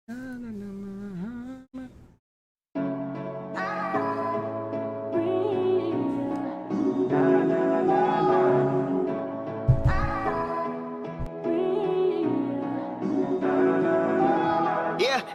Yeah,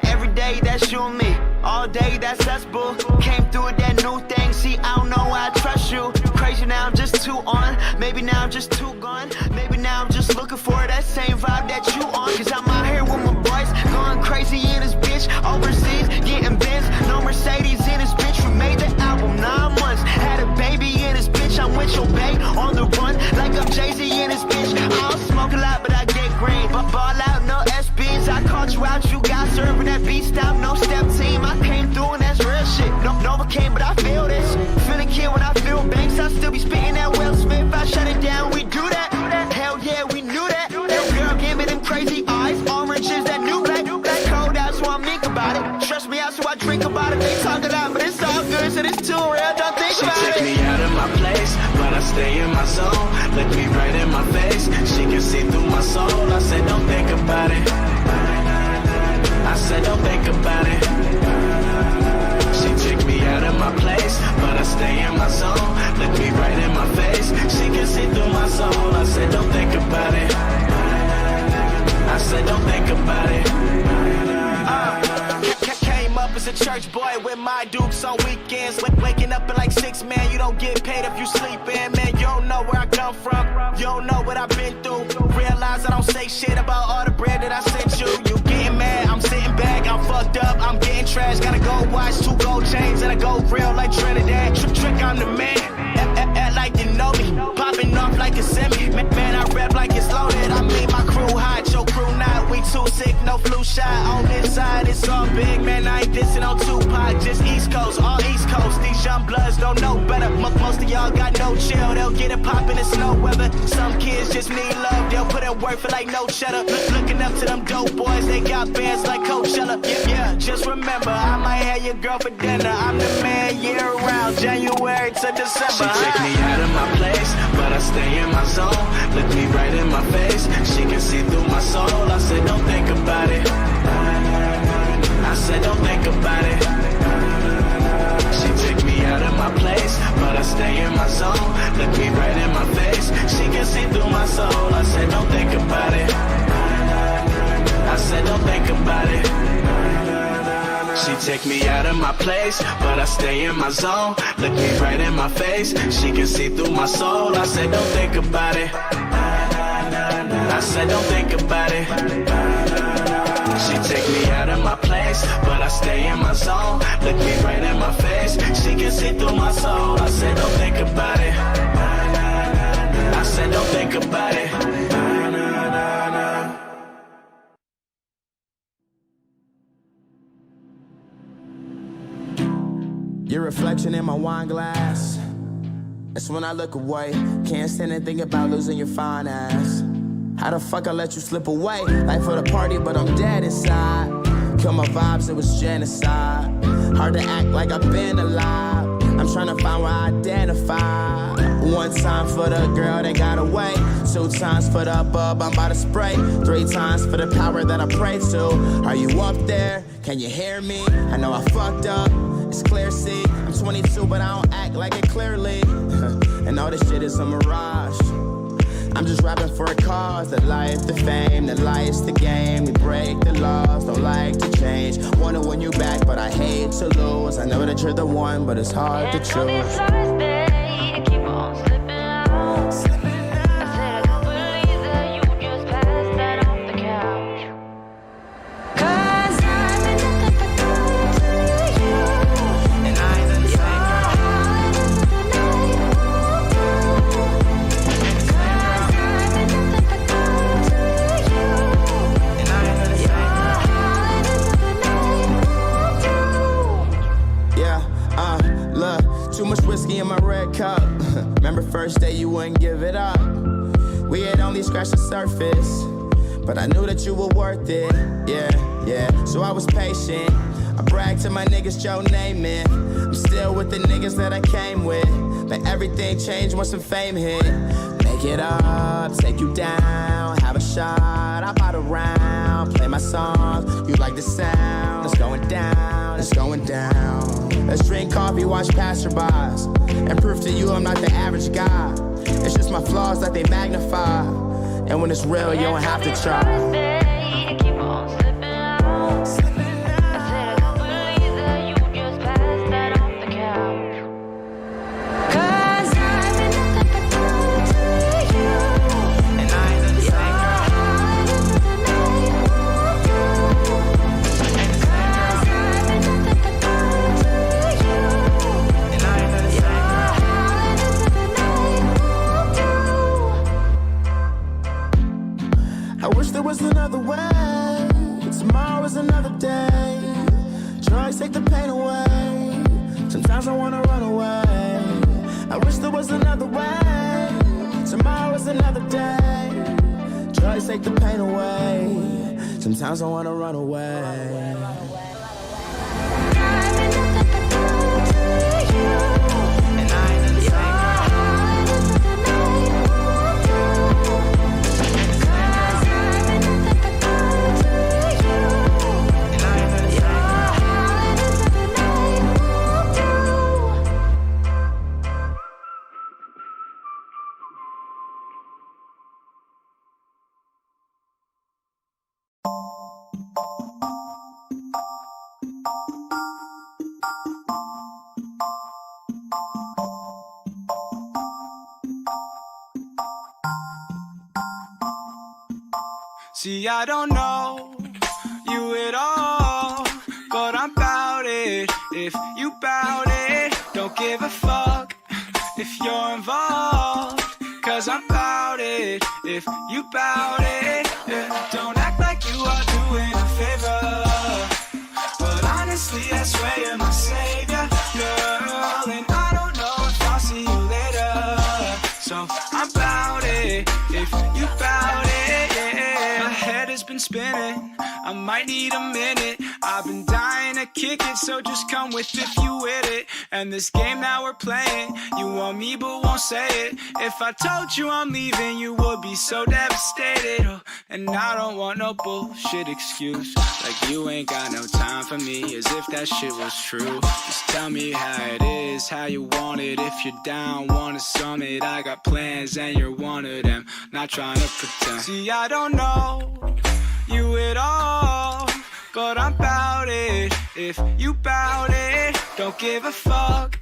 every day that's you and me. All day that's us, boo. Came through with that new thing. See, I don't know why I trust you. Crazy now, I'm just too on. Maybe now I'm just too gone. Maybe now I'm just looking for that same vibe that you on. Cause I'm out here with my boys, going crazy in this bitch. Overseas, getting Benz, no Mercedes in this bitch. We made the album 9 months. Had a baby in this bitch. I'm with your babe on the run, like I'm Jay-Z in this bitch. I don't smoke a lot, but I get green. But ball out, no SBs. I called you out, you got served with that beat stop, no step team. I came through and that's real shit. No, Novocaine, but I feel this. Feeling kid when I feel banks. I still be spitting that Will Smith. I shut it down, we do that. Hell yeah, we knew that. That girl gave me them crazy eyes. Orange is that new black. That cold out, so I think about it. Trust me out, so I drink about it. They talk it out, but it's all good, so it's too real. Don't think about it. She took me out of my place, but I stay in my zone. Look me right in my face. She can see through my soul. I said, don't think about it. I said, don't think about it. She took me out of my place, but I stay in my zone. Look me right in my face. She can see through my soul. I said, don't think about it. I said, don't think about it. Came up as a church boy with my dukes on weekends. Waking up at like 6, man, you don't get paid if you sleepin'. Man, you don't know where I come from. You don't know what I've been through. Realize I don't say shit about all the bread that I sent you. You getting mad, I'm sitting back, I'm fucked up, I'm getting trash. Gotta go watch 2 gold chains and I go real like Trinidad. Trick, I'm the man. Act like you know me. Popping off like a semi. Man, I rap like it's loaded. I mean my crew hot, your crew not. We too sick, no flu shot. On this side, it's all big. Man, I ain't dissing on Tupac. Just East Coast, all East Coast. These young bloods don't know better. Most of y'all got no chill. They'll get it poppin' in snow weather. Some kids just need love. They'll put in work for like no cheddar. Looking up to them dope boys. They got bands like Coachella. Yeah, just remember, I might have your girl for dinner. I'm the man year round, January to December. She took me out of my place, but I stay in my zone. Look me right in my face. She can see through my soul. I said, don't think about it. I said, don't think about it. She took me out of my place, but I stay in my zone. Look me right in my face. She can see through my soul. I said, don't think about it. I said, don't think about it. She take me out of my place, but I stay in my zone. Look me right in my face. She can see through my soul. I said, don't think about it. I said, don't think about it. She take me out of my place, but I stay in my zone. Look me right in my face. She can see through my soul. I said, don't think about it. I said, don't think about it. Your reflection in my wine glass. That's when I look away. Can't stand and think about losing your fine ass. How the fuck I let you slip away? Life for the party, but I'm dead inside. Kill my vibes, it was genocide. Hard to act like I've been alive. I'm trying to find where I identify. 1 time for the girl that got away. 2 times for the bub I'm about to spray. 3 times for the power that I pray to. Are you up there? Can you hear me? I know I fucked up. It's clear, see, I'm 22, but I don't act like it clearly. And all this shit is a mirage. I'm just rapping for a cause. The life, the fame, the life's the game. We break the laws, don't like to change. Wanna win you back, but I hate to lose. I know that you're the one, but it's hard to choose. In my red cup. Remember first day you wouldn't give it up. We had only scratched the surface, but I knew that you were worth it. Yeah, so I was patient. I bragged to my niggas, Joe name it. I'm still with the niggas that I came with, but everything changed once the fame hit. Make it up, take you down, have a shot, I bought a round, play my songs, you like the sound. Let's drink coffee, watch passerbys. And proof to you I'm not the average guy. It's just my flaws that they magnify. And when it's real, you don't have to try. Another way, tomorrow is another day. Drugs take the pain away. Sometimes I wanna run away. I wish there was another way. Tomorrow is another day. Drugs take the pain away. Sometimes I wanna run away. See, I don't know you at all, but I'm bout it. If you bout it, don't give a fuck if you're involved. Cause I'm bout it. If you bout it, yeah. Don't act like you are doing a favor, but honestly, I swear you're my savior, girl. And I don't know if I'll see you later, so I'm bout it. If you bout it, yeah. My head has been spinning, I might need a minute. I've been dying to kick it, so just come with if you with it. And this game that we're playing, you want me but won't say it. If I told you I'm leaving, you would be so devastated. Oh, and I don't want no bullshit excuse, like you ain't got no time for me, as if that shit was true. Just tell me how it is, how you want it. If you're down, want a summit, I got plans and you're one of them. Not trying to pretend. See, I don't know you at all, but I'm bout it. If you bout it, don't give a fuck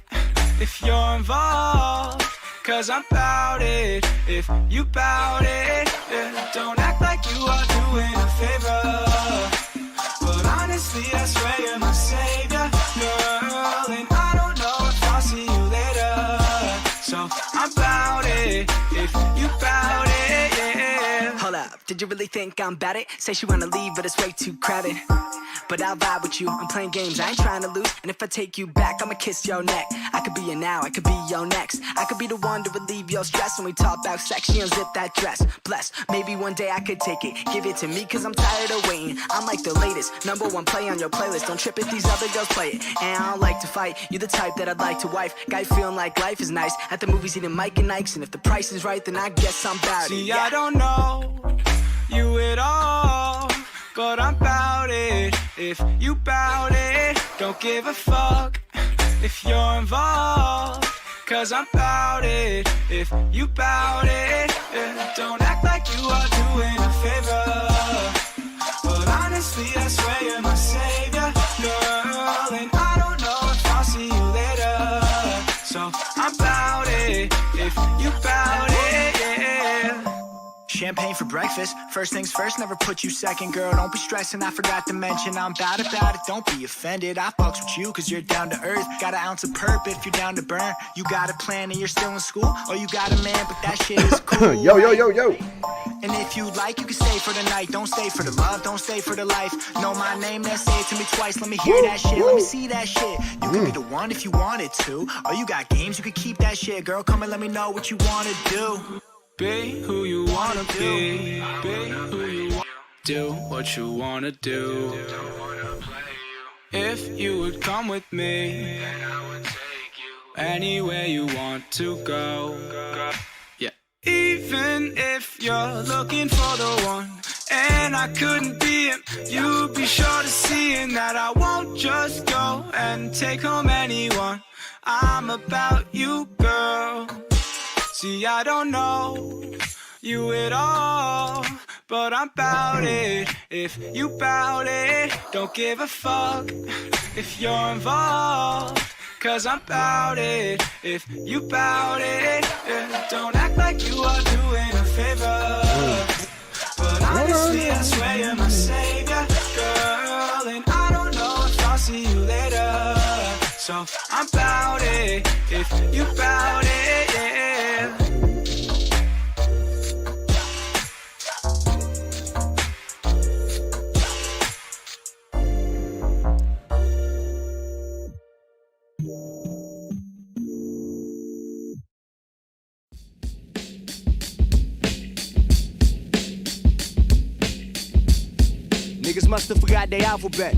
if you're involved. Cause I'm bout it. If you bout it, yeah. Don't act like you are doing a favor, but honestly, I swear you're my savior, girl. And I don't know if I'll see you later, so I'm bout it. If you bout it, yeah. Hold up, did you really think I'm bad it? Say she wanna leave, but it's way too crowded. But I'll vibe with you, I'm playing games, I ain't trying to lose. And if I take you back, I'ma kiss your neck. I could be your now, I could be your next. I could be the one to relieve your stress. When we talk about sex, she unzip that dress. Bless, maybe one day I could take it. Give it to me, cause I'm tired of waiting. I'm like the latest, #1 play on your playlist. Don't trip if these other girls play it. And I don't like to fight, you the type that I'd like to wife. Guy feeling like life is nice. At the movies eating Mike and Ike's. And if the price is right, then I guess I'm bout it. See, yeah. I don't know you at all, but I'm bout it. If you bout it, don't give a fuck if you're involved. Cause I'm bout it. If you bout it, yeah. Don't act like you are doing a favor, but honestly, I swear you're my savior, girl. And I don't know if I'll see you later, so I'm bout it. If you bout it, yeah. Champagne for breakfast, first things first, never put you second. Girl, don't be stressing, I forgot to mention I'm bad about it, don't be offended. I fucks with you cause you're down to earth. Got an ounce of perp if you're down to burn. You got a plan and you're still in school, or you got a man but that shit is cool. Yo. And if you like, you can stay for the night. Don't stay for the love, don't stay for the life. Know my name, then say it to me twice. Let me hear that shit, let me see that shit. You can be the one if you wanted to, or you got games, you can keep that shit. Girl, come and let me know what you wanna do. Be who you wanna be. Be who you wanna do. What you wanna do. If you would come with me, anywhere you want to go. Yeah. Even if you're looking for the one, and I couldn't be him, you'd be sure to see that I won't Just go and take home anyone. I'm about you, girl. See, I don't know you at all, but I'm about it. If you bout it, don't give a fuck if you're involved, cause I'm about it. If you bout it, yeah. Don't act like you are doing a favor, but honestly I swear you're my savior, girl. And I don't know if I'll see you later, so I'm about it. If you bout it, yeah. Niggas must have forgot their alphabet.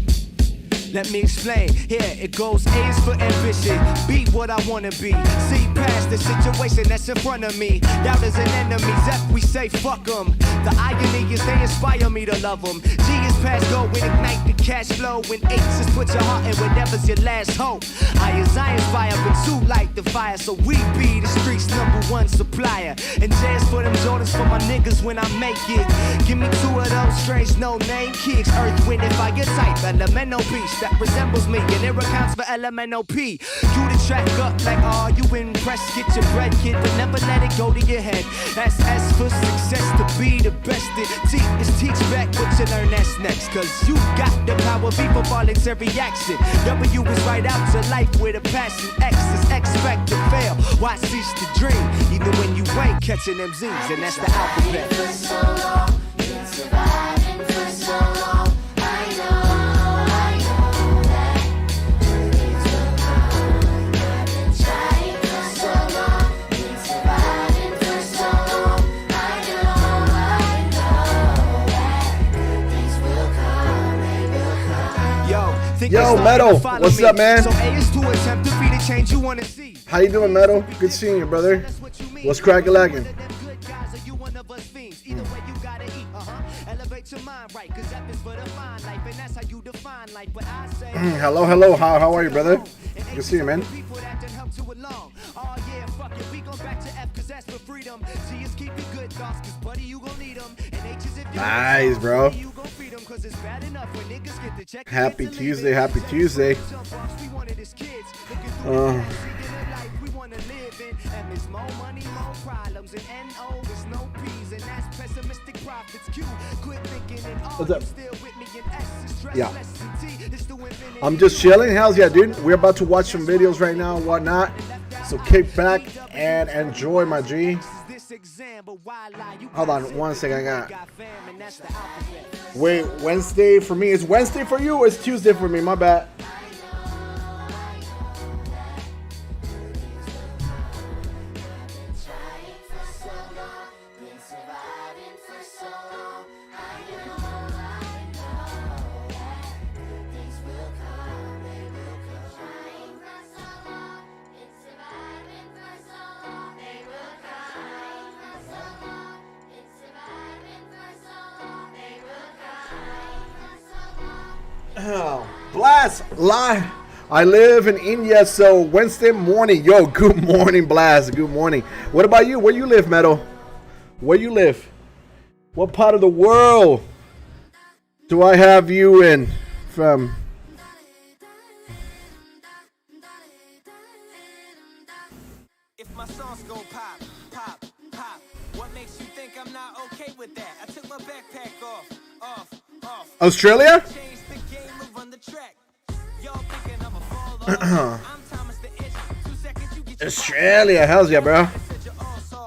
Let me explain. Here it goes. A is for ambition. Be what I wanna be. See past the situation that's in front of me. Doubt is an enemy. Zep, we say fuck them. The irony is they inspire me to love them. G is past go when ignite the cash flow. When H is put your heart in whatever's your last hope. I inspire, but two light the fire. So we be the streets' #1 supplier. And J's for them Jordans for my niggas when I make it. Give me 2 of those strange no-name kicks. Earth, wind, and fire type. Elemental beast that resembles me, and it accounts for elemental P. You the track up like, oh, you impressed, get your bread, kid, but never let it go to your head. That's S for success, to be the best. T is teach back what you learn, that's next. Cause you got the power, V for voluntary action. W is right out to life with a passion. X is expect to fail, why cease to dream? Even when you ain't catching them Z's, and that's the alphabet. For so long, been surviving for so long. I know that things will come. I've been trying for so long, been surviving for so long. I know that things will come, they will come. Yo, Metal, what's up, man? So A is to attempt to be the change you wanna see. How you doing, Metal? Good seeing you, brother. What's crackin'? Either way you gotta eat, elevate your mind right, cause that is for the fine life, and that's how you define life. But I say Hello, how are you, brother? Good to see you, man. People that done help you along. Oh yeah, fuck it, we go back to F, cause that's for freedom. G is keep your good thoughts, cause buddy, you gon' need them. And H is if you Nice, bro. you gon' feed them, cause it's bad enough when niggas get the check. Happy Tuesday, happy Tuesday. We wanted as kids, looking through the life we wanna live in. M is more money, more problems, and N-O is no P's, and that's pessimistic profits. Q, quit thinking and all What's up? you still with me, and S is stress Yeah. less than T. It's the infinity. I'm just chilling. How's ya, dude? We're about to watch some videos right now and whatnot. So kick back and enjoy, my G. Hold on one second. I got. Wait, Wednesday for me. Is Wednesday for you or is Tuesday for me? My bad. Blast live. I live in India, so Wednesday morning. Yo, good morning, Blast. Good morning. What about you? Where you live, Metal? Where you live? What part of the world do I have you in from? If my songs go pop, pop, pop, what makes you think I'm not okay with that? I took my backpack off. Australia? Changed the game and run the track. Y'all thinking I'ma fall off. I'm Thomas the Itch. 2 seconds you get your Australia. Hell's yeah, bro.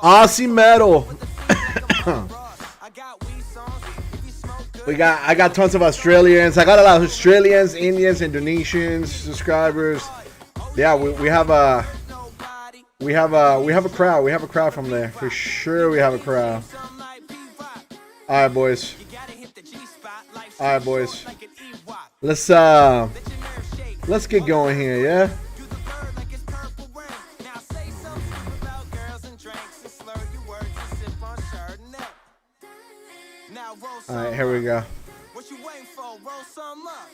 Aussie Metal. I got weed songs. If you smoke good, I got tons of Australians. I got a lot of Australians, Indians, Indonesians, subscribers. Yeah, we have a crowd. We have a crowd from there. For sure we have a crowd. something like P-Rock. Alright, boys. You gotta hit the G-spot like Alright, boys. like an Ewok. Let's get going here, yeah? Do the bird like it's purple rain. Now say something about girls and drinks and slur your words and sip on Chardonnay. Now roll some Alright, here we go. What you waiting for? Roll some up.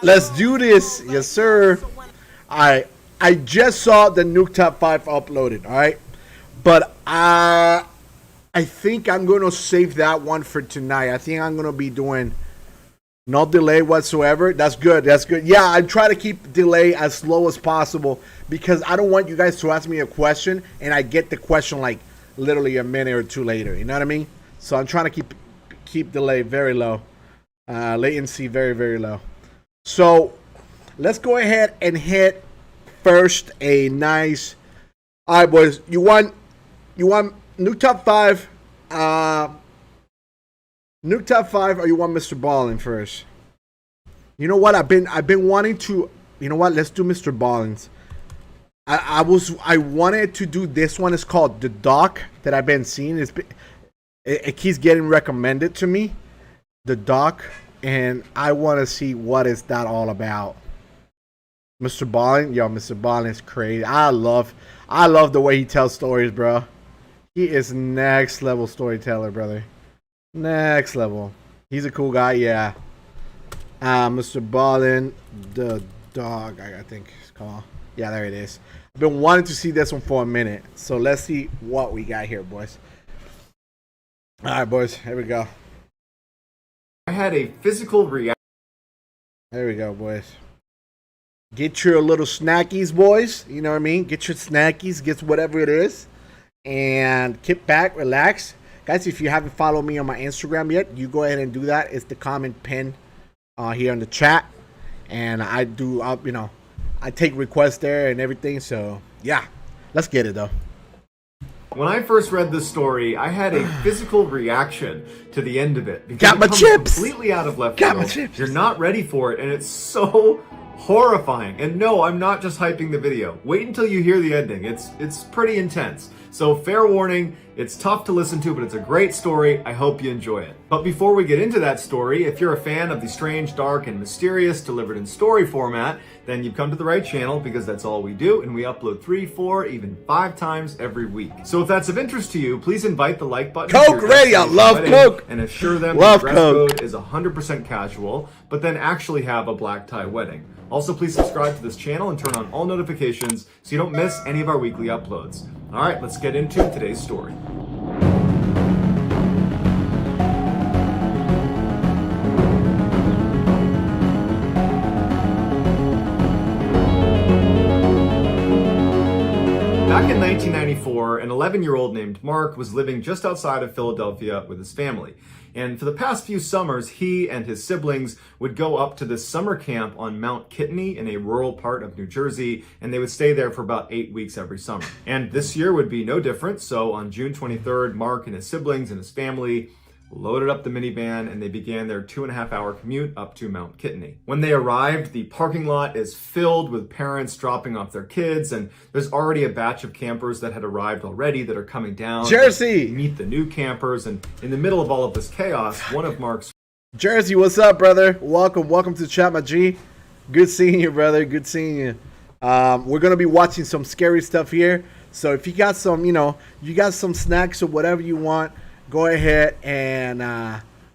Let's do this. Yes, sir. Alright. I just saw the Nuke Top 5 uploaded, alright? But I think I'm going to save that one for tonight. I think I'm going to be doing no delay whatsoever. That's good. That's good. Yeah, I try to keep delay as low as possible because I don't want you guys to ask me a question and I get the question like literally a minute or two later. You know what I mean? So I'm trying to keep delay very low. Latency very, very low. So let's go ahead and hit first a nice. All right, boys. You want Nuke Top 5? Nuke Top 5, or you want Mrballen first? You know what? I've been wanting to. You know what? Let's do Mrballen's. I wanted to do this one. It's called The Doc that I've been seeing. It keeps getting recommended to me. The Doc, and I want to see what is that all about. Mrballen, yo, Mrballen is crazy. I love the way he tells stories, bro. He is next level storyteller, brother. Next level. He's a cool guy, yeah. Mrballen, the dog, I think it's called. Yeah, there it is. I've been wanting to see this one for a minute. So let's see what we got here, boys. Alright, boys, here we go. I had a physical reaction. There we go, boys. Get your little snackies, boys. You know what I mean? Get your snackies, get whatever it is. And kick back, relax. Guys, if you haven't followed me on my Instagram yet, you go ahead and do that. It's the comment pin here in the chat. And I do, I take requests there and everything. So, yeah. Let's get it, though. When I first read this story, I had a physical reaction to the end of it. Because got my it comes chips! Completely out of left Got field. my chips! You're not ready for it, and it's so horrifying. And no, I'm not just hyping the video. Wait until you hear the ending. It's pretty intense. So fair warning, it's tough to listen to, but it's a great story. I hope you enjoy it. But before we get into that story, if you're a fan of the strange, dark, and mysterious delivered in story format, then you've come to the right channel because that's all we do, and we upload 3, 4, even 5 times every week. So if that's of interest to you, please invite the like button. Coke ready, I love Coke! And assure them love the dress Coke. code is 100% casual, but then actually have a black tie wedding. Also, please subscribe to this channel and turn on all notifications so you don't miss any of our weekly uploads. All right, let's get into today's story. Back in 1994, an 11-year-old named Mark was living just outside of Philadelphia with his family. And for the past few summers, he and his siblings would go up to this summer camp on Mount Kitney in a rural part of New Jersey, and they would stay there for about 8 weeks every summer. And this year would be no different, so on June 23rd, Mark and his siblings and his family loaded up the minivan, and they began their 2.5-hour commute up to Mount Kitney. When they arrived, the parking lot is filled with parents dropping off their kids, and there's already a batch of campers that had arrived already that are coming down Jersey! to meet the new campers. And in the middle of all of this chaos, one of Mark's Jersey, what's up, brother? Welcome to the chat, my G. Good seeing you, brother. Good seeing you. We're gonna be watching some scary stuff here. So if you got some, you got some snacks or whatever you want, go ahead and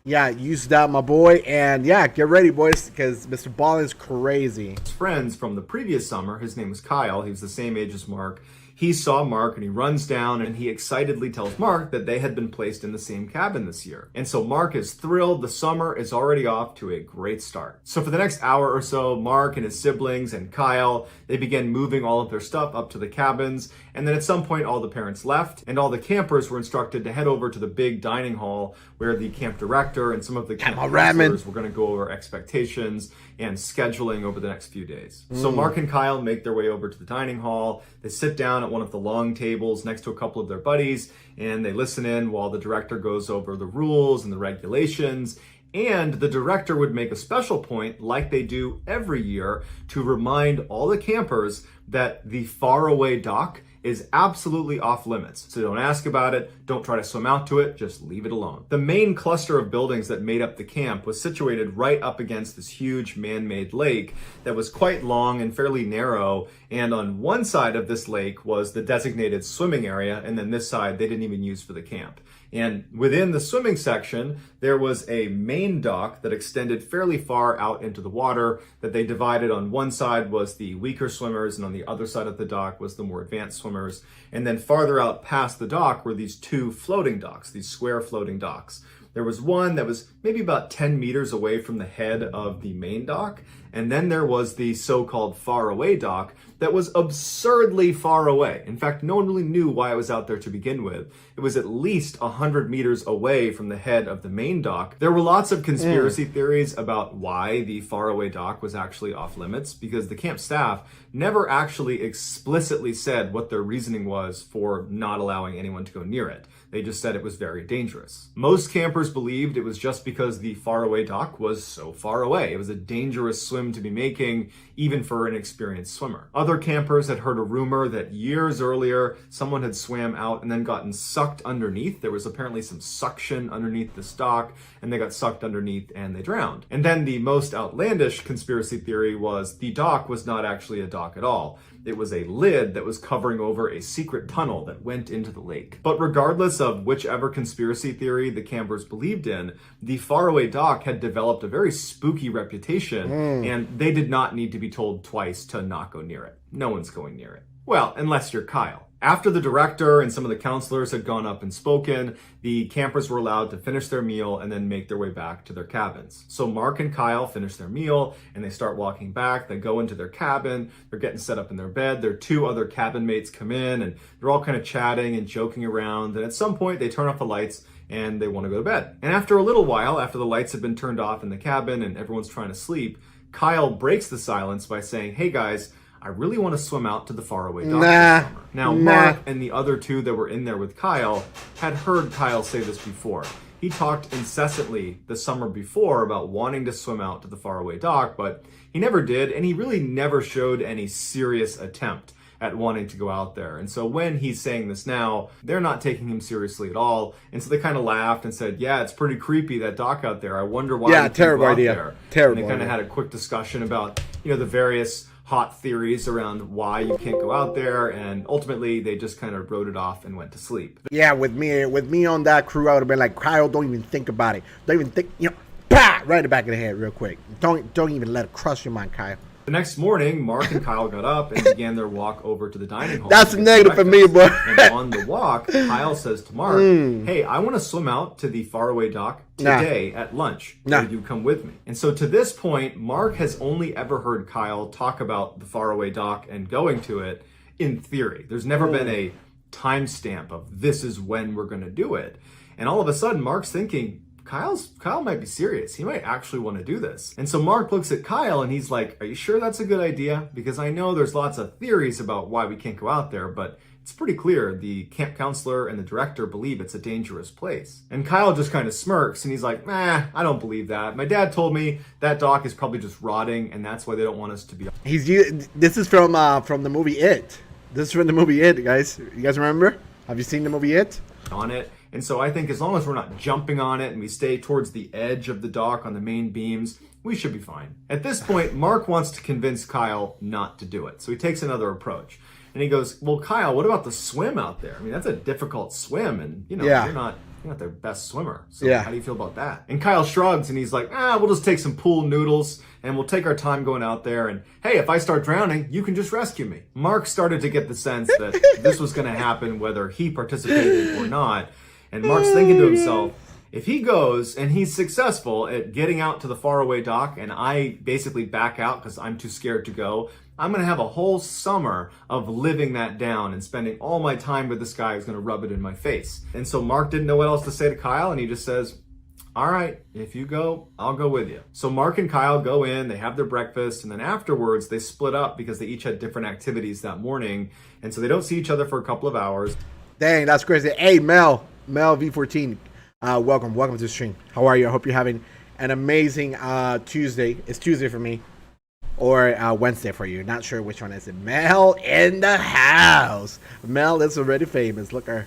use that, my boy. And yeah, get ready, boys, because Mrballen is crazy. friends from the previous summer, his name was Kyle, he was the same age as Mark. He saw Mark and he runs down and he excitedly tells Mark that they had been placed in the same cabin this year. And so Mark is thrilled. The summer is already off to a great start. So for the next hour or so, Mark and his siblings and Kyle, they began moving all of their stuff up to the cabins. And then at some point, all the parents left and all the campers were instructed to head over to the big dining hall where the camp director and some of the camp counselors were going to go over expectations and scheduling over the next few days. So Mark and Kyle make their way over to the dining hall. They sit down at one of the long tables next to a couple of their buddies, and they listen in while the director goes over the rules and the regulations. And the director would make a special point, like they do every year, to remind all the campers that the faraway dock is absolutely off limits. So don't ask about it, don't try to swim out to it, just leave it alone. The main cluster of buildings that made up the camp was situated right up against this huge man-made lake that was quite long and fairly narrow. And on one side of this lake was the designated swimming area, and then this side they didn't even use for the camp. And within the swimming section, there was a main dock that extended fairly far out into the water that they divided. On one side was the weaker swimmers, and on the other side of the dock was the more advanced swimmers. And then farther out past the dock were these two floating docks, these square floating docks. There was one that was maybe about 10 meters away from the head of the main dock. And then there was the so-called faraway dock that was absurdly far away. In fact, no one really knew why it was out there to begin with. It was at least 100 meters away from the head of the main dock. There were lots of conspiracy theories about why the faraway dock was actually off limits, because the camp staff never actually explicitly said what their reasoning was for not allowing anyone to go near it. They just said it was very dangerous. Most campers believed it was just because the faraway dock was so far away. It was a dangerous swim to be making, even for an experienced swimmer. Other campers had heard a rumor that years earlier, someone had swam out and then gotten sucked underneath. There was apparently some suction underneath this dock, and they got sucked underneath and they drowned. And then the most outlandish conspiracy theory was the dock was not actually a dock at all. It was a lid that was covering over a secret tunnel that went into the lake. But regardless of whichever conspiracy theory the campers believed in, the faraway dock had developed a very spooky reputation, and they did not need to be told twice to not go near it. No one's going near it. Well, unless you're Kyle. After the director and some of the counselors had gone up and spoken, the campers were allowed to finish their meal and then make their way back to their cabins. So Mark and Kyle finish their meal and they start walking back. They go into their cabin. They're getting set up in their bed. Their two other cabin mates come in and they're all kind of chatting and joking around. And at some point they turn off the lights and they want to go to bed. And after a little while, after the lights have been turned off in the cabin and everyone's trying to sleep, Kyle breaks the silence by saying, "Hey guys, I really want to swim out to the faraway dock this summer." Now, Mark and the other two that were in there with Kyle had heard Kyle say this before. He talked incessantly the summer before about wanting to swim out to the faraway dock, but he never did, and he really never showed any serious attempt at wanting to go out there. And so when he's saying this now, they're not taking him seriously at all. And so they kind of laughed and said, "Yeah, it's pretty creepy, that dock out there. I wonder why." Yeah, terrible idea. There. Terrible. And they kind of had a quick discussion about, the various hot theories around why you can't go out there, and ultimately they just kind of wrote it off and went to sleep. Yeah, with me on that crew, I would have been like, Kyle, don't even think about it. Don't even think, bah, right in the back of the head real quick. Don't even let it cross your mind, Kyle. The next morning, Mark and Kyle got up and began their walk over to the dining hall. That's a negative for me, boy. And on the walk, Kyle says to Mark, "Hey, I want to swim out to the faraway dock today at lunch. Will you come with me?" And so to this point, Mark has only ever heard Kyle talk about the faraway dock and going to it in theory. There's never been a timestamp of this is when we're going to do it. And all of a sudden, Mark's thinking, Kyle might be serious. He might actually want to do this. And so Mark looks at Kyle and he's like, "Are you sure that's a good idea? Because I know there's lots of theories about why we can't go out there, but it's pretty clear the camp counselor and the director believe it's a dangerous place." And Kyle just kind of smirks and he's like, "I don't believe that. My dad told me that dock is probably just rotting and that's why they don't want us to be." This is from the movie It. This is from the movie It, guys. You guys remember? Have you seen the movie It? On it. And so I think as long as we're not jumping on it and we stay towards the edge of the dock on the main beams, we should be fine. At this point, Mark wants to convince Kyle not to do it. So he takes another approach. And he goes, "Well, Kyle, what about the swim out there? I mean, that's a difficult swim and, you're not their best swimmer. So how do you feel about that?" And Kyle shrugs and he's like, "We'll just take some pool noodles and we'll take our time going out there. And hey, if I start drowning, you can just rescue me." Mark started to get the sense that this was going to happen whether he participated or not. And Mark's thinking to himself, if he goes and he's successful at getting out to the faraway dock and I basically back out because I'm too scared to go, I'm going to have a whole summer of living that down and spending all my time with this guy who's going to rub it in my face. And so Mark didn't know what else to say to Kyle, and he just says, "All right, if you go, I'll go with you." So Mark and Kyle go in, they have their breakfast, and then afterwards they split up because they each had different activities that morning. And so they don't see each other for a couple of hours. Dang, that's crazy. Hey, Mel V14, welcome to the stream. How are you? I hope you're having an amazing Tuesday. It's Tuesday for me, or Wednesday for you. Not sure which one is it. Mel in the house. Mel is already famous. Look her.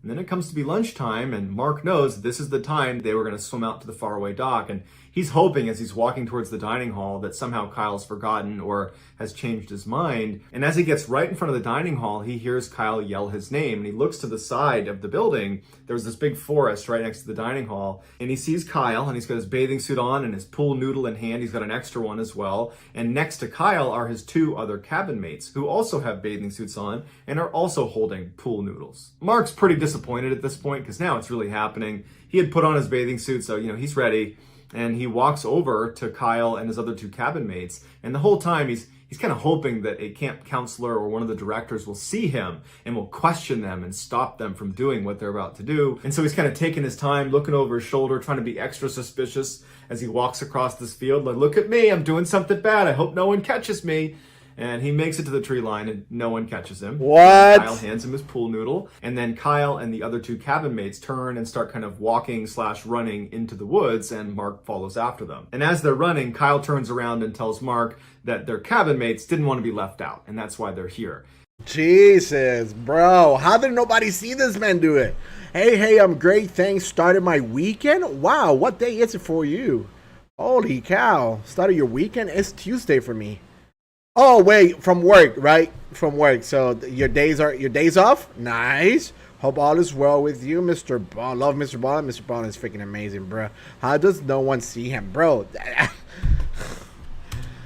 And then it comes to be lunchtime, and Mark knows this is the time they were going to swim out to the faraway dock. And he He's hoping as he's walking towards the dining hall that somehow Kyle's forgotten or has changed his mind. And as he gets right in front of the dining hall, he hears Kyle yell his name, and he looks to the side of the building. There's this big forest right next to the dining hall, and he sees Kyle, and he's got his bathing suit on and his pool noodle in hand. He's got an extra one as well. And next to Kyle are his 2 other cabin mates who also have bathing suits on and are also holding pool noodles. Mark's pretty disappointed at this point because now it's really happening. He had put on his bathing suit, so he's ready. And he walks over to Kyle and his other 2 cabin mates, and the whole time he's kind of hoping that a camp counselor or one of the directors will see him and will question them and stop them from doing what they're about to do. And so he's kind of taking his time, looking over his shoulder, trying to be extra suspicious as he walks across this field. Like, look at me, I'm doing something bad. I hope no one catches me. And he makes it to the tree line and no one catches him. What? Kyle hands him his pool noodle. And then Kyle and the other 2 cabin mates turn and start kind of walking/running into the woods, and Mark follows after them. And as they're running, Kyle turns around and tells Mark that their cabin mates didn't want to be left out, and that's why they're here. Jesus, bro. How did nobody see this man do it? Hey, I'm great. Thanks. Started my weekend? Wow, what day is it for you? Holy cow. Started your weekend? It's Tuesday for me. Oh, wait, from work, right? From work. So your days off? Nice. Hope all is well with you, Mr. Ball. Love Mr. Ball. Mr. Ball is freaking amazing, bro. How does no one see him, bro?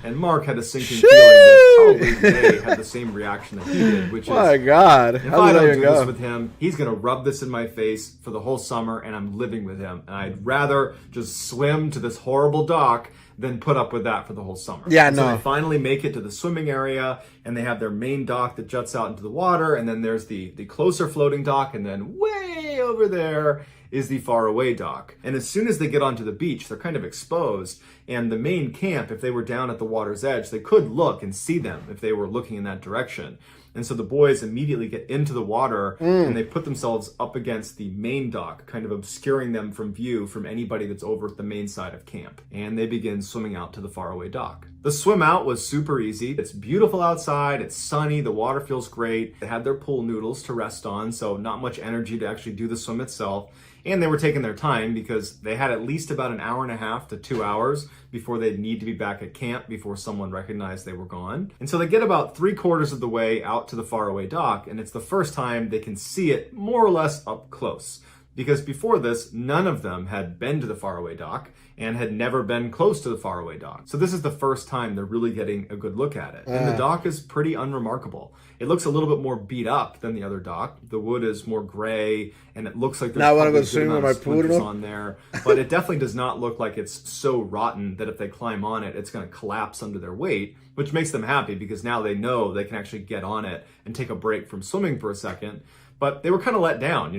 And Mark had a sinking feeling that probably they had the same reaction that he did, which is, my God. if I don't do this with him, he's going to rub this in my face for the whole summer, and I'm living with him. And I'd rather just swim to this horrible dock than put up with that for the whole summer. Yeah, and no. So they finally make it to the swimming area, and they have their main dock that juts out into the water, and then there's the closer floating dock, and then way over there is the faraway dock. And as soon as they get onto the beach, they're kind of exposed, and the main camp, if they were down at the water's edge, they could look and see them if they were looking in that direction. And so the boys immediately get into the water and they put themselves up against the main dock, kind of obscuring them from view from anybody that's over at the main side of camp. And they begin swimming out to the faraway dock. The swim out was super easy. It's beautiful outside, it's sunny, the water feels great. They had their pool noodles to rest on, so not much energy to actually do the swim itself. And they were taking their time because they had at least about an hour and a half to 2 hours before they'd need to be back at camp before someone recognized they were gone. And so they get about 3/4 of the way out to the faraway dock, and it's the first time they can see it more or less up close. Because before this, none of them had been to the faraway dock and had never been close to the faraway dock. So this is the first time they're really getting a good look at it. And the dock is pretty unremarkable. It looks a little bit more beat up than the other dock. The wood is more gray, and it looks like there's Now I want to probably go a good swimming with amount my of pool splinters noodle. on there. But it definitely does not look like it's so rotten that if they climb on it, it's going to collapse under their weight, which makes them happy because now they know they can actually get on it and take a break from swimming for a second. But they were kind of let down.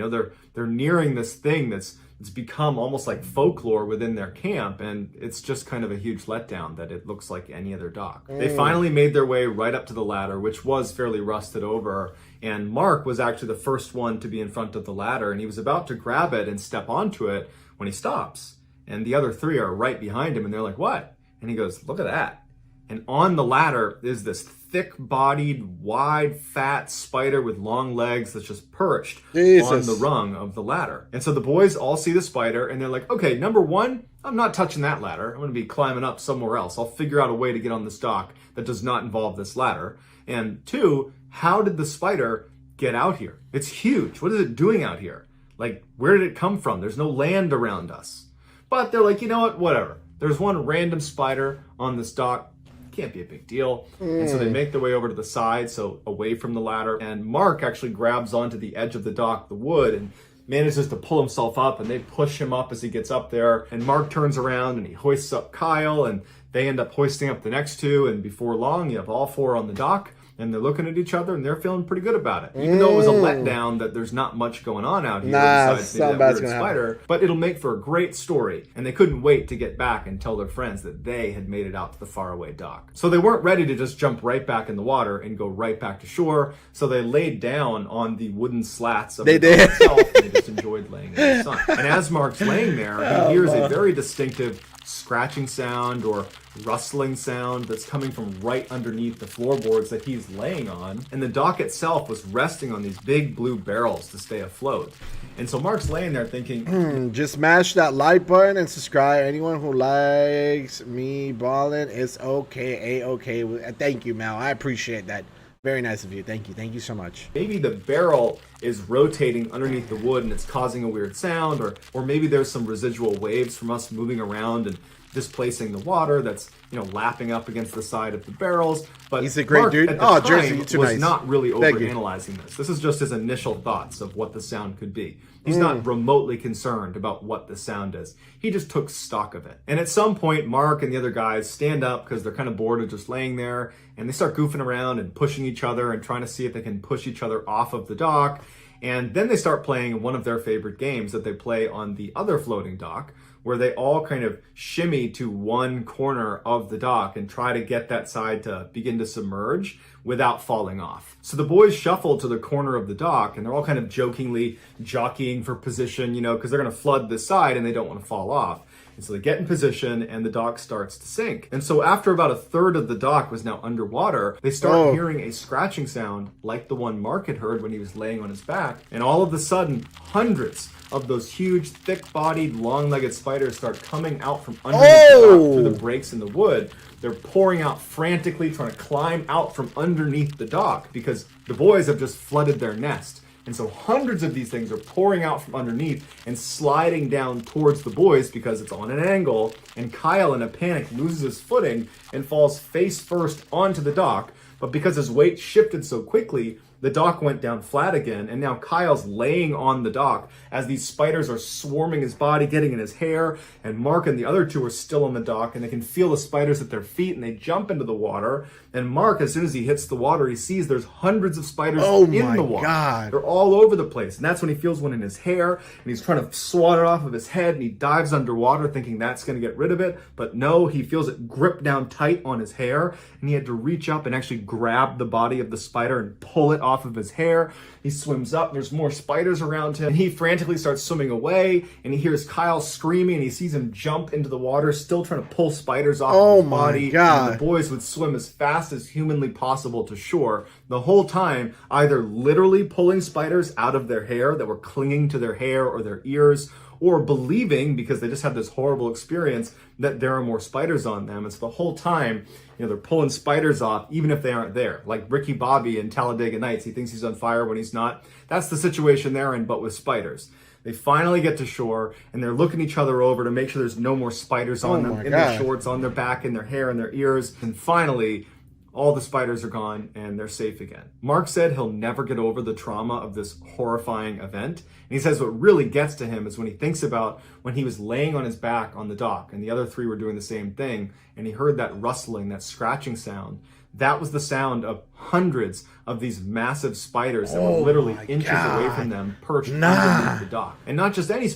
They're nearing this thing that's become almost like folklore within their camp, and it's just kind of a huge letdown that it looks like any other dock. They finally made their way right up to the ladder, which was fairly rusted over, and Mark was actually the first one to be in front of the ladder, and he was about to grab it and step onto it when he stops. And the other 3 are right behind him, and they're like, "What?" And he goes, "Look at that." And on the ladder is this thick-bodied, wide, fat spider with long legs that's just perched on the rung of the ladder. And so the boys all see the spider, and they're like, okay, number 1, I'm not touching that ladder. I'm going to be climbing up somewhere else. I'll figure out a way to get on this dock that does not involve this ladder. And 2, how did the spider get out here? It's huge. What is it doing out here? Like, where did it come from? There's no land around us. But they're like, you know what? Whatever. There's one random spider on this dock. Can't be a big deal. And so they make their way over to the side, so away from the ladder. And Mark actually grabs onto the edge of the dock, the wood, and manages to pull himself up, and they push him up as he gets up there. And Mark turns around and he hoists up Kyle, and they end up hoisting up the next 2. And before long, you have all 4 on the dock. And they're looking at each other, and they're feeling pretty good about it. Even though it was a letdown that there's not much going on out here besides maybe that weird spider, but it'll make for a great story. And they couldn't wait to get back and tell their friends that they had made it out to the faraway dock. So they weren't ready to just jump right back in the water and go right back to shore. So they laid down on the wooden slats of the dock itself, and they just enjoyed laying in the sun. And as Mark's laying there, he hears a very distinctive scratching sound or rustling sound that's coming from right underneath the floorboards that he's laying on. And the dock itself was resting on these big blue barrels to stay afloat. And so Mark's laying there thinking, Just smash that like button and subscribe. Anyone who likes Mrballen, it's okay, a-okay. Thank you, Mal. I appreciate that. Very nice of you. Thank you. Thank you so much. maybe the barrel is rotating underneath the wood and it's causing a weird sound, or maybe there's some residual waves from us moving around and displacing the water that's, you know, lapping up against the side of the barrels. But He's a great Mark, dude. at the Oh, time, Jersey, you're too was nice. not really Thank you. overanalyzing this. This is just his initial thoughts of what the sound could be. He's not remotely concerned about what the sound is. He just took stock of it. And at some point, Mark and the other guys stand up because they're kind of bored of just laying there, and they start goofing around and pushing each other and trying to see if they can push each other off of the dock. And then they start playing one of their favorite games that they play on the other floating dock, where they all kind of shimmy to one corner of the dock and try to get that side to begin to submerge without falling off. So the boys shuffle to the corner of the dock, and they're all kind of jokingly jockeying for position, you know, because they're going to flood this side and they don't want to fall off. And so they get in position and the dock starts to sink. And so after about a third of the dock was now underwater, they start hearing a scratching sound like the one Mark had heard when he was laying on his back. And all of a sudden, hundreds of those huge, thick-bodied, long-legged spiders start coming out from underneath the dock through the breaks in the wood. They're pouring out frantically, trying to climb out from underneath the dock because the boys have just flooded their nest. And so hundreds of these things are pouring out from underneath and sliding down towards the boys because it's on an angle. And Kyle, in a panic, loses his footing and falls face first onto the dock. But because his weight shifted so quickly, the dock went down flat again, and now Kyle's laying on the dock as these spiders are swarming his body, getting in his hair, and Mark and the other two are still on the dock, and they can feel the spiders at their feet, and they jump into the water. And Mark, as soon as he hits the water, he sees there's hundreds of spiders in the water. God. They're all over the place, and that's when he feels one in his hair, and he's trying to swat it off of his head, and he dives underwater thinking that's going to get rid of it, but no, he feels it grip down tight on his hair, and he had to reach up and actually grab the body of the spider and pull it off of his hair. He swims up, there's more spiders around him, and he frantically starts swimming away, and he hears Kyle screaming, and he sees him jump into the water, still trying to pull spiders off of his body. God. And the boys would swim as fast as humanly possible to shore, the whole time either literally pulling spiders out of their hair that were clinging to their hair or their ears, or believing, because they just had this horrible experience, that there are more spiders on them. And so the whole time, you know, they're pulling spiders off, even if they aren't there. Like Ricky Bobby in Talladega Nights, he thinks he's on fire when he's not. That's the situation they're in, but with spiders. They finally get to shore, and they're looking each other over to make sure there's no more spiders on them, in their shorts, on their back, in their hair, in their ears. And finally, all the spiders are gone and they're safe again. Mark said he'll never get over the trauma of this horrifying event. And he says what really gets to him is when he thinks about when he was laying on his back on the dock and the other three were doing the same thing, and he heard that rustling, that scratching sound. That was the sound of hundreds of these massive spiders that were literally inches away from them, perched underneath the dock. And not just any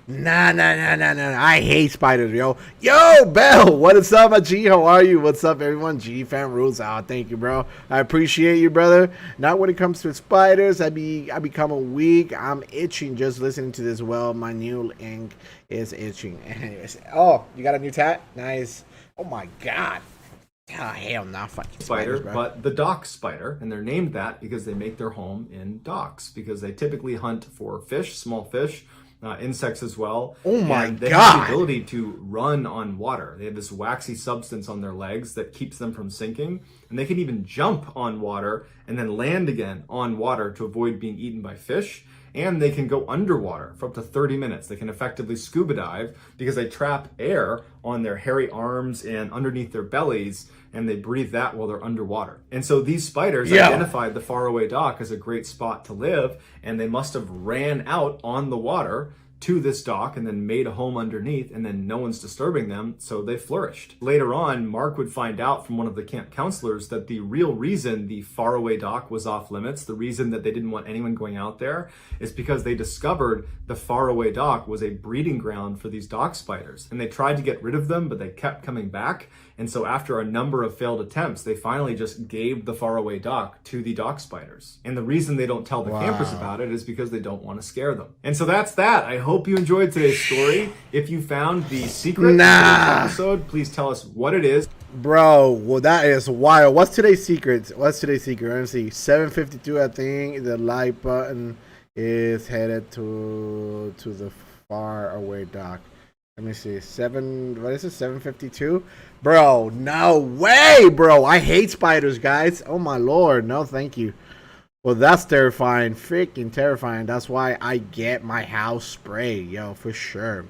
Nah. I hate spiders, yo. Yo, Bell, what is up, my G? How are you? What's up, everyone? G fam rules out. Thank you, bro. I appreciate you, brother. Not when it comes to spiders. I become a weak. I'm itching just listening to this. Well, my new ink is itching. Anyways, oh, you got a new tat? Nice. Oh my God. Oh, hell no, fucking spider, spiders, bro. but the dock spider, and they're named that because they make their home in docks, because they typically hunt for fish, small fish, insects as well. Oh my and they God. have the ability to run on water. They have this waxy substance on their legs that keeps them from sinking, and they can even jump on water and then land again on water to avoid being eaten by fish. And they can go underwater for up to 30 minutes. They can effectively scuba dive because they trap air on their hairy arms and underneath their bellies, and they breathe that while they're underwater. And so these spiders identified the faraway dock as a great spot to live, and they must have ran out on the water to this dock and then made a home underneath, and then no one's disturbing them, so they flourished. Later on, Mark would find out from one of the camp counselors that the real reason the faraway dock was off limits, the reason that they didn't want anyone going out there, is because they discovered the faraway dock was a breeding ground for these dock spiders. And they tried to get rid of them, but they kept coming back. And so after a number of failed attempts, they finally just gave the faraway dock to the dock spiders. And the reason they don't tell the campers about it is because they don't want to scare them. And so that's that. I hope you enjoyed today's story. If you found the secret to this episode, please tell us what it is. Bro, well, that is wild. What's today's secret? Let me see. 7:52, I think. The like button is headed to the far away dock. Let me see. What is it? 7:52? Bro, no way, bro. I hate spiders, guys. Oh my lord. No, thank you. Well, that's terrifying. Freaking terrifying. That's why I get my house sprayed, yo, for sure.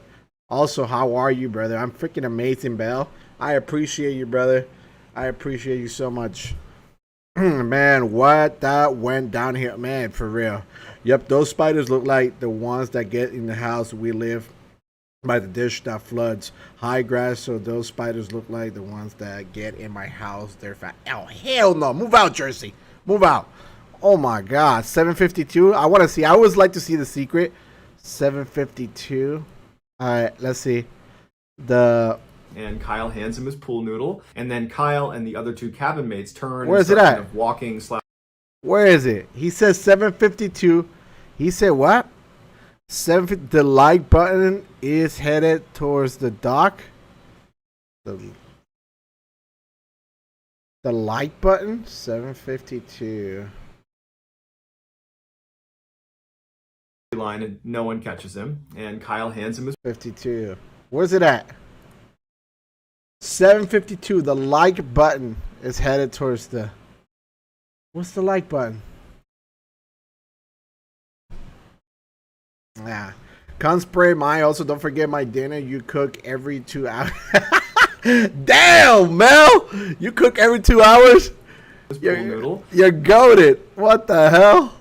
Also, how are you, brother? I'm freaking amazing, Bell. I appreciate you, brother. I appreciate you so much. Man, what that went down here, man, for real. Yep, those spiders look like the ones that get in the house we live by the dish that floods high grass. So those spiders look like the ones that get in my house. They're fat. Oh, hell no. Move out, Jersey. Move out. Oh my god. 7:52. I want to see. I always like to see the secret. 7:52. All right, let's see. And Kyle hands him his pool noodle, and then Kyle and the other two cabin mates turn. Where's and it start at? Kind of walking. Where is it? He says 7:52. He said what? 7. The like button is headed towards the dock. The like button. 7:52. Line, and no one catches him. And Kyle hands him his 52. Where's it at? 7:52. The like button is headed towards the. What's the like button? Yeah. Come spray my. Also, don't forget my dinner. You cook every 2 hours. Damn, Mel! You cook every 2 hours? pool noodle. You're goated. What the hell?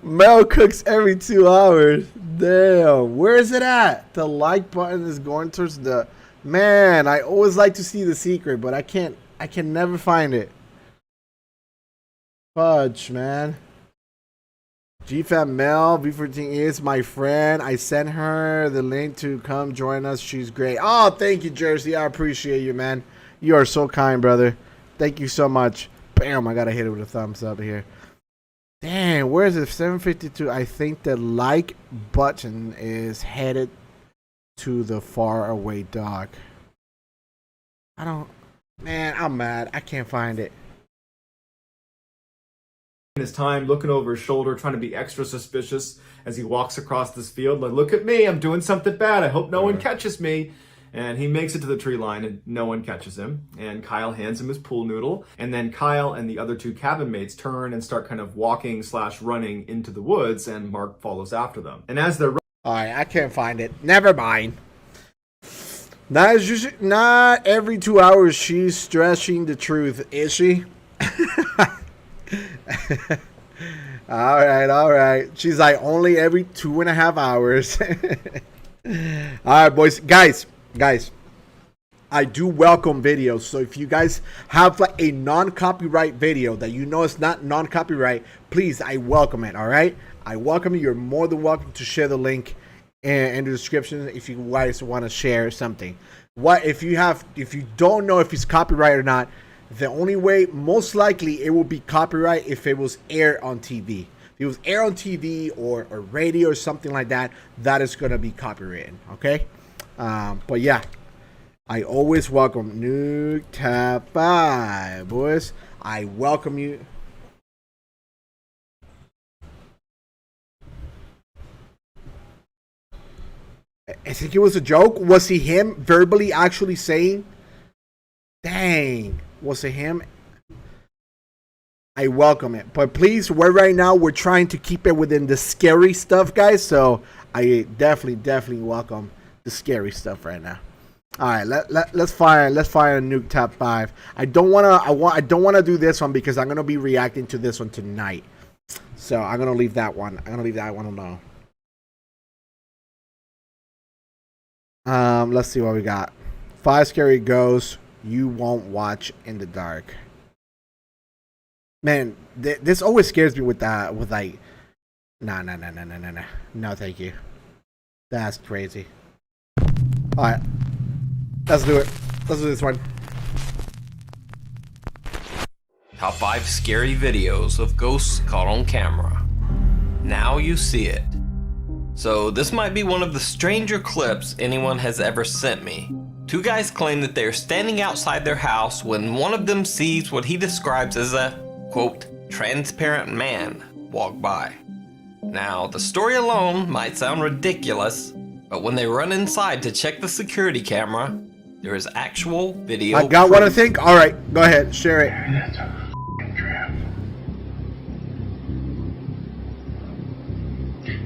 Mel cooks every 2 hours. Damn. Where is it at? The like button is going towards the. Man, I always like to see the secret, but I can never find it. Fudge, man. GFAT Mel, V14 is my friend. I sent her the link to come join us. She's great. Oh, thank you, Jersey. I appreciate you, man. You are so kind, brother. Thank you so much. Bam, I gotta hit it with a thumbs up here. Damn, where is it? 7:52. I think the like button is headed to the far away dock. Man, I'm mad. I can't find it. His time looking over his shoulder, trying to be extra suspicious as he walks across this field. Like, look at me, I'm doing something bad. I hope no one catches me. And he makes it to the tree line, and no one catches him. And Kyle hands him his pool noodle. And then Kyle and the other two cabin mates turn and start kind of walking / running into the woods, and Mark follows after them. And as they're All right, I can't find it. Never mind. Not every 2 hours she's stretching the truth, is she? All right. She's like only every 2.5 hours. All right, boys, guys. I do welcome videos. So if you guys have like a non-copyright video that you know is not non-copyright, please, I welcome it. All right, I welcome you. You're more than welcome to share the link in the description if you guys want to share something. What if you don't know if it's copyright or not? The only way, most likely, it will be copyright if it was aired on TV. If it was aired on TV or radio or something like that, that is going to be copyrighted, okay? But yeah, I always welcome Nuke Tab 5, boys. I welcome you. I think it was a joke. Was he him verbally actually saying? Dang. Was it him? I welcome it. But please, right now, we're trying to keep it within the scary stuff, guys. So I definitely welcome the scary stuff right now. All right, let's fire Nuke Tab 5. I don't wanna do this one because I'm gonna be reacting to this one tonight. So I'm gonna leave that one. Alone. Let's see what we got. 5 scary ghosts you won't watch in the dark. Man, this always scares me with like, no, thank you. That's crazy. All right, let's do it. Let's do this one. Top 5 scary videos of ghosts caught on camera. Now you see it. So this might be one of the stranger clips anyone has ever sent me. 2 guys claim that they are standing outside their house when one of them sees what he describes as a, quote, transparent man walk by. Now, the story alone might sound ridiculous, but when they run inside to check the security camera, there is actual video. I got what I think. All right, go ahead, share it. That's a f***ing trap.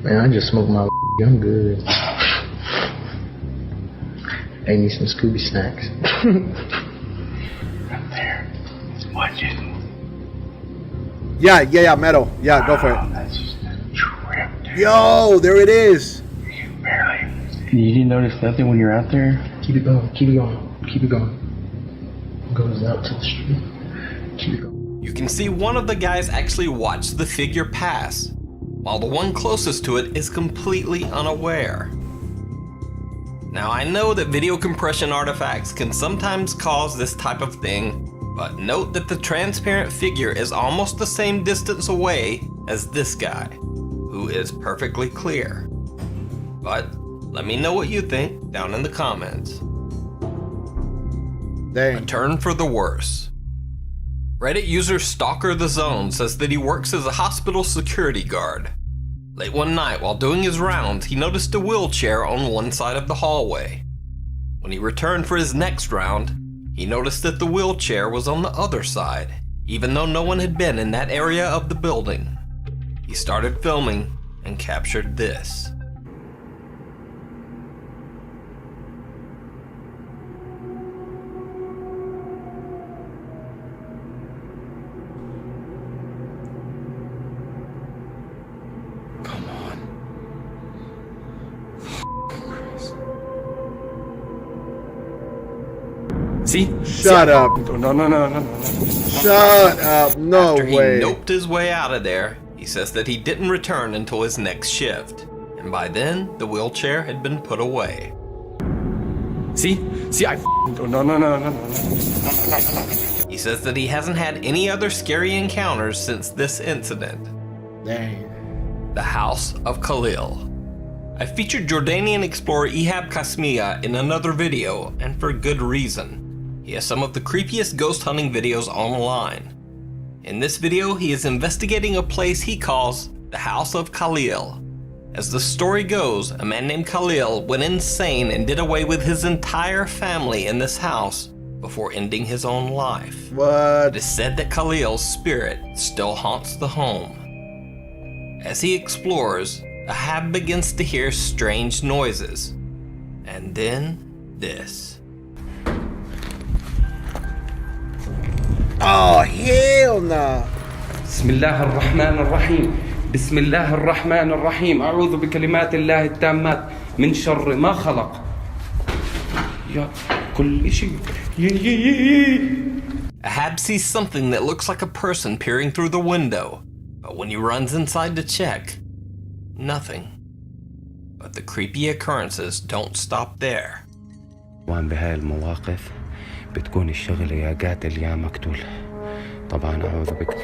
Man, I just smoked my I'm good. Ate me some Scooby snacks. Up there. Watch it. Yeah, Metal. Yeah, go for it. That's just a trip, dude. Yo, there it is. You barely. You didn't notice nothing when you're out there? Keep it going. Keep it going. Keep it going. Goes out to the street. Keep it going. You can see one of the guys actually watch the figure pass, while the one closest to it is completely unaware. Now, I know that video compression artifacts can sometimes cause this type of thing, but note that the transparent figure is almost the same distance away as this guy, who is perfectly clear. But let me know what you think down in the comments. Dang. A turn for the worse. Reddit user Stalker the Zone says that he works as a hospital security guard. Late one night while doing his rounds, he noticed a wheelchair on one side of the hallway. When he returned for his next round, he noticed that the wheelchair was on the other side, even though no one had been in that area of the building. He started filming and captured this. See? Shut up. No. Shut up. No After way. he noped his way out of there, he says that he didn't return until his next shift. And by then, the wheelchair had been put away. See, I no. He says that he hasn't had any other scary encounters since this incident. Dang. The House of Khalil. I featured Jordanian explorer Ihab Kasmia in another video, and for good reason. He has some of the creepiest ghost hunting videos online. In this video, he is investigating a place he calls the House of Khalil. As the story goes, a man named Khalil went insane and did away with his entire family in this house before ending his own life. What? It is said that Khalil's spirit still haunts the home. As he explores, Ahab begins to hear strange noises. And then this. Oh, hell nah. بسم الله الرحمن الرحيم بسم الله الرحمن الرحيم أعوذ بكلمات الله التامات من شر ما خلق يا كل شيء Ahab sees something that looks like a person peering through the window, but when he runs inside to check, nothing. But the creepy occurrences don't stop there. وان بهاي المواقف بتكون الشغلة يا قاتل يا مقتول طبعا أعوذ بك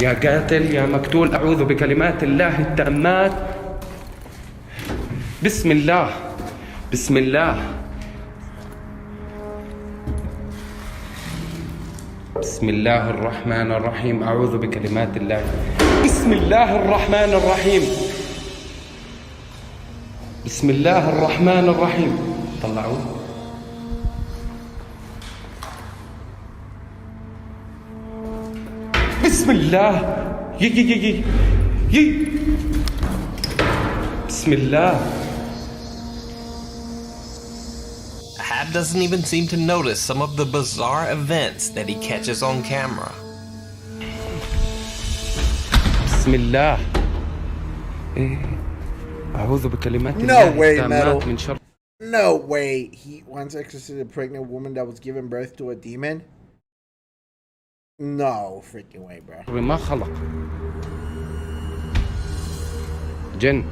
يا قاتل يا مقتول أعوذ بكلمات الله التامات بسم الله بسم الله بسم الله الرحمن الرحيم أعوذ بكلمات الله بسم الله الرحمن الرحيم بسم الله الرحمن الرحيم طلعوه بسم الله يي بسم الله. Ahab doesn't even seem to notice some of the bizarre events that he catches on camera. بسم الله. أعوذ بكلمات No الله way, التامات Metal. من شر. No way. He once exorcised a pregnant woman that was giving birth to a demon? No freaking way, bro. ما خلق. جن.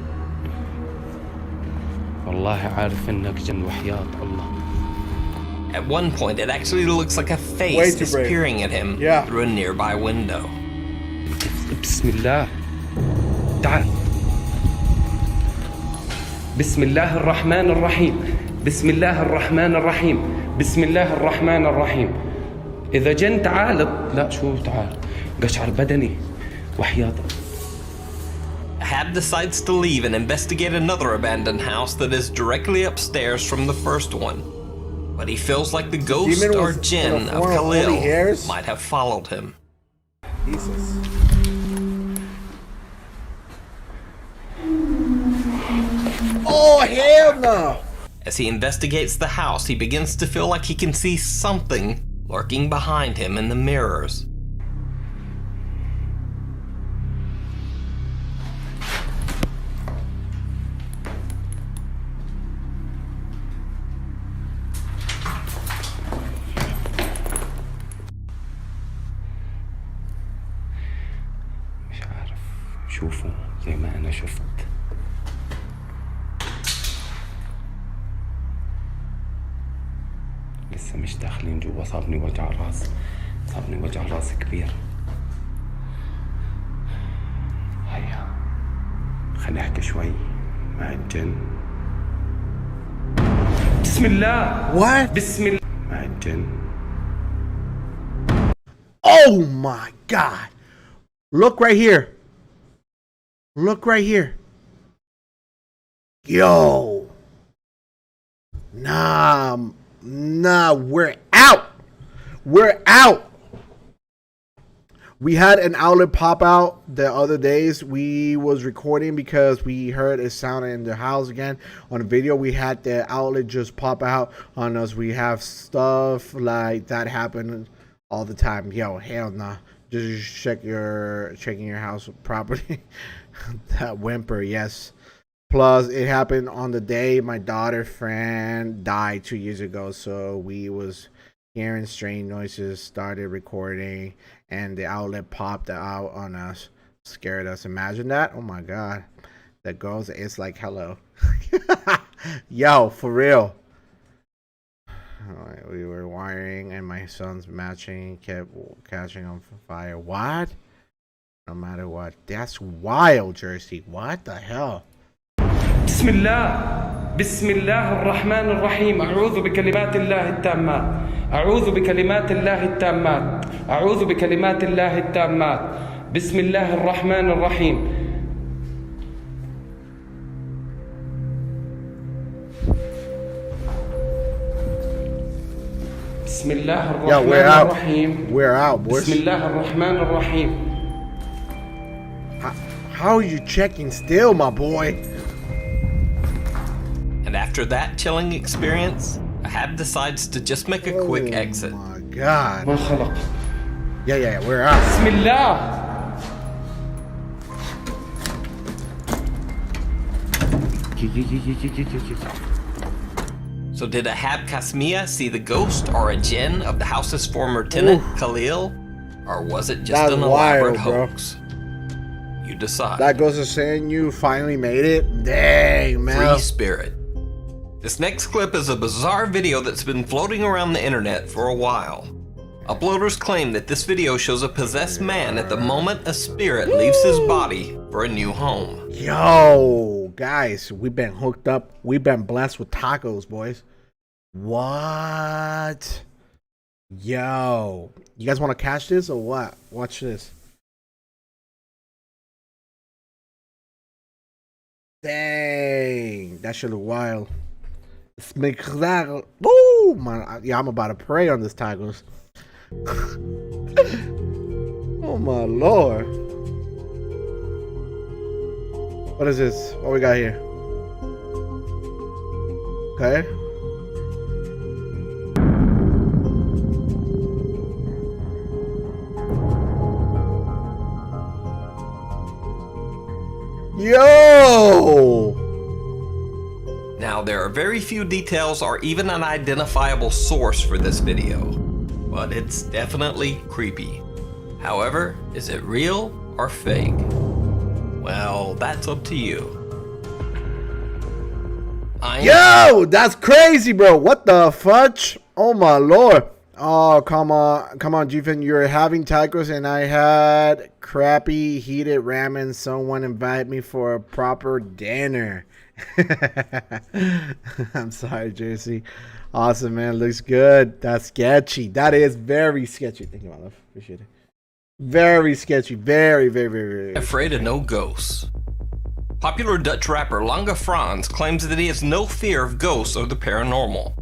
والله عارف إنك جن وحياة الله. At one point, it actually looks like a Way face too is brave. peering at him Yeah. through a nearby window. بسم الله. تعال. بسم الله الرحمن الرحيم. بسم الله الرحمن الرحيم. بسم الله الرحمن الرحيم. إذا جن تعال. لا شو تعال؟ قشعر بدني وحياتك. Ahab decides to leave and investigate another abandoned house that is directly upstairs from the first one. But he feels like the ghost Demon or was jinn in the of form of holy Khalil hairs? might have followed him. Jesus. Oh, hell no! As he investigates the house, he begins to feel like he can see something lurking behind him in the mirrors. مش عارف شوفوا زي ما أنا شفت. لسه مش داخلين جوا. صابني وجع راس. صابني وجع راس كبير. هيا خلينا نحكي شوي مع الجن. بسم الله. What? بسم الله مع الجن. Oh my God! Look right here. Look right here. Yo. Nah, we're out. We're out. We had an outlet pop out the other days. We was recording because we heard a sound in the house again. On the video, we had the outlet just pop out on us. We have stuff like that happen all the time. Yo, hell nah. Just checking your house property. That whimper, yes. Plus, it happened on the day my daughter's friend died 2 years ago. So we was hearing strange noises, started recording, and the outlet popped out on us. Scared us. Imagine that. Oh my God. The girls, it's like, hello. Yo, for real. We were wiring and my son's matching kept catching on fire. What? No matter what. That's wild, Jersey. What the hell? بسم الله. بسم الله الرحمن الرحيم. أعوذ بكلمات الله التامات. أعوذ بكلمات الله التامات. أعوذ بكلمات الله التامات. بسم الله الرحمن الرحيم. بسم الله الرحمن الرحيم. We're out, boys. بسم الله الرحمن الرحيم. How are you checking still, my boy? And after that chilling experience, Ahab decides to just make a quick exit. Oh my God. ما خلق. Yeah, we're out. بسم الله. So did Ahab Kasmia see the ghost or a jinn of the house's former tenant, Khalil? Or was it just That's an elaborate wild, bro. hoax? You decide. That goes to saying you finally made it. Dang, man. Free spirit. This next clip is a bizarre video that's been floating around the internet for a while. Uploaders claim that this video shows a possessed man at the moment a spirit leaves his body for a new home. Yo, guys, we've been hooked up. We've been blessed with tacos, boys. What? Yo, you guys want to catch this or what? Watch this. Dang, that shit look wild. Boom, man. Yeah, I'm about to pray on this tacos. Oh my Lord. What is this? What we got here? Okay. Yo! Now, there are very few details or even an identifiable source for this video, but it's definitely creepy. However, is it real or fake? Well, that's up to you. Yo, that's crazy, bro. What the fudge? Oh my Lord. Oh, come on, Jifin. You're having tacos and I had crappy heated ramen. Someone invite me for a proper dinner. I'm sorry, Jersey. Awesome, man. Looks good. That's sketchy. That is very sketchy. Thank you, my love. Appreciate it. Very sketchy. Very, very, very, very. Afraid of no ghosts. Popular Dutch rapper Lange Frans claims that he has no fear of ghosts or the paranormal.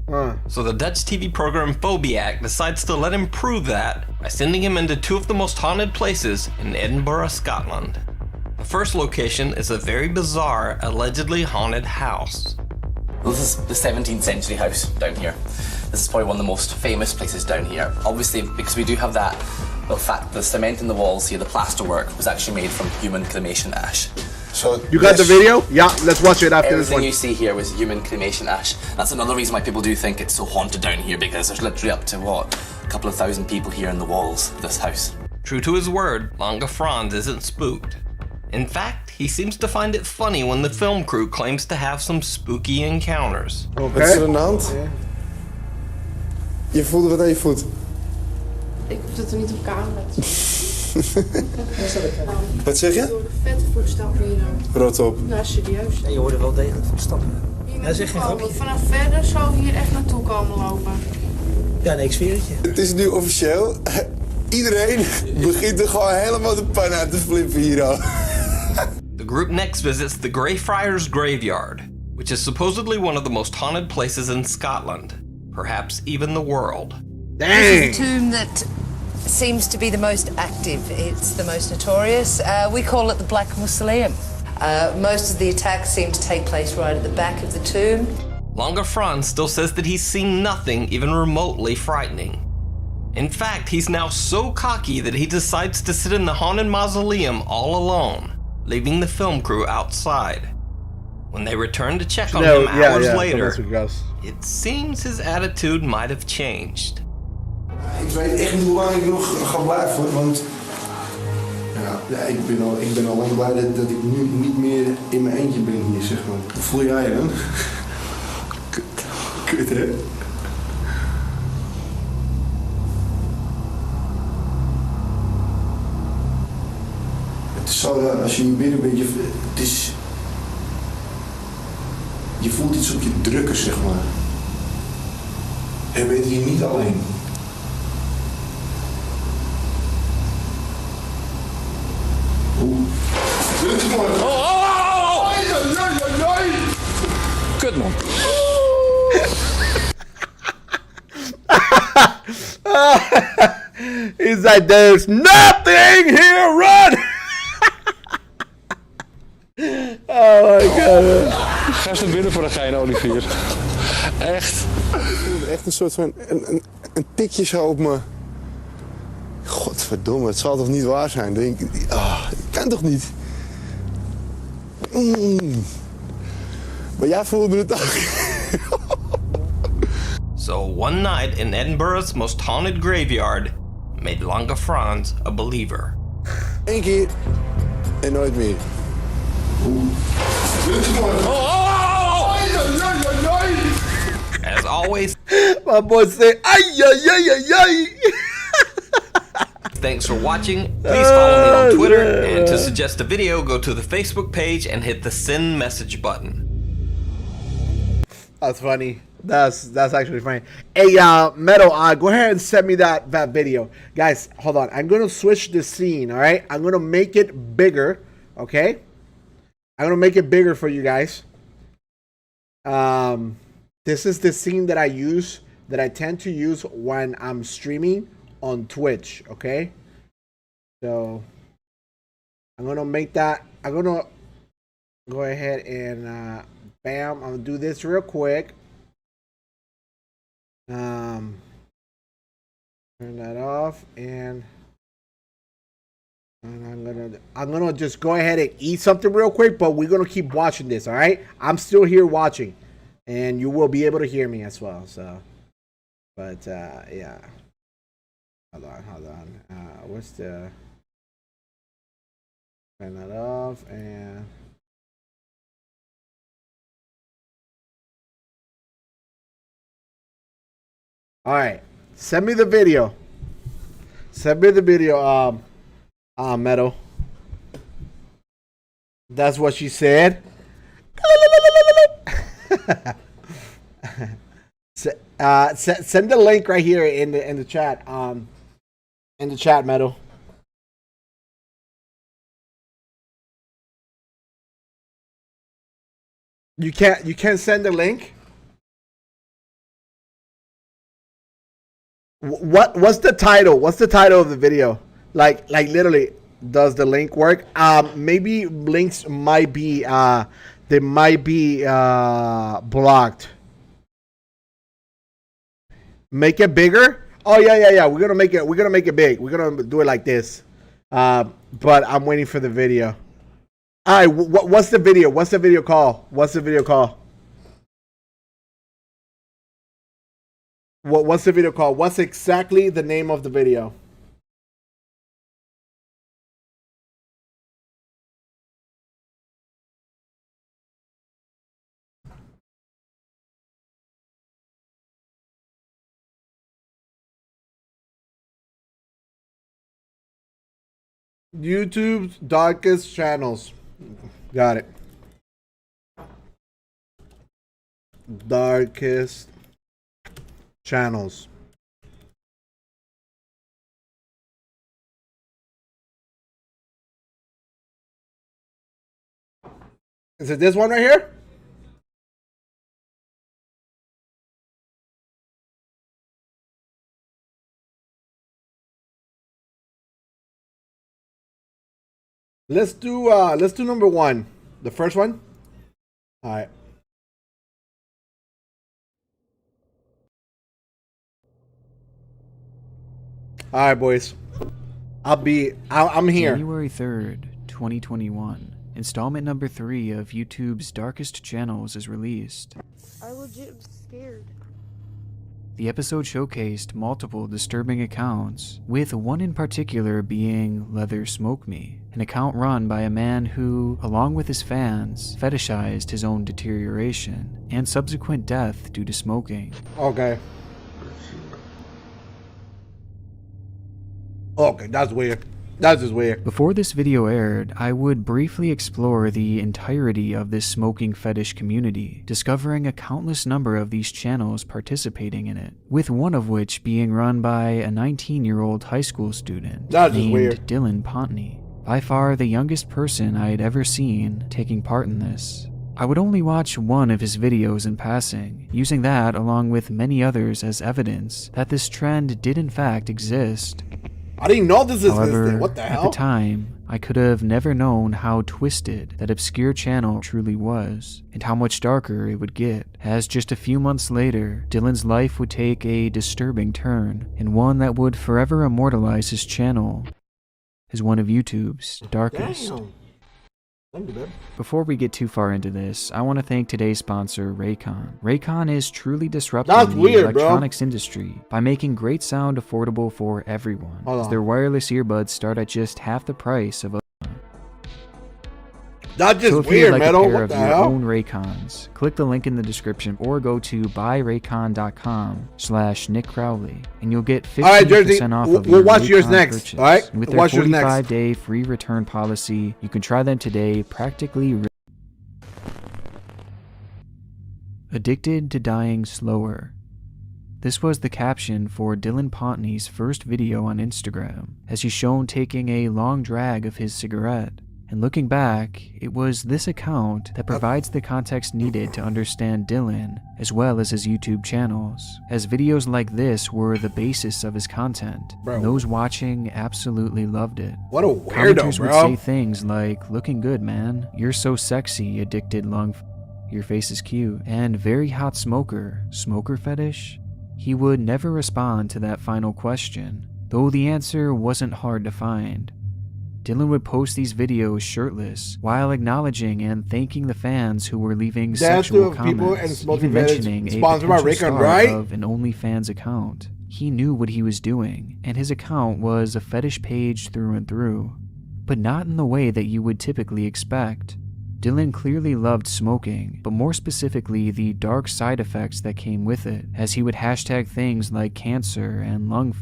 So the Dutch TV program Phobiac decides to let him prove that by sending him into two of the most haunted places in Edinburgh, Scotland. The first location is a very bizarre, allegedly haunted house. This is the 17th century house down here. This is probably one of the most famous places down here. Obviously, because we do have that, the fact the cement in the walls here, the plasterwork, was actually made from human cremation ash. So you got the video? Yeah, let's watch it after this one. Everything you see here was human cremation ash. That's another reason why people do think it's so haunted down here, because there's literally up to, what, a couple of thousand people here in the walls of this house. True to his word, Lange Frans isn't spooked. In fact, he seems to find it funny when the film crew claims to have some spooky encounters. Wat is er aan de hand? Je voelde wat aan je voet. Ik hoef het er niet op camera te Wat zeg je? Door de vette voetstappen hier. Rot op. Nou, serieus. En je hoorde wel degelijk voetstappen. Dat is echt geen grapje. Vanaf verder zou hier echt naartoe komen lopen. Ja, nee, ik zweer het je. Het is nu officieel. Iedereen begint er gewoon helemaal de pan uit te flippen hier al. The group next visits the Greyfriars Graveyard, which is supposedly one of the most haunted places in Scotland, perhaps even the world. This is a tomb that seems to be the most active. It's the most notorious. We call it the Black Mausoleum. Most of the attacks seem to take place right at the back of the tomb. Lange Frans still says that he's seen nothing even remotely frightening. In fact, he's now so cocky that he decides to sit in the haunted mausoleum all alone, leaving the film crew outside. When they return to check on him hours later, it seems his attitude might have changed. Ik weet echt niet hoe lang ik nog ga blijven, want ja, ik ben al lang blij dat ik nu niet meer in mijn eentje ben hier, zeg maar. Hoe voel jij je dan? Kut, hè? Het is zo, als je hier binnen bent, je voelt iets op je drukken, zeg maar. Je bent hier niet alleen. Kut man. He's like, there's nothing here, run! Oh my god. Ga eens naar binnen voor een gein, Olivier. Echt. Ik voelde echt een soort van een tikje zo op me. Godverdomme, het zal toch niet waar zijn? Denk ik, kan toch niet? Maar jij voelde het ook. So one night in Edinburgh's most haunted graveyard made Lange Frans a believer. Eén keer en nooit meer. As always, my boy say, ay, ay, ay, ay, ay. Thanks for watching. Please follow me on Twitter, and to suggest a video, go to the Facebook page and hit the send message button. That's funny. That's actually funny. Hey, Metal, go ahead and send me that video. Guys, hold on. I'm going to switch the scene, all right? I'm going to make it bigger, okay? I'm going to make it bigger for you guys. This is the scene that I tend to use when I'm streaming on Twitch, okay? So I'm gonna make that. I'm gonna go ahead and bam. I'm gonna do this real quick. Turn that off, and I'm gonna just go ahead and eat something real quick. But we're gonna keep watching this. All right? I'm still here watching, and you will be able to hear me as well. So, but yeah. Hold on. What's the... Turn that off, and... Alright. Send me the video. Meadow. That's what she said. Send the link right here in the chat. In the chat, Metal. You can't send the link. What's the title? What's the title of the video? Like literally, does the link work? Maybe links might be they might be blocked. Make it bigger. Oh yeah. We're gonna make it big. We're gonna do it like this. But I'm waiting for the video. All right. What's the video? What's the video called? What's the video called? What's the video called? What's exactly the name of the video? YouTube's darkest channels. Got it. Darkest channels. Is it this one right here? Let's do number one. The first one? Alright. Alright, boys. I'm here. January 3rd, 2021. Installment number 3 of YouTube's Darkest Channels is released. I legit am scared. The episode showcased multiple disturbing accounts, with one in particular being Leather Smoke Me, an account run by a man who, along with his fans, fetishized his own deterioration and subsequent death due to smoking. Okay. Okay, that's weird. That's just weird. Before this video aired, I would briefly explore the entirety of this smoking fetish community, discovering a countless number of these channels participating in it, with one of which being run by a 19-year-old high school student named Dylan Pontney, by far the youngest person I had ever seen taking part in this. I would only watch one of his videos in passing, using that along with many others as evidence that this trend did in fact exist. I didn't know this However, existed. What the hell? At the time, I could have never known how twisted that obscure channel truly was, and how much darker it would get, as just a few months later, Dylan's life would take a disturbing turn, and one that would forever immortalize his channel as one of YouTube's darkest. Damn. Thank you, babe. Before we get too far into this, I want to thank today's sponsor, Raycon. Raycon is truly disrupting the electronics industry by making great sound affordable for everyone, as their wireless earbuds start at just half the price of a... That's just so if weird, you'd like Metal. a pair What of the your hell? own Raycons, click the link in the description or go to buyraycon.com/Nick Crowley and you'll get 15% off of we'll your watch yours Raycon next, purchase. all right? And with We'll their watch yours next. 45-day free return policy, you can try them today practically. Addicted to dying slower. This was the caption for Dylan Pontney's first video on Instagram, as he's shown taking a long drag of his cigarette. And looking back, it was this account that provides the context needed to understand Dylan, as well as his YouTube channels, as videos like this were the basis of his content. And those watching absolutely loved it. What a weirdo, Commenters would bro. say things like, "Looking good, man. You're so sexy, addicted lung. Your face is cute." And "Very hot smoker. Smoker fetish?" He would never respond to that final question, though the answer wasn't hard to find. Dylan would post these videos shirtless, while acknowledging and thanking the fans who were leaving sexual comments, even mentioning a potential start of an OnlyFans account. He knew what he was doing, and his account was a fetish page through and through, but not in the way that you would typically expect. Dylan clearly loved smoking, but more specifically the dark side effects that came with it, as he would hashtag things like cancer and lung,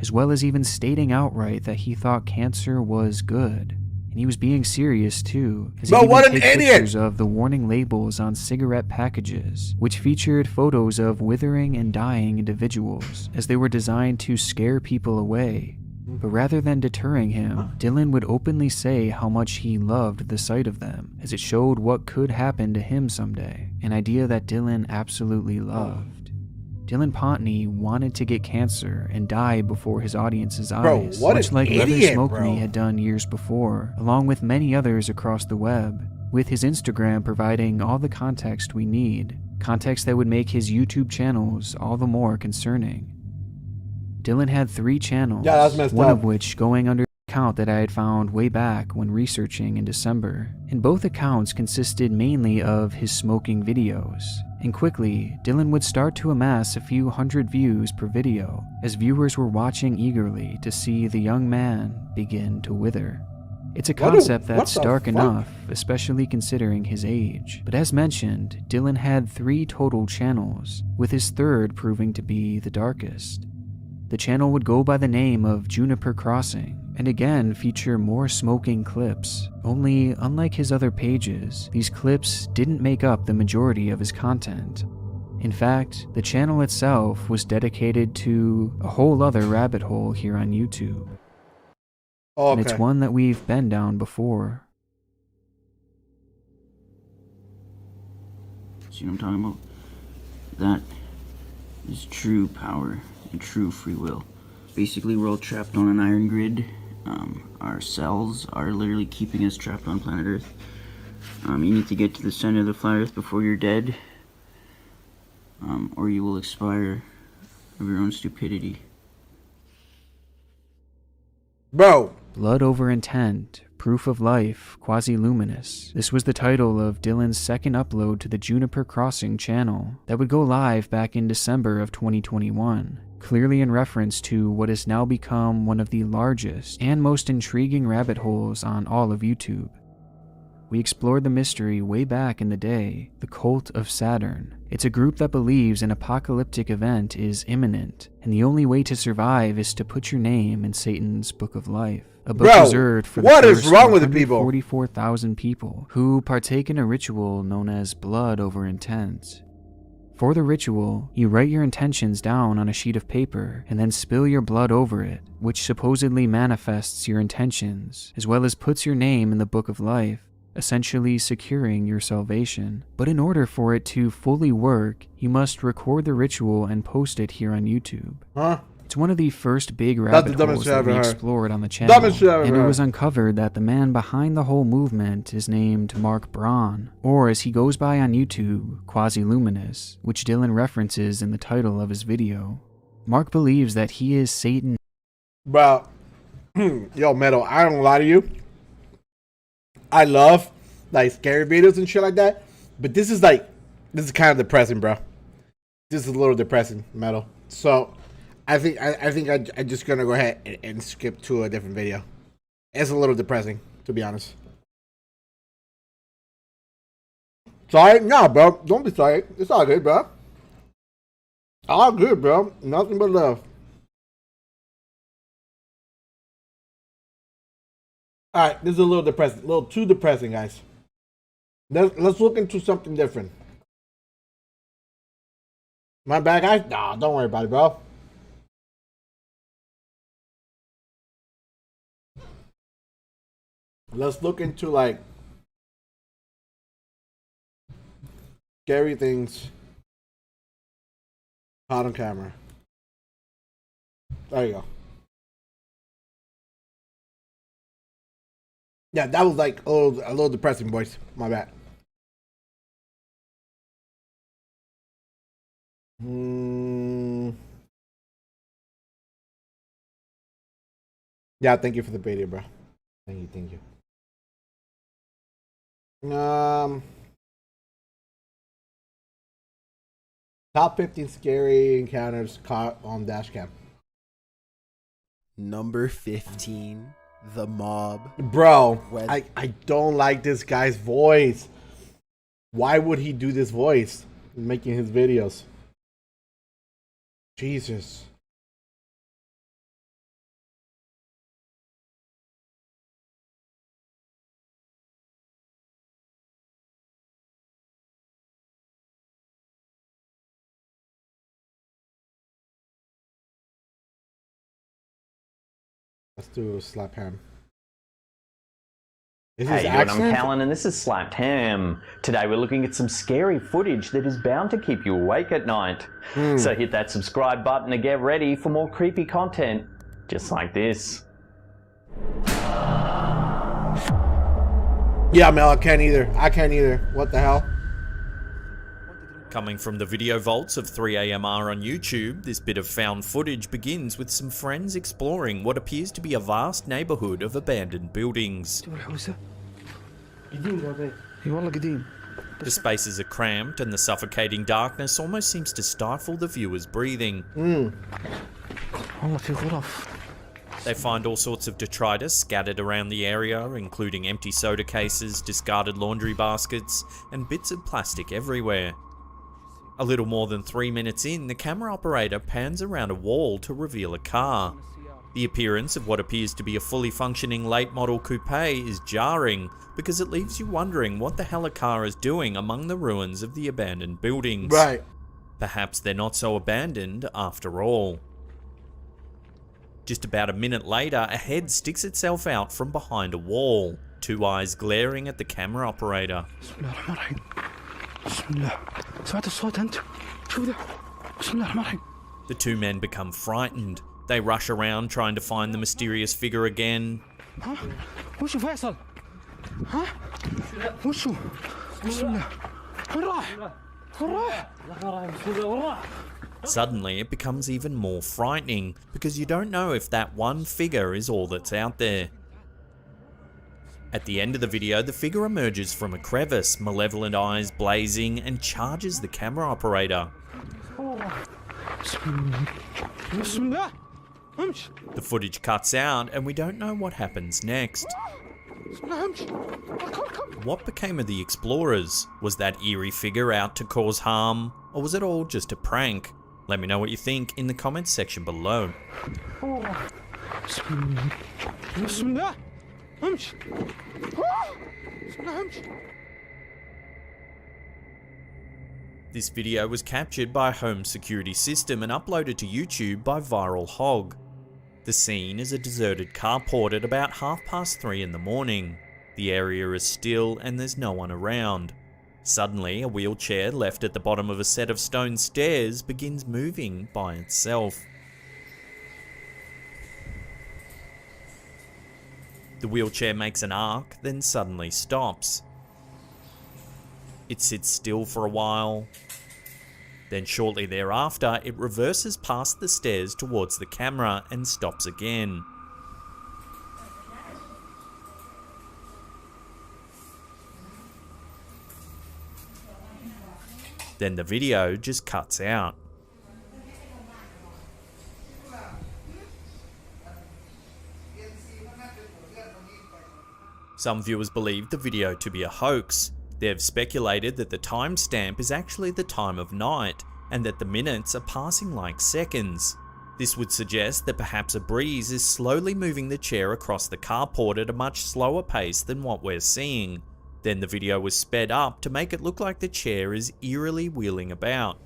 as well as even stating outright that he thought cancer was good. And he was being serious too, as Bro, he what would an take idiot! pictures of the warning labels on cigarette packages, which featured photos of withering and dying individuals, as they were designed to scare people away. But rather than deterring him, Dylan would openly say how much he loved the sight of them, as it showed what could happen to him someday, an idea that Dylan absolutely loved. Dylan Pontney wanted to get cancer and die before his audience's eyes, what much an like Leather idiot, Smoke bro. Me had done years before, along with many others across the web, with his Instagram providing all the context we need, context that would make his YouTube channels all the more concerning. Dylan had 3 channels, Yeah, that's messed one up. of which going under the account that I had found way back when researching in December, and both accounts consisted mainly of his smoking videos. And quickly, Dylan would start to amass a few hundred views per video, as viewers were watching eagerly to see the young man begin to wither. It's a concept that's dark enough, especially considering his age. But as mentioned, Dylan had 3 total channels, with his third proving to be the darkest. The channel would go by the name of Juniper Crossing, and again feature more smoking clips. Only, unlike his other pages, these clips didn't make up the majority of his content. In fact, the channel itself was dedicated to a whole other rabbit hole here on YouTube. Oh, And it's okay. one that we've been down before. See what I'm talking about? That is true power and true free will. Basically, we're all trapped on an iron grid. Our cells are literally keeping us trapped on planet Earth. You need to get to the center of the flat Earth before you're dead, or you will expire of your own stupidity. Bro. Blood Over Intent, Proof of Life, Quasi-Luminous. This was the title of Dylan's second upload to the Juniper Crossing channel that would go live back in December of 2021, clearly in reference to what has now become one of the largest and most intriguing rabbit holes on all of YouTube. We explored the mystery way back in the day, the Cult of Saturn. It's a group that believes an apocalyptic event is imminent, and the only way to survive is to put your name in Satan's Book of Life. A book Bro, reserved for the what is first wrong with the people? 144,000 people who partake in a ritual known as Blood Over Intent. For the ritual, you write your intentions down on a sheet of paper and then spill your blood over it, which supposedly manifests your intentions, as well as puts your name in the Book of Life, essentially securing your salvation. But in order for it to fully work, you must record the ritual and post it here on YouTube. Huh? It's one of the first big That's rabbit the dumbest holes shit I've that we ever heard. explored on the channel, Dumbest shit I've and ever it heard. was uncovered that the man behind the whole movement is named Mrballen, or as he goes by on YouTube, Quasi-Luminous, which Dylan references in the title of his video. Mark believes that he is Satan. Bro, yo, Metal, I don't lie to you. I love like scary videos and shit like that, but this is kind of depressing, bro. This is a little depressing, Metal. So, I think I'm just gonna go ahead and skip to a different video. It's a little depressing, to be honest. Sorry, no, bro. Don't be sorry. It's all good, bro. All good, bro. Nothing but love. All right, this is a little depressing, a little too depressing, guys. Let's look into something different. My bad, guys. Nah, don't worry about it, bro. Let's look into like scary things caught on camera. There you go. Yeah, that was like a little depressing, boys. My bad. Yeah, thank you for the video, bro. Thank you. Top 15 scary encounters caught on dashcam. Number 15, The Mob. Bro, When- I don't like this guy's voice. Why would he do this voice making his videos? Jesus. Let's do a slap ham. Is Hey, his you and I'm accent? Callan, and this is Slapped Ham. Today we're looking at some scary footage that is bound to keep you awake at night. So hit that subscribe button to get ready for more creepy content, just like this. Yeah, Mel, I can't either. What the hell? Coming from the video vaults of 3AMR on YouTube, this bit of found footage begins with some friends exploring what appears to be a vast neighbourhood of abandoned buildings. The spaces are cramped and the suffocating darkness almost seems to stifle the viewer's breathing. They find all sorts of detritus scattered around the area, including empty soda cases, discarded laundry baskets, and bits of plastic everywhere. A little more than 3 minutes in, the camera operator pans around a wall to reveal a car. The appearance of what appears to be a fully functioning late model coupe is jarring because it leaves you wondering what the hell a car is doing among the ruins of the abandoned buildings. Right. Perhaps they're not so abandoned after all. Just about a minute later, a head sticks itself out from behind a wall, two eyes glaring at the camera operator. The two men become frightened. They rush around trying to find the mysterious figure again. Suddenly, it becomes even more frightening because you don't know if that one figure is all that's out there. At the end of the video, the figure emerges from a crevice, malevolent eyes blazing, and charges the camera operator. The footage cuts out, and we don't know what happens next. What became of the explorers? Was that eerie figure out to cause harm, or was it all just a prank? Let me know what you think in the comments section below. This video was captured by a home security system and uploaded to YouTube by Viral Hog. The scene is a deserted carport at about 3:30 in the morning. The area is still and there's no one around. Suddenly, a wheelchair left at the bottom of a set of stone stairs begins moving by itself. The wheelchair makes an arc, then suddenly stops. It sits still for a while. Then shortly thereafter, it reverses past the stairs towards the camera and stops again. Then the video just cuts out. Some viewers believe the video to be a hoax. They've speculated that the timestamp is actually the time of night, and that the minutes are passing like seconds. This would suggest that perhaps a breeze is slowly moving the chair across the carport at a much slower pace than what we're seeing. Then the video was sped up to make it look like the chair is eerily wheeling about.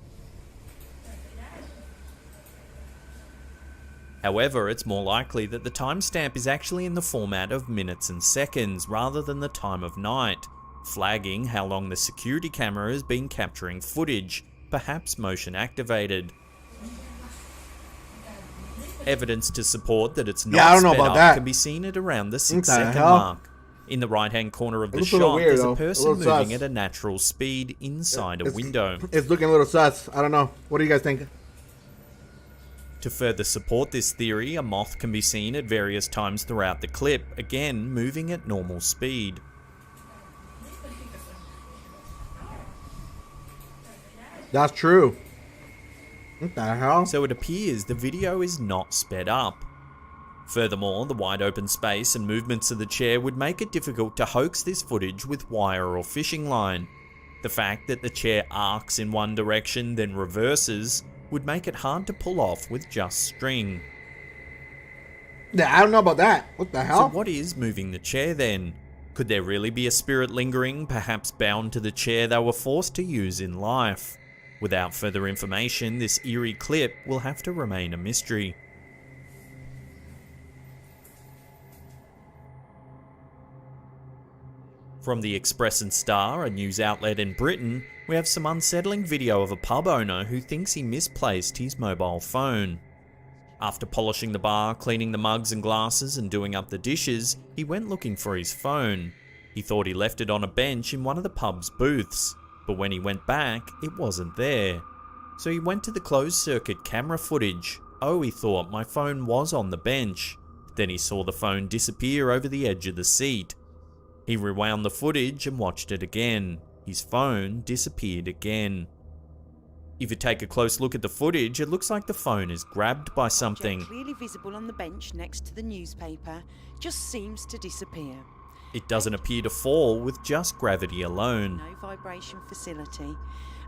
However, it's more likely that the timestamp is actually in the format of minutes and seconds rather than the time of night, flagging how long the security camera has been capturing footage, perhaps motion activated. Evidence to support that it's not sped up can be seen at around the 6-second mark. In the right-hand corner of the shot, there's a person moving at a natural speed inside a window. It's looking a little sus. I don't know. What do you guys think? To further support this theory, a moth can be seen at various times throughout the clip, again moving at normal speed. That's true. What the hell? So it appears the video is not sped up. Furthermore, the wide open space and movements of the chair would make it difficult to hoax this footage with wire or fishing line. The fact that the chair arcs in one direction then reverses would make it hard to pull off with just string. Yeah, I don't know about that. What the hell? So what is moving the chair then? Could there really be a spirit lingering, perhaps bound to the chair they were forced to use in life? Without further information, this eerie clip will have to remain a mystery. From the Express and Star, a news outlet in Britain, we have some unsettling video of a pub owner who thinks he misplaced his mobile phone. After polishing the bar, cleaning the mugs and glasses and doing up the dishes, he went looking for his phone. He thought he left it on a bench in one of the pub's booths, but when he went back, it wasn't there. So he went to the closed circuit camera footage. Oh, he thought, my phone was on the bench. Then he saw the phone disappear over the edge of the seat. He rewound the footage and watched it again. His phone disappeared again. If you take a close look at the footage, it looks like the phone is grabbed by something. Clearly visible on the bench next to the newspaper, just seems to disappear. It doesn't appear to fall with just gravity alone. No vibration facility,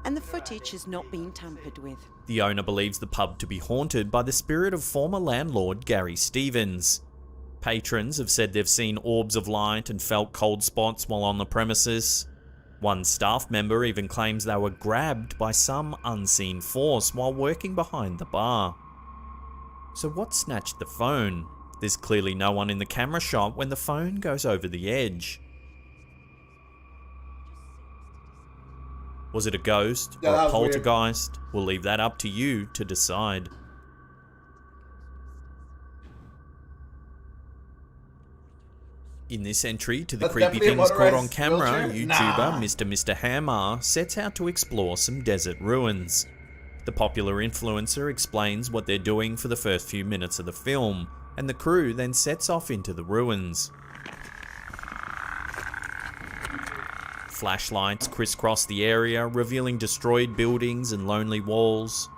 and the footage has not been tampered with. The owner believes the pub to be haunted by the spirit of former landlord Gary Stevens. Patrons have said they've seen orbs of light and felt cold spots while on the premises. One staff member even claims they were grabbed by some unseen force while working behind the bar. So what snatched the phone? There's clearly no one in the camera shot when the phone goes over the edge. Was it a ghost or a poltergeist? We'll leave that up to you to decide. In this entry to the That's Creepy definitely a Things Caught on motorized Camera, wheelchair? YouTuber Nah. Mr. Hammer sets out to explore some desert ruins. The popular influencer explains what they're doing for the first few minutes of the film, and the crew then sets off into the ruins. Flashlights crisscross the area, revealing destroyed buildings and lonely walls.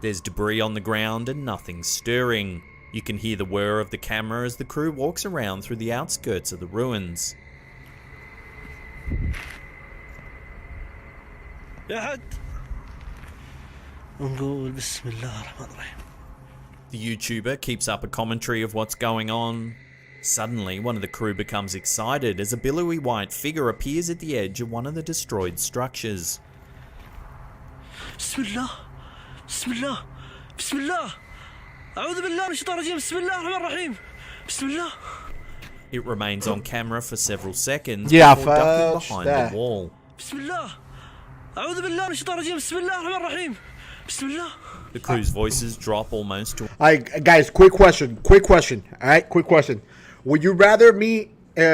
There's debris on the ground and nothing stirring. You can hear the whir of the camera as the crew walks around through the outskirts of the ruins. The YouTuber keeps up a commentary of what's going on. Suddenly, one of the crew becomes excited as a billowy white figure appears at the edge of one of the destroyed structures. Bismillah, Bismillah, Bismillah. أعوذ بالله من الشيطان الرجيم بسم الله الرحمن الرحيم بسم الله. It remains on camera for several seconds Yeah, before ducking fudge behind that. the wall. بسم الله أعوذ بالله من الشيطان الرجيم بسم الله الرحمن الرحيم بسم الله. The crew's voices drop almost to... Alright, guys, quick question. Alright, quick question. Would you rather me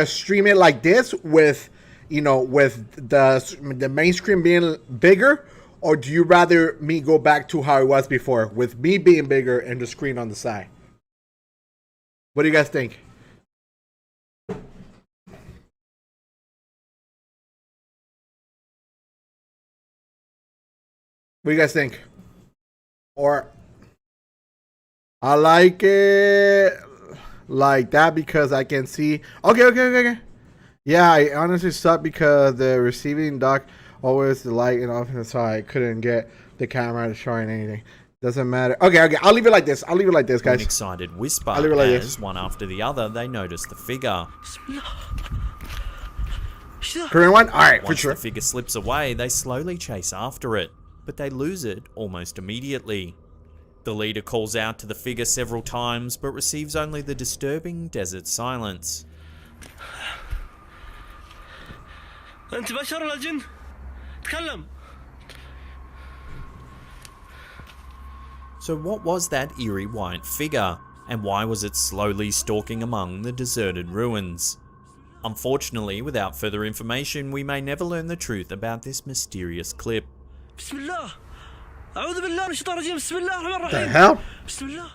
stream it like this with, with the main screen being bigger? Or do you rather me go back to how it was before, with me being bigger and the screen on the side? What do you guys think? What do you guys think? Or I like it like that because I can see. Okay. Yeah, I honestly suck because the receiving dock always the light and off, and so I couldn't get the camera showing anything. Doesn't matter. Okay. I'll leave it like this. Guys. An excited whisper I'll leave it like as, this. one after the other, they notice the figure. Korean one? Alright, for Once sure. the figure slips away, they slowly chase after it, but they lose it almost immediately. The leader calls out to the figure several times, but receives only the disturbing desert silence. أنت بشر ولا جن؟ تكلم. So what was that eerie white figure, and why was it slowly stalking among the deserted ruins? Unfortunately, without further information, we may never learn the truth about this mysterious clip. بسم الله أعوذ بالله من الشيطان الرجيم بسم الله الرحمن الرحيم. The hell? بسم الله.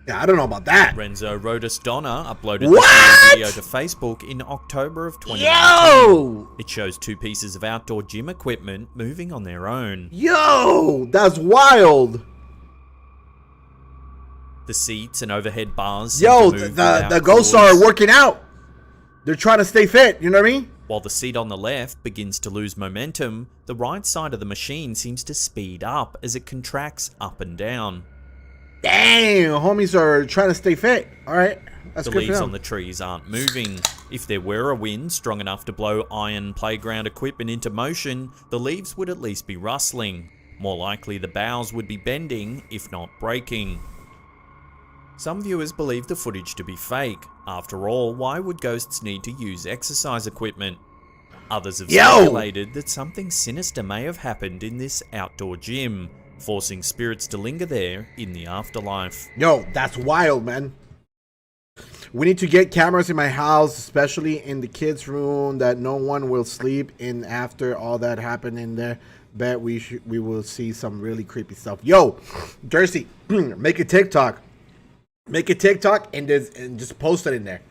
Yeah, I don't know about that. Renzo Rodas Donner uploaded What? this video to Facebook in October of 2019. Yo! It shows two pieces of outdoor gym equipment moving on their own. Yo! That's wild! The seats and overhead bars seem Yo, to move the without ghosts cords, are working out. They're trying to stay fit, you know what I mean? While the seat on the left begins to lose momentum, the right side of the machine seems to speed up as it contracts up and down. Damn, homies are trying to stay fit. Alright, that's The good for leaves them. on the trees aren't moving. If there were a wind strong enough to blow iron playground equipment into motion, the leaves would at least be rustling. More likely the boughs would be bending, if not breaking. Some viewers believe the footage to be fake. After all, why would ghosts need to use exercise equipment? Others have speculated that something sinister may have happened in this outdoor gym, forcing spirits to linger there in the afterlife. Yo, that's wild, man. We need to get cameras in my house, especially in the kids' room, that no one will sleep in after all that happened in there. Bet we will see some really creepy stuff. Yo, Jersey, make a TikTok. Make a TikTok and just post it in there.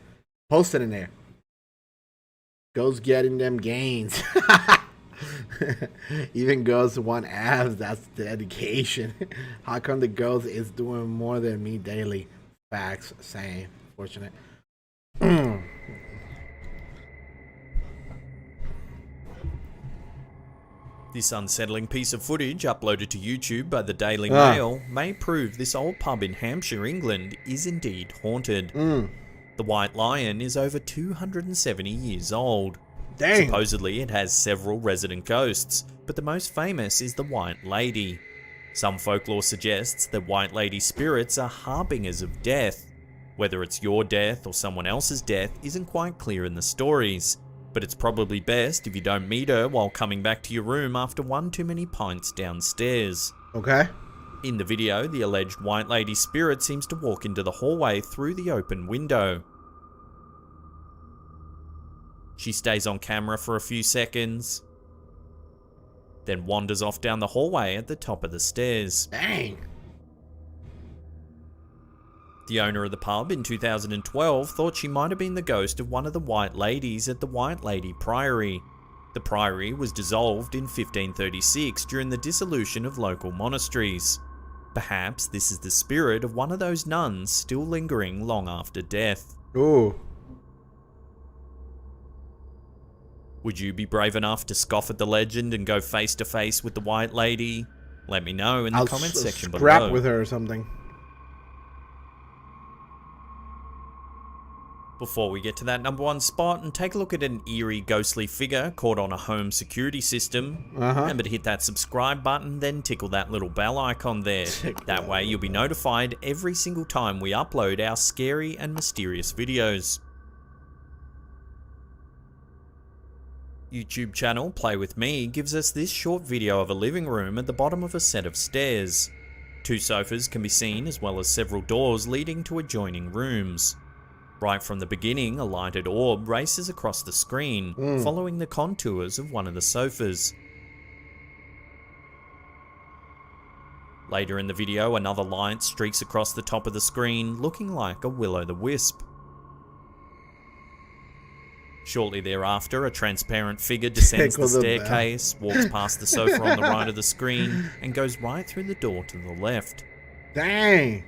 Post it in there. Goes getting them gains. Even girls want abs. That's dedication. How come the girls is doing more than me daily? Facts. Same. Fortunate. This unsettling piece of footage uploaded to YouTube by the Daily Mail may prove this old pub in Hampshire, England is indeed haunted. The White Lion is over 270 years old. Dang. Supposedly it has several resident ghosts, but the most famous is the White Lady. Some folklore suggests that White Lady spirits are harbingers of death. Whether it's your death or someone else's death isn't quite clear in the stories, but it's probably best if you don't meet her while coming back to your room after one too many pints downstairs. Okay. In the video, the alleged White Lady spirit seems to walk into the hallway through the open window. She stays on camera for a few seconds, then wanders off down the hallway at the top of the stairs. Dang. The owner of the pub in 2012 thought she might have been the ghost of one of the White Ladies at the White Lady Priory. The priory was dissolved in 1536 during the dissolution of local monasteries. Perhaps this is the spirit of one of those nuns still lingering long after death. Ooh. Would you be brave enough to scoff at the legend and go face to face with the White Lady? Let me know in the comments section below. Scrap with her or something. Before we get to that number one spot and take a look at an eerie ghostly figure caught on a home security system, remember to hit that subscribe button, then tickle that little bell icon there. That way you'll be notified every single time we upload our scary and mysterious videos. YouTube channel Play With Me gives us this short video of a living room at the bottom of a set of stairs. 2 sofas can be seen as well as several doors leading to adjoining rooms. Right from the beginning, a lighted orb races across the screen, following the contours of one of the sofas. Later in the video, another light streaks across the top of the screen, looking like a will-o'-the-wisp. Shortly thereafter, a transparent figure descends the staircase, walks past the sofa on the right of the screen, and goes right through the door to the left. Dang.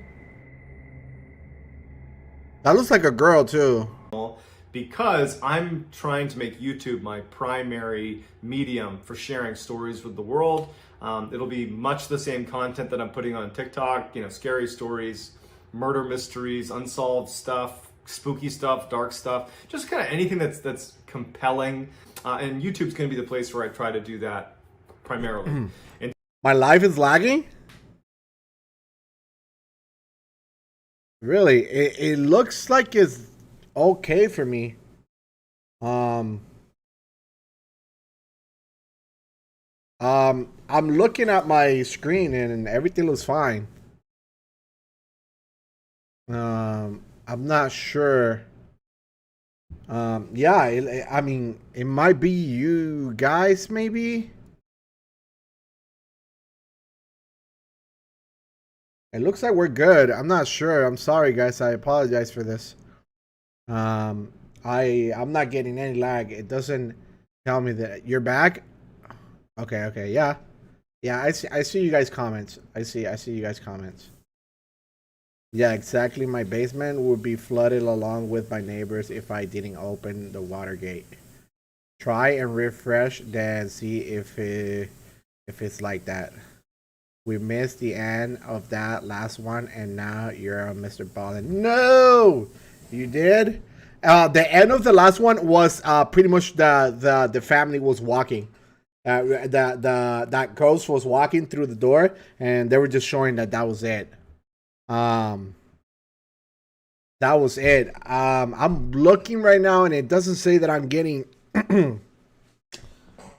That looks like a girl too. Because I'm trying to make YouTube my primary medium for sharing stories with the world. It'll be much the same content that I'm putting on TikTok, scary stories, murder mysteries, unsolved stuff, spooky stuff, dark stuff, just kind of anything that's compelling. And YouTube's going to be the place where I try to do that primarily. And my life is lagging? Really, it looks like it's okay for me. I'm looking at my screen and everything looks fine. I'm not sure. Yeah, I mean, it might be you guys, maybe. It looks like we're good. I'm not sure. I'm sorry, guys. I apologize for this. I'm not getting any lag. It doesn't tell me that you're back. Okay, yeah. I see you guys comments. I see you guys comments. Yeah, exactly. My basement would be flooded along with my neighbors if I didn't open the water gate. Try and refresh, then see if it's like that. We missed the end of that last one, and now you're on Mrballen. No, you did. The end of the last one was pretty much the family was walking. That ghost was walking through the door, and they were just showing that was it. That was it. I'm looking right now, and it doesn't say that I'm getting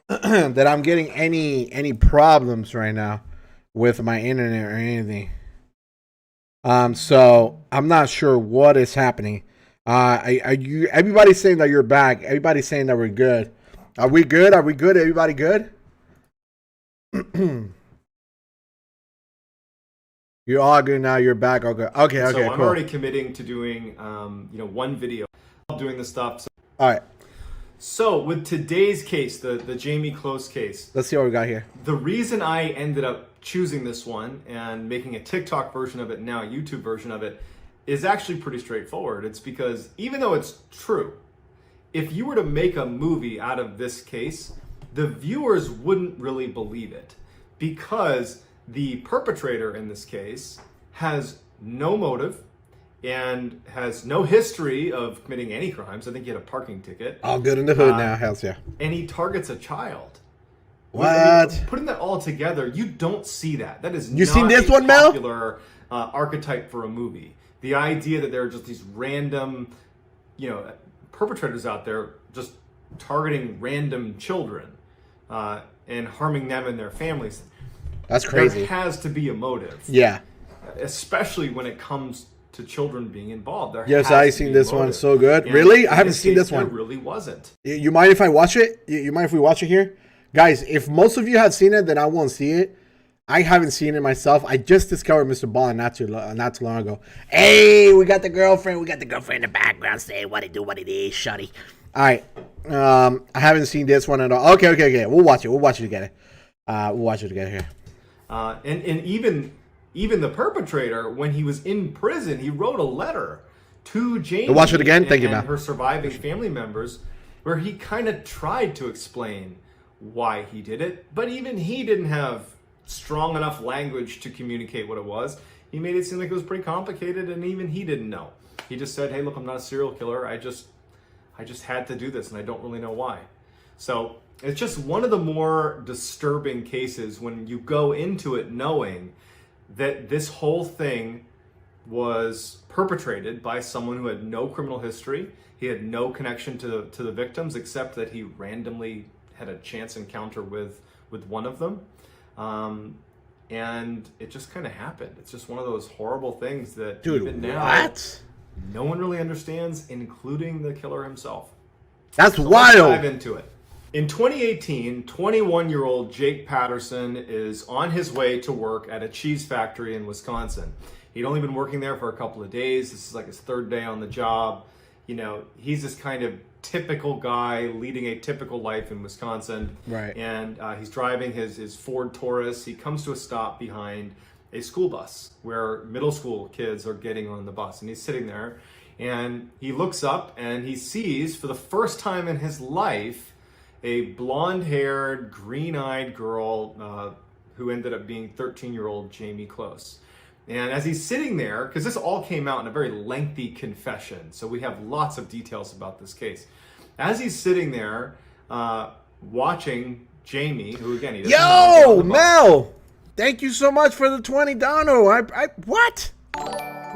that I'm getting any problems right now with my internet or anything. So I'm not sure what is happening. Are you? Everybody's saying that you're back. Everybody's saying that we're good. Are we good? Are we good? Everybody good? You're all good now. You're back. Okay. Okay. Okay. So I'm cool. already committing to doing, one video. I'm doing this stuff. So. All right. So with today's case, the Jamie Cluss case. Let's see what we got here. The reason I ended up choosing this one and making a TikTok version of it, now a YouTube version of it, is actually pretty straightforward. It's because even though it's true, if you were to make a movie out of this case, the viewers wouldn't really believe it because the perpetrator in this case has no motive and has no history of committing any crimes. I think he had a parking ticket. All good in the hood now. Hells yeah. And he targets a child. What? I mean, putting that all together, you don't see that. That is You not seen this a one, Mel? popular archetype for a movie. The idea that there are just these random, perpetrators out there just targeting random children and harming them and their families. That's crazy. There has to be a motive. Yeah. Especially when it comes to children being involved. Yes, I seen this one so good. And really? I in haven't seen case, this one. There really wasn't. You mind if I watch it? You mind if we watch it here? Guys, if most of you have seen it, then I won't see it. I haven't seen it myself. I just discovered Mrballen not too long ago. Hey, we got the girlfriend. We got the girlfriend in the background saying what it do, what it is, shawty. All right. I haven't seen this one at all. Okay. We'll watch it. We'll watch it together. Here. And even the perpetrator, when he was in prison, he wrote a letter to Jamie Watch it again. Thank you, and man. her surviving family members, where he kind of tried to explain why he did it, but even he didn't have strong enough language to communicate what it was. He made it seem like it was pretty complicated, and even he didn't know. He just said, "Hey, look, I'm not a serial killer. I just had to do this, and I don't really know why." So it's just one of the more disturbing cases when you go into it knowing that this whole thing was perpetrated by someone who had no criminal history. He had no connection to the victims, except that he randomly had a chance encounter with one of them. And it just kind of happened. It's just one of those horrible things that even now, no one really understands, including the killer himself. That's so wild. Let's dive into it. In 2018, 21-year-old Jake Patterson is on his way to work at a cheese factory in Wisconsin. He'd only been working there for a couple of days. This is like his third day on the job. He's this kind of typical guy leading a typical life in Wisconsin. Right. And he's driving his Ford Taurus. He comes to a stop behind a school bus where middle school kids are getting on the bus. And he's sitting there and he looks up and he sees for the first time in his life a blonde-haired, green-eyed girl who ended up being 13-year-old Jamie Cluss. And as he's sitting there, because this all came out in a very lengthy confession, so we have lots of details about this case. As he's sitting there watching Jamie, who again, he doesn't know Yo, Mel! Thank you so much for the 20 dono. What?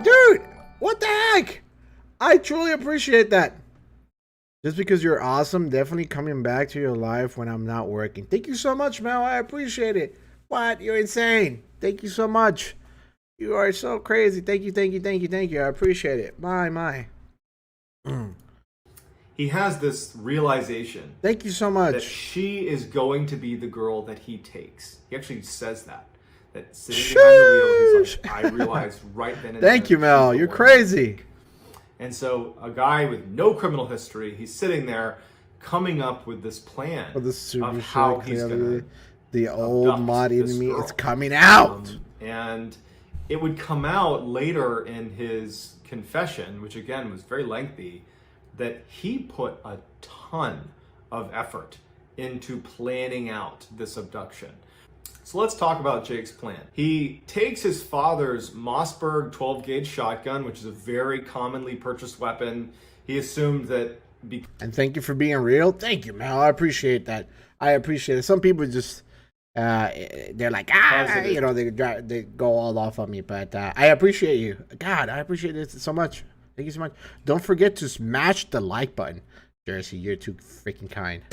Dude, what the heck? I truly appreciate that. Just because you're awesome, definitely coming back to your life when I'm not working. Thank you so much, Mel. I appreciate it. What? You're insane. Thank you so much. You are so crazy. Thank you. I appreciate it. My. He has this realization. Thank you so much. That she is going to be the girl that he takes. He actually says that. That sitting behind the wheel, he's like, I realized right then and there. Thank you, Mel. You're crazy. And so a guy with no criminal history, he's sitting there coming up with this plan of how he's going to the old mod enemy is coming out. And it would come out later in his confession, which again was very lengthy, that he put a ton of effort into planning out this abduction. So let's talk about Jake's plan. He takes his father's Mossberg 12-gauge shotgun, which is a very commonly purchased weapon. He assumed that... And thank you for being real. Thank you, Mel. I appreciate that. I appreciate it. Some people just... they're like, they go all off on me. But I appreciate you. God, I appreciate it so much. Thank you so much. Don't forget to smash the like button. Jersey, you're too freaking kind.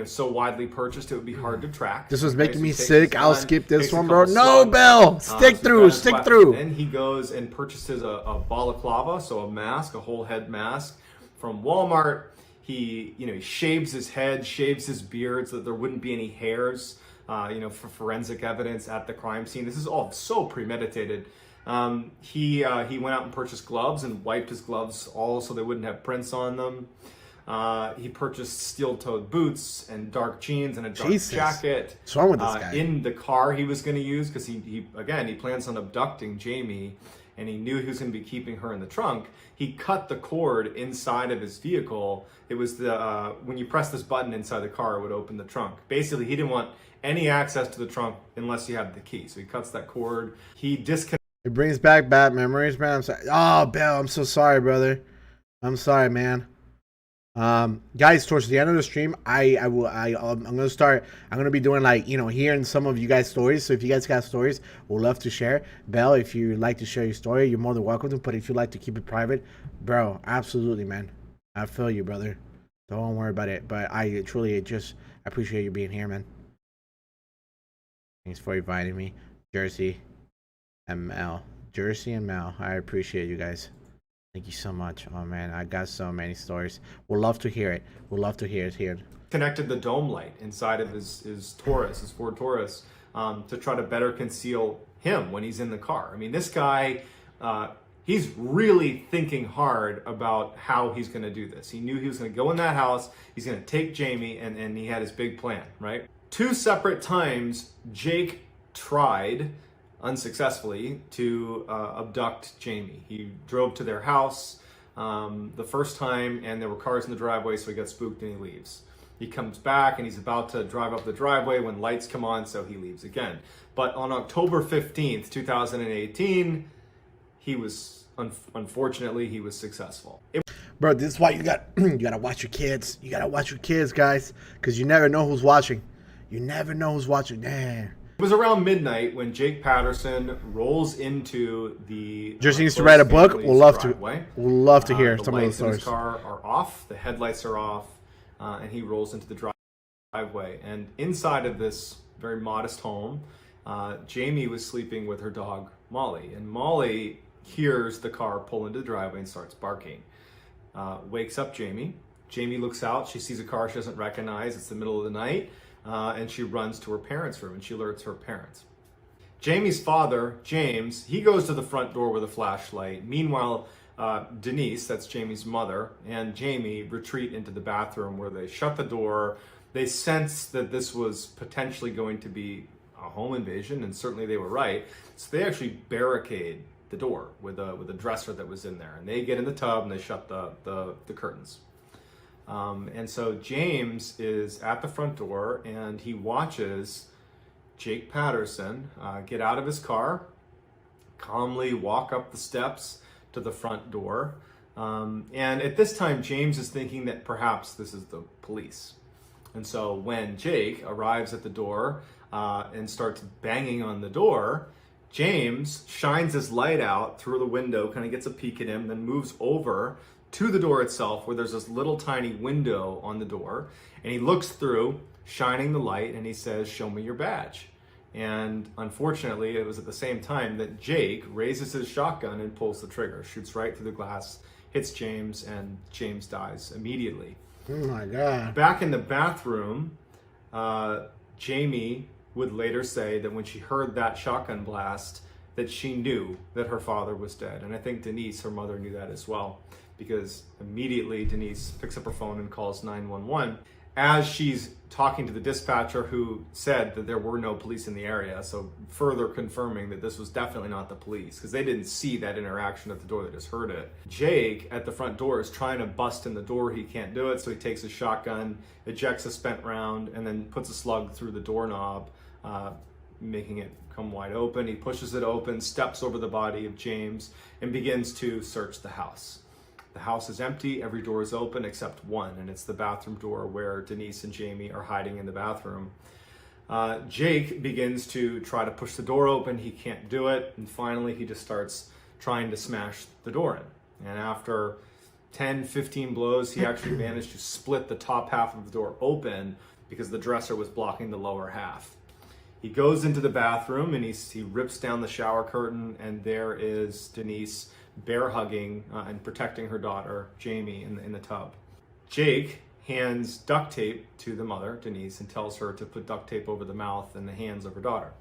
So widely purchased, it would be hard to track. This was Okay, making so me he takes sick. his I'll gun, skip this takes a one, bro. couple No, slugs, Bell. Stick so through. he's got his Stick weapon. through. Then he goes and purchases a balaclava, so a mask, a whole head mask from Walmart. He shaves his head, shaves his beard so that there wouldn't be any hairs, for forensic evidence at the crime scene. This is all so premeditated. He went out and purchased gloves and wiped his gloves all so they wouldn't have prints on them. He purchased steel-toed boots and dark jeans and a dark jacket. What's wrong with this guy? In the car he was going to use, because he plans on abducting Jamie, and he knew he was going to be keeping her in the trunk. He cut the cord inside of his vehicle. It was when you press this button inside the car, it would open the trunk. Basically, he didn't want any access to the trunk unless you had the key. So he cuts that cord. He disconnects. It brings back bad memories, man. I'm sorry. Oh, Bell, I'm so sorry, brother. I'm sorry, man. Guys, towards the end of the stream, I'm gonna be doing hearing some of you guys' stories. So if you guys got stories, we'll love to share. Bell, if you'd like to share your story, you're more than welcome to. But if you'd like to keep it private, bro, absolutely, man. I feel you, brother. Don't worry about it. But I truly just appreciate you being here, man. Thanks for inviting me, Jersey and Mel. I appreciate you guys. Thank you so much. Oh man, I got so many stories. We'd love to hear it. We'd love to hear it here. Connected the dome light inside of his Ford Taurus, to try to better conceal him when he's in the car. I mean, this guy, he's really thinking hard about how he's going to do this. He knew he was going to go in that house, he's going to take Jamie, and he had his big plan, right? 2 separate times, Jake tried unsuccessfully to abduct Jamie. He drove to their house the first time, and there were cars in the driveway, so he got spooked and he leaves. He comes back and he's about to drive up the driveway when lights come on, so he leaves again. But on October 15th, 2018, he was unfortunately he was successful. Bro, this is why you gotta watch your kids. You gotta watch your kids, guys, because you never know who's watching. You never know who's watching. Damn. It was around midnight when Jake Patterson rolls into the Jersey needs to write a book. We'll love driveway. to hear some of The those lights in stories. his car are off. The headlights are off, and he rolls into the driveway. And inside of this very modest home, Jamie was sleeping with her dog Molly, and Molly hears the car pull into the driveway and starts barking. Wakes up Jamie. Jamie looks out. She sees a car she doesn't recognize. It's the middle of the night. And she runs to her parents' room and she alerts her parents. Jamie's father, James, he goes to the front door with a flashlight. Meanwhile, Denise, that's Jamie's mother, and Jamie retreat into the bathroom where they shut the door. They sense that this was potentially going to be a home invasion, and certainly they were right. So they actually barricade the door with a dresser that was in there. And they get in the tub and they shut the curtains. And so James is at the front door and he watches Jake Patterson get out of his car, calmly walk up the steps to the front door. And at this time, James is thinking that perhaps this is the police. And so when Jake arrives at the door and starts banging on the door, James shines his light out through the window, kind of gets a peek at him, then moves over to the door itself where there's this little tiny window on the door, and he looks through, shining the light, and he says, "Show me your badge." And unfortunately, it was at the same time that Jake raises his shotgun and pulls the trigger, shoots right through the glass, hits James, and James dies immediately. Oh my God. Back in the bathroom, Jamie would later say that when she heard that shotgun blast, that she knew that her father was dead. And I think Denise, her mother, knew that as well, because immediately Denise picks up her phone and calls 911 as she's talking to the dispatcher, who said that there were no police in the area, so further confirming that this was definitely not the police, because they didn't see that interaction at the door, they just heard it. Jake at the front door is trying to bust in the door. He can't do it, so he takes his shotgun, ejects a spent round, and then puts a slug through the doorknob, making it come wide open. He pushes it open, steps over the body of James, and begins to search the house. The house is empty, every door is open except one, and it's the bathroom door where Denise and Jamie are hiding in the bathroom. Jake begins to try to push the door open. He can't do it, and finally he just starts trying to smash the door in. And after 10, 15 blows, he actually managed to split the top half of the door open because the dresser was blocking the lower half. He goes into the bathroom and he rips down the shower curtain, and there is Denise bear hugging and protecting her daughter, Jamie, in the tub. Jake hands duct tape to the mother, Denise, and tells her to put duct tape over the mouth and the hands of her daughter.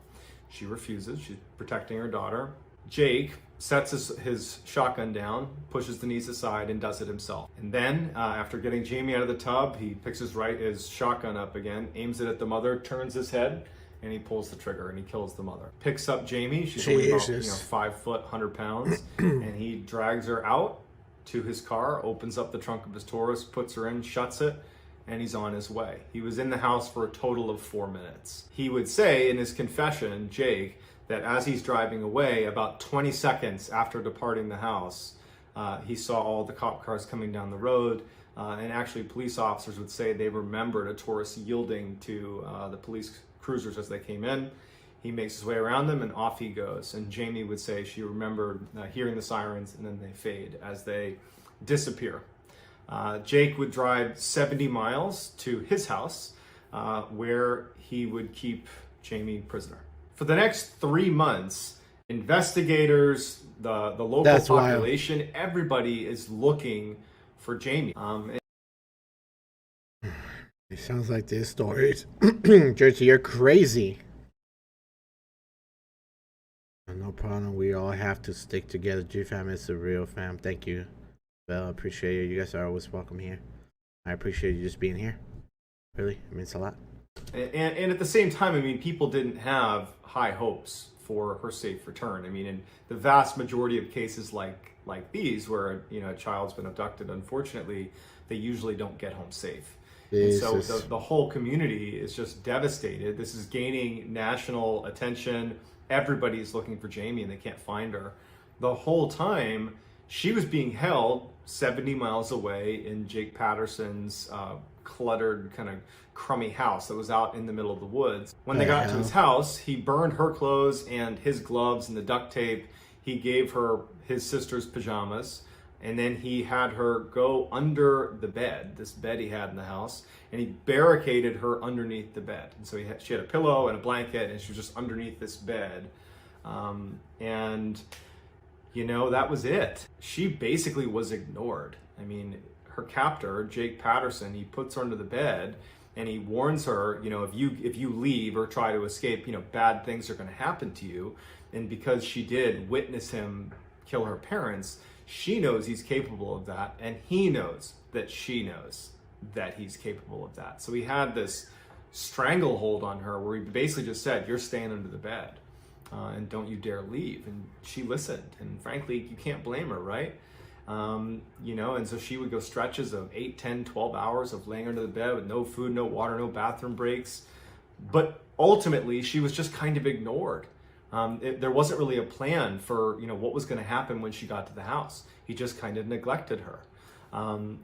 She refuses. She's protecting her daughter. Jake sets his shotgun down, pushes Denise aside, and does it himself. And then, after getting Jamie out of the tub, he picks his shotgun up again, aims it at the mother, turns his head, and he pulls the trigger and he kills the mother. Picks up Jamie. She's only about 5 foot, 100 pounds, and he drags her out to his car, opens up the trunk of his Taurus, puts her in, shuts it, and he's on his way. He was in the house for a total of 4 minutes. He would say in his confession, Jake, that as he's driving away, about 20 seconds after departing the house, he saw all the cop cars coming down the road, and actually police officers would say they remembered a Taurus yielding to the police cruisers as they came in. He makes his way around them and off he goes. And Jamie would say she remembered hearing the sirens and then they fade as they disappear. Jake would drive 70 miles to his house where he would keep Jamie prisoner. For the next 3 months, investigators, the local population, everybody is looking for Jamie. It sounds like this story. Jersey, you're crazy. No problem. We all have to stick together. G-Fam is a real fam. Thank you. Well, I appreciate you. You guys are always welcome here. I appreciate you just being here. Really, it means a lot. And at the same time, I mean, people didn't have high hopes for her safe return. I mean, in the vast majority of cases like these, where a child's been abducted, unfortunately, they usually don't get home safe. Jesus. And so the whole community is just devastated. This is gaining national attention. Everybody's looking for Jamie and they can't find her. The whole time, she was being held 70 miles away in Jake Patterson's cluttered, kind of crummy house that was out in the middle of the woods. When they got to his house, he burned her clothes and his gloves and the duct tape. He gave her his sister's pajamas. And then he had her go under the bed, this bed he had in the house, and he barricaded her underneath the bed. And so she had a pillow and a blanket, and she was just underneath this bed. And, that was it. She basically was ignored. I mean, her captor, Jake Patterson, he puts her under the bed, and he warns her, if you leave or try to escape, bad things are going to happen to you. And because she did witness him kill her parents, she knows he's capable of that, and he knows that she knows that he's capable of that. So he had this stranglehold on her where he basically just said, you're staying under the bed, and don't you dare leave. And she listened, and frankly, you can't blame her, right? And so she would go stretches of 8, 10, 12 hours of laying under the bed with no food, no water, no bathroom breaks. But ultimately, she was just kind of ignored. There wasn't really a plan for what was going to happen when she got to the house. He just kind of neglected her.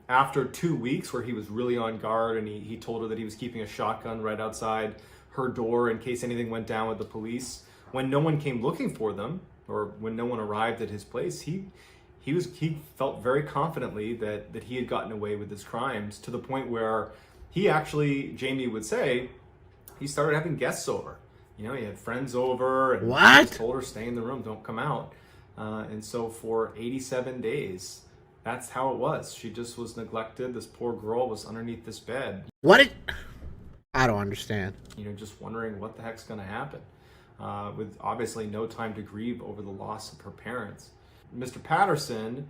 After 2 weeks where he was really on guard, and he told her that he was keeping a shotgun right outside her door in case anything went down with the police, when no one came looking for them or when no one arrived at his place, he felt very confidently that he had gotten away with his crimes, to the point where he actually, Jamie would say, he started having guests over. He had friends over, and he just told her, stay in the room, don't come out. And so for 87 days, that's how it was. She just was neglected. This poor girl was underneath this bed. I don't understand. Just wondering what the heck's going to happen, with obviously no time to grieve over the loss of her parents. Mr. Patterson,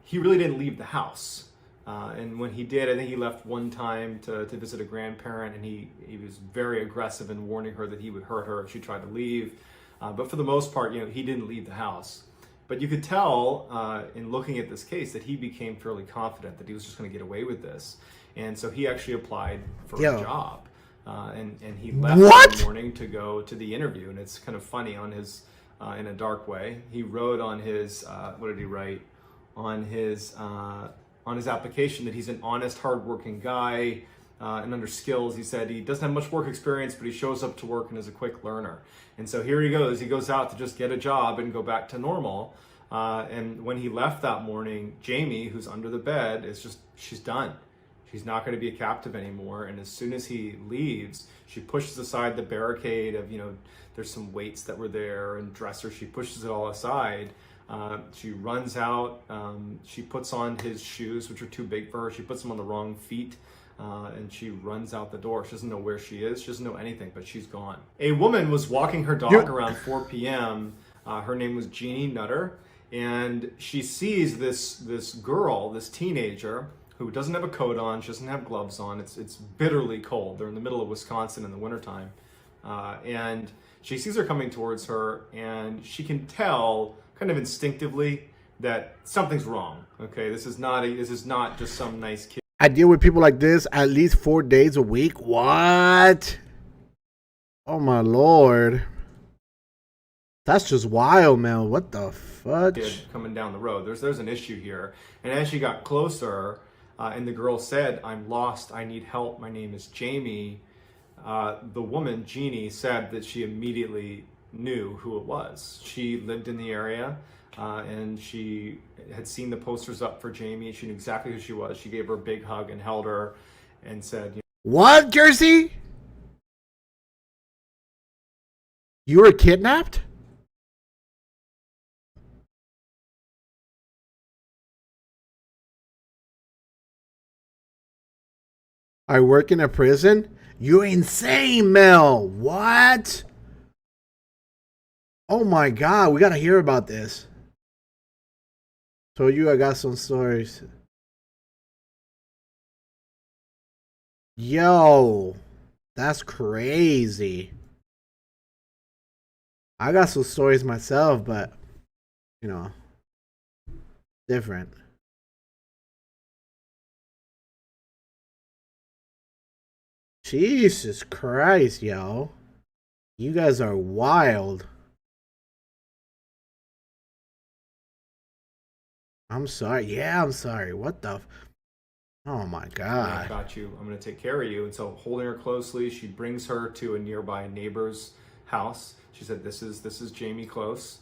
he really didn't leave the house. And when he did, I think he left one time to visit a grandparent, and he was very aggressive in warning her that he would hurt her if she tried to leave. But for the most part, he didn't leave the house. But you could tell in looking at this case that he became fairly confident that he was just going to get away with this. And so he actually applied for a job. And he left in the morning to go to the interview. And it's kind of funny, on his, in a dark way, he wrote on his, what did he write? On his application that he's an honest, hardworking guy, and under skills, he said he doesn't have much work experience, but he shows up to work and is a quick learner. And so here he goes out to just get a job and go back to normal. And when he left that morning, Jamie, who's under the bed, she's done. She's not going to be a captive anymore. And as soon as he leaves, she pushes aside the barricade of, there's some weights that were there and dressers. She pushes it all aside. She runs out. She puts on his shoes, which are too big for her. She puts them on the wrong feet. And she runs out the door. She doesn't know where she is. She doesn't know anything, but she's gone. A woman was walking her dog around 4 p.m. Her name was Jeannie Nutter. And she sees this girl, this teenager, who doesn't have a coat on. She doesn't have gloves on. It's bitterly cold. They're in the middle of Wisconsin in the wintertime. And she sees her coming towards her, and she can tell kind of instinctively that something's wrong. Okay, this is not just some nice kid. I deal with people like this at least 4 days a week. What? Oh my Lord. That's just wild, man. What the fudge? Coming down the road. There's an issue here. And as she got closer, and the girl said, "I'm lost. I need help. My name is Jamie." The woman, Jeannie, said that she immediately knew who it was. She lived in the area, and she had seen the posters up for Jamie. She knew exactly who she was. She gave her a big hug and held her and said, "What, Jersey? You were kidnapped?" I work in a prison? You're insane, Mel. What? Oh my God, we gotta hear about this. Told you I got some stories. Yo, that's crazy. I got some stories myself, but, different. Jesus Christ, yo. You guys are wild. I'm sorry. Yeah, I'm sorry. What the? Oh my God. "I got you. I'm going to take care of you." And so, holding her closely, she brings her to a nearby neighbor's house. She said, "This is Jamie Cluss.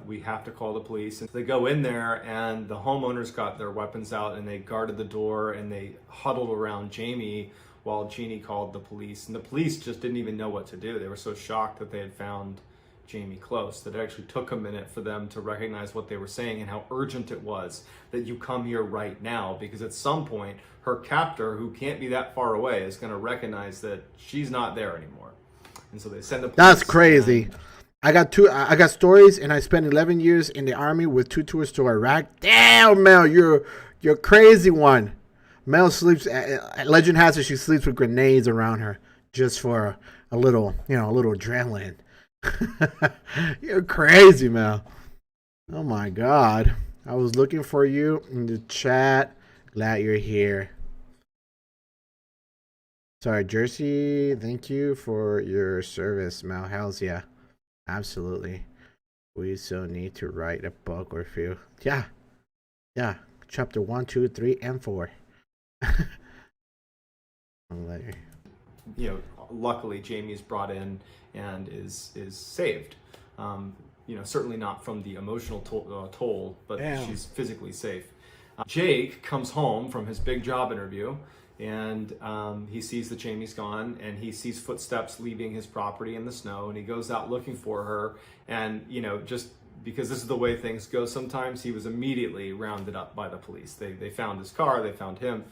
We have to call the police." And they go in there, and the homeowners got their weapons out, and they guarded the door, and they huddled around Jamie while Jeannie called the police. And the police just didn't even know what to do. They were so shocked that they had found Jamie Cluss that it actually took a minute for them to recognize what they were saying and how urgent it was that you come here right now, because at some point her captor, who can't be that far away, is going to recognize that she's not there anymore. And so they send the police. That's crazy. I got stories, and I spent 11 years in the army with 2 tours to Iraq. Damn, Mel, you're a crazy one. Mel sleeps. Legend has it she sleeps with grenades around her just for a little adrenaline. You're crazy, Mel. Oh my God. I was looking for you in the chat. Glad you're here. Sorry, Jersey. Thank you for your service, Mel. Hells yeah. Absolutely. We still need to write a book or few. Yeah. Yeah. Chapter 1, 2, 3, and 4. Luckily Jamie's brought in and is saved. Certainly not from the emotional toll, but Damn. She's physically safe. Jake comes home from his big job interview, and he sees that Jamie's gone, and he sees footsteps leaving his property in the snow, and he goes out looking for her. And just because this is the way things go sometimes, he was immediately rounded up by the police. They found his car, they found him.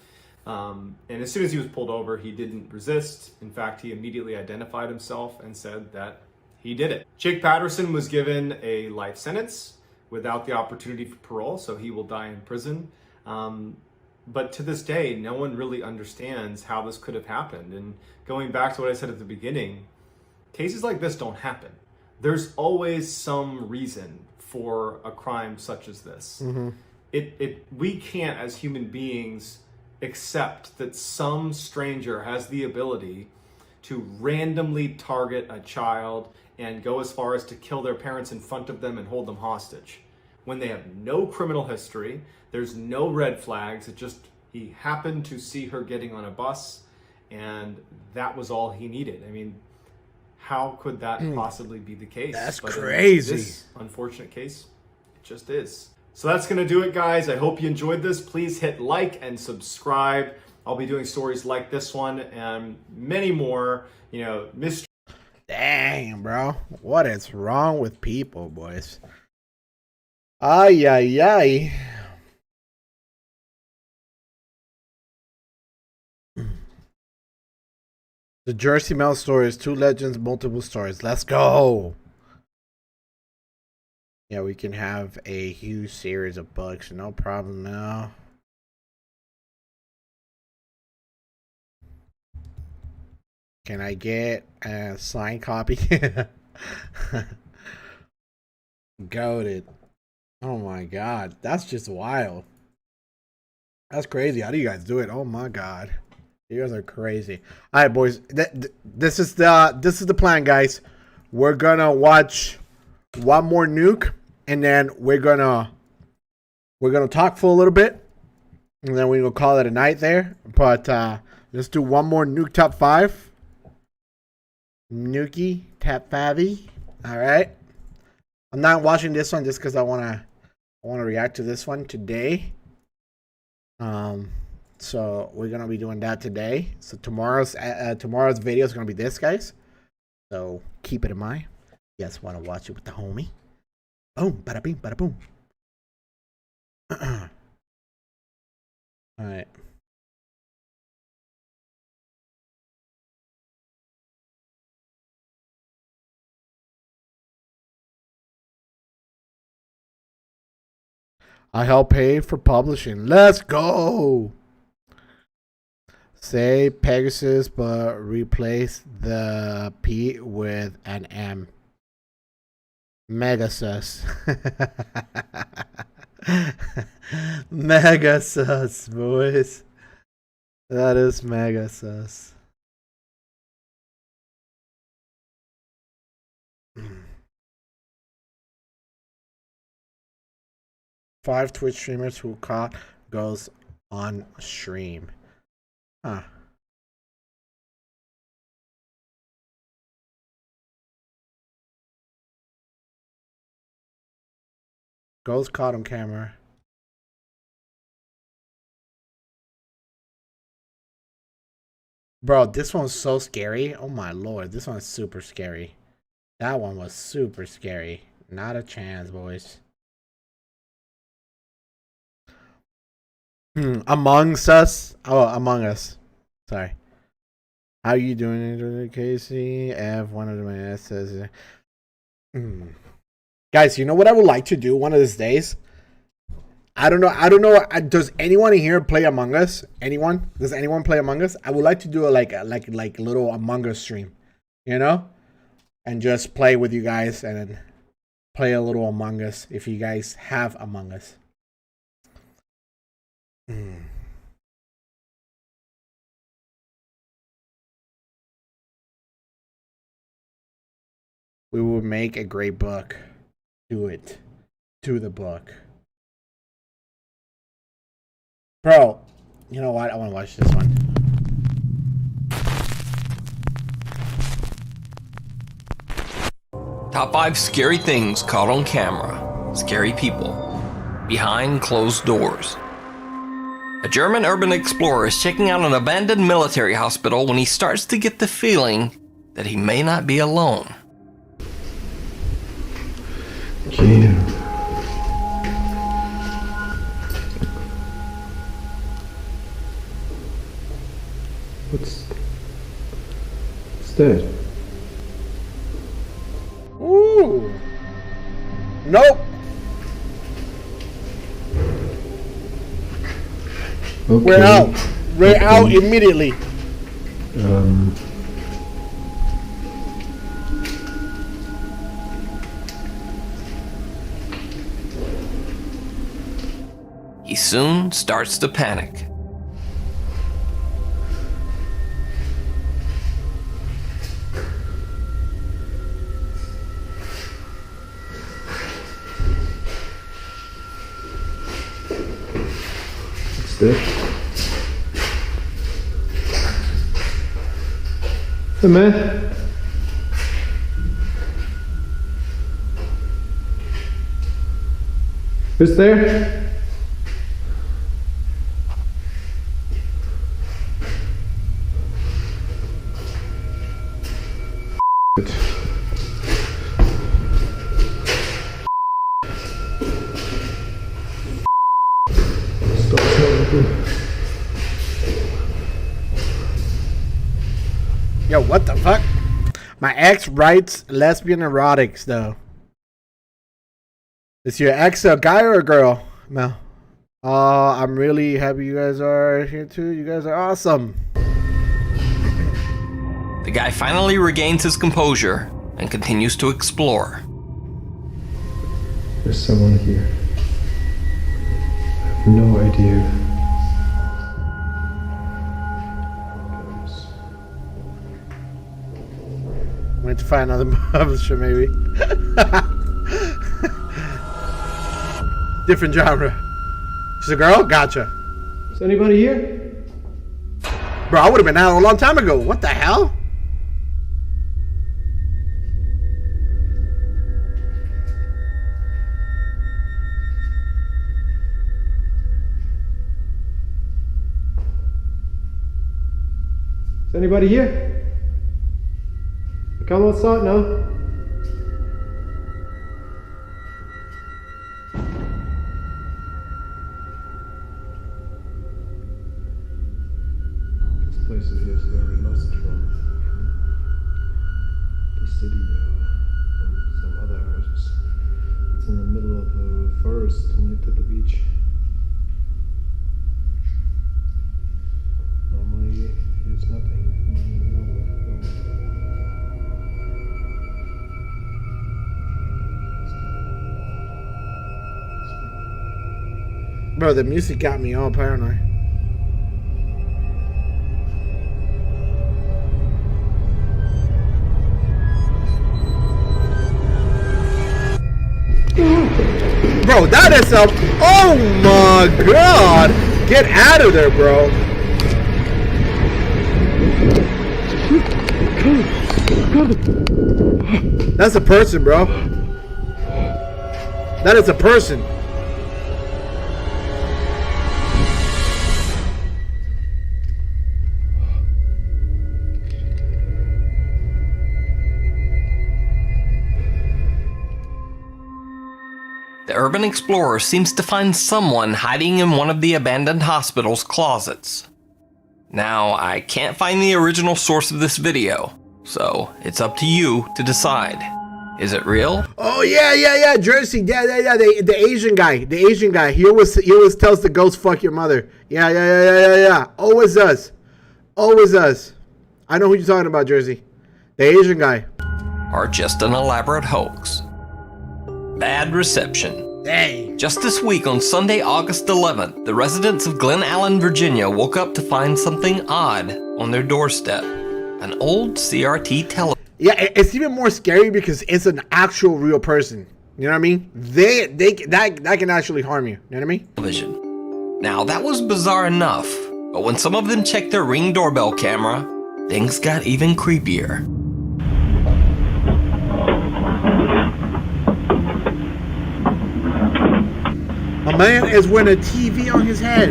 And as soon as he was pulled over, he didn't resist. In fact, he immediately identified himself and said that he did it. Jake Patterson was given a life sentence without the opportunity for parole, so he will die in prison. But to this day, no one really understands how this could have happened. And going back to what I said at the beginning, cases like this don't happen. There's always some reason for a crime such as this. Mm-hmm. We can't, as human beings, accept that some stranger has the ability to randomly target a child and go as far as to kill their parents in front of them and hold them hostage when they have no criminal history. There's no red flags. He happened to see her getting on a bus, and that was all he needed. I mean, how could that possibly be the case? That's But crazy. In this unfortunate case, It just is. So that's gonna do it, guys. I hope you enjoyed this. Please hit like and subscribe. I'll be doing stories like this one and many more, you know, mystery. Dang, bro. What is wrong with people, boys? Ay, ay, ay. The Jersey Mel stories, 2 legends, multiple stories. Let's go. Yeah, we can have a huge series of books. No problem now. Can I get a signed copy? Goated. Oh my god. That's just wild. That's crazy. How do you guys do it? Oh my god. You guys are crazy. All right, boys. This is the plan, guys. We're gonna watch one more Nuke, and then we're gonna talk for a little bit, and then we're gonna call it a night there. But let's do one more Nuke top 5. Nuki top 5. All right. I'm not watching this one just because I wanna react to this one today. So we're gonna be doing that today. So tomorrow's video is gonna be this, guys. So keep it in mind. You guys want to watch it with the homie? Boom, bada bing, bada boom. All right. I help pay for publishing. Let's go. Say Pegasus, but replace the P with an M. Megasus. Megasus, boys. That is Megasus. 5 Twitch streamers who caught goes on stream. Huh. Ghost caught on camera. Bro, this one's so scary. Oh my lord, this one's super scary. That one was super scary. Not a chance, boys. Among Us. Oh, Among Us. Sorry. How you doing, Casey? One of my says. Guys, you know what I would like to do one of these days? I don't know. Does anyone in here play Among Us? Anyone? Does anyone play Among Us? I would like to do a little Among Us stream, you know, and just play with you guys and then play a little Among Us if you guys have Among Us. We will make a great book. Do it. Do the book. Bro, you know what? I want to watch this one. Top 5 scary things caught on camera. Scary people. Behind closed doors. A German urban explorer is checking out an abandoned military hospital when he starts to get the feeling that he may not be alone. Okay. What's that? Ooh. Nope. Okay. We're out. We're out immediately. He soon starts to panic. What's that? Hey man. Who's there? Yo, what the fuck? My ex writes lesbian erotics though. Is your ex a guy or a girl, Mel? I'm really happy you guys are here too. You guys are awesome. The guy finally regains his composure and continues to explore. There's someone here. I have no idea. Went to find another publisher, maybe. Different genre. She's a girl? Gotcha. Is anybody here? Bro, I would have been out a long time ago. What the hell? Is anybody here? Come outside now. This place is very lost from the city from some other houses. It's in the middle of the forest near to the beach. Normally there's nothing. Bro, the music got me all paranoid. Bro, that is a... Oh my god! Get out of there, bro. That's a person, bro. That is a person. The urban explorer seems to find someone hiding in one of the abandoned hospital's closets. Now, I can't find the original source of this video, so it's up to you to decide. Is it real? Oh yeah, Jersey, yeah. The Asian guy. He always tells the ghost, "Fuck your mother." Yeah. Always does. I know who you're talking about, Jersey. The Asian guy. Or just an elaborate hoax? Bad reception. Dang. Just this week on Sunday, August 11th, the residents of Glen Allen, Virginia woke up to find something odd on their doorstep. An old CRT television. Yeah, it's even more scary because it's an actual real person. You know what I mean? That can actually harm you. You know what I mean? Television. Now, that was bizarre enough, but when some of them checked their Ring doorbell camera, things got even creepier. A man is wearing a TV on his head.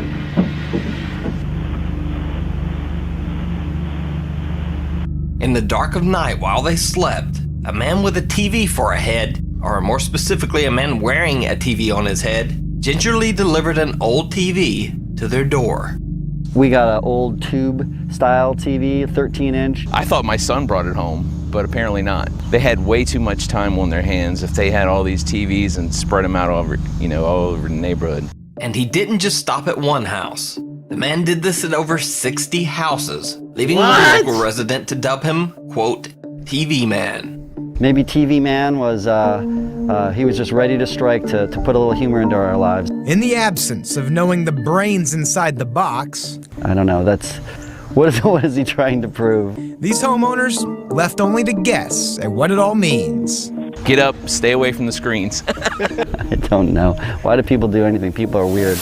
In the dark of night while they slept, a man with a TV for a head, or more specifically a man wearing a TV on his head, gingerly delivered an old TV to their door. We got an old tube style TV, 13-inch. I thought my son brought it home, but apparently not. They had way too much time on their hands if they had all these TVs and spread them out over, all over the neighborhood. And he didn't just stop at one house. The man did this at over 60 houses, leaving one local resident to dub him, quote, TV Man. Maybe TV Man was, he was just ready to strike to put a little humor into our lives. In the absence of knowing the brains inside the box, I don't know, what is he trying to prove? These homeowners left only to guess at what it all means. Get up, stay away from the screens. I don't know. Why do people do anything? People are weird.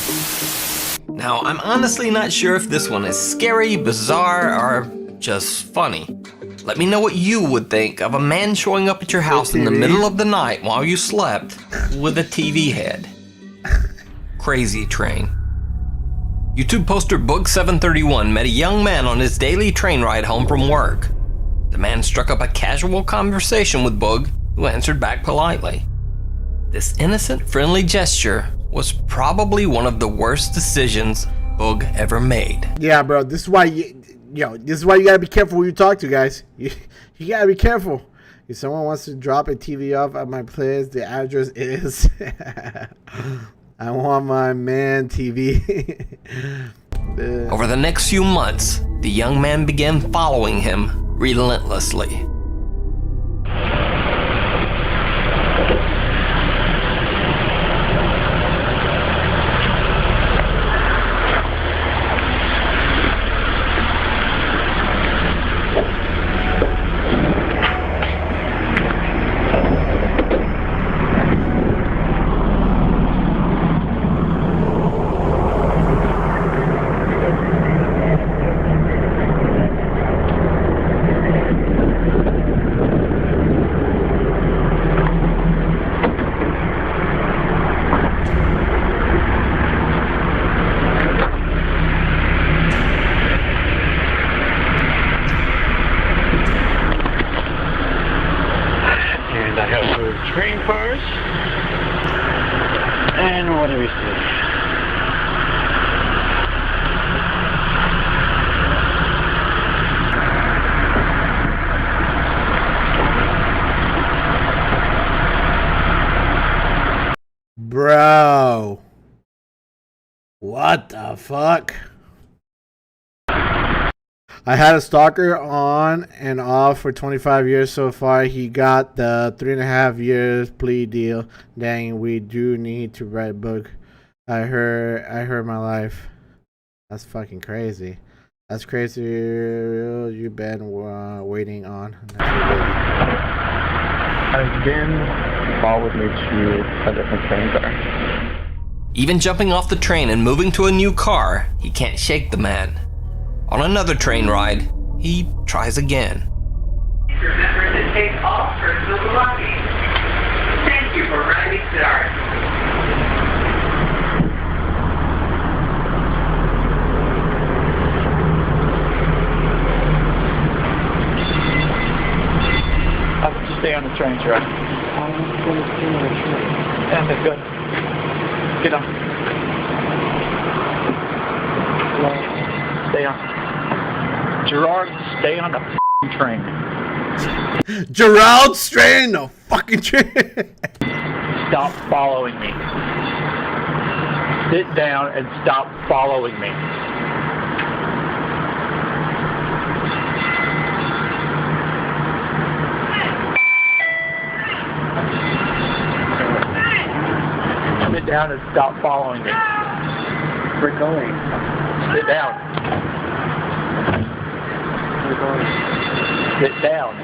Now, I'm honestly not sure if this one is scary, bizarre, or just funny. Let me know what you would think of a man showing up at your house in the middle of the night while you slept with a TV head. Crazy Train. YouTube poster Bug731 met a young man on his daily train ride home from work. The man struck up a casual conversation with Bug, who answered back politely. This innocent, friendly gesture was probably one of the worst decisions Bug ever made. Yeah, bro. This is why this is why you gotta be careful who you talk to, guys. You gotta be careful. If someone wants to drop a TV off at my place, the address is I want my man TV. Over the next few months, the young man began following him relentlessly. Train cars. And what do we see? Bro. What the fuck? I had a stalker on and off for 25 years so far. He got the 3.5 years plea deal. Dang, we do need to write a book. I heard my life. That's fucking crazy. That's crazy. You've been waiting on. Again, followed me to a different train car. Even jumping off the train and moving to a new car, he can't shake the man. On another train ride, he tries again. Remember to take off personal belongings. Thank you for riding Stars. I would stay on the train track. And it's good. Get on. Stay on. Gerard, stay on the train. Gerald, stay on the fucking train. Stop following me. Sit down and stop following me. Sit down and stop following me. We're going. Sit down. We're going. Sit down.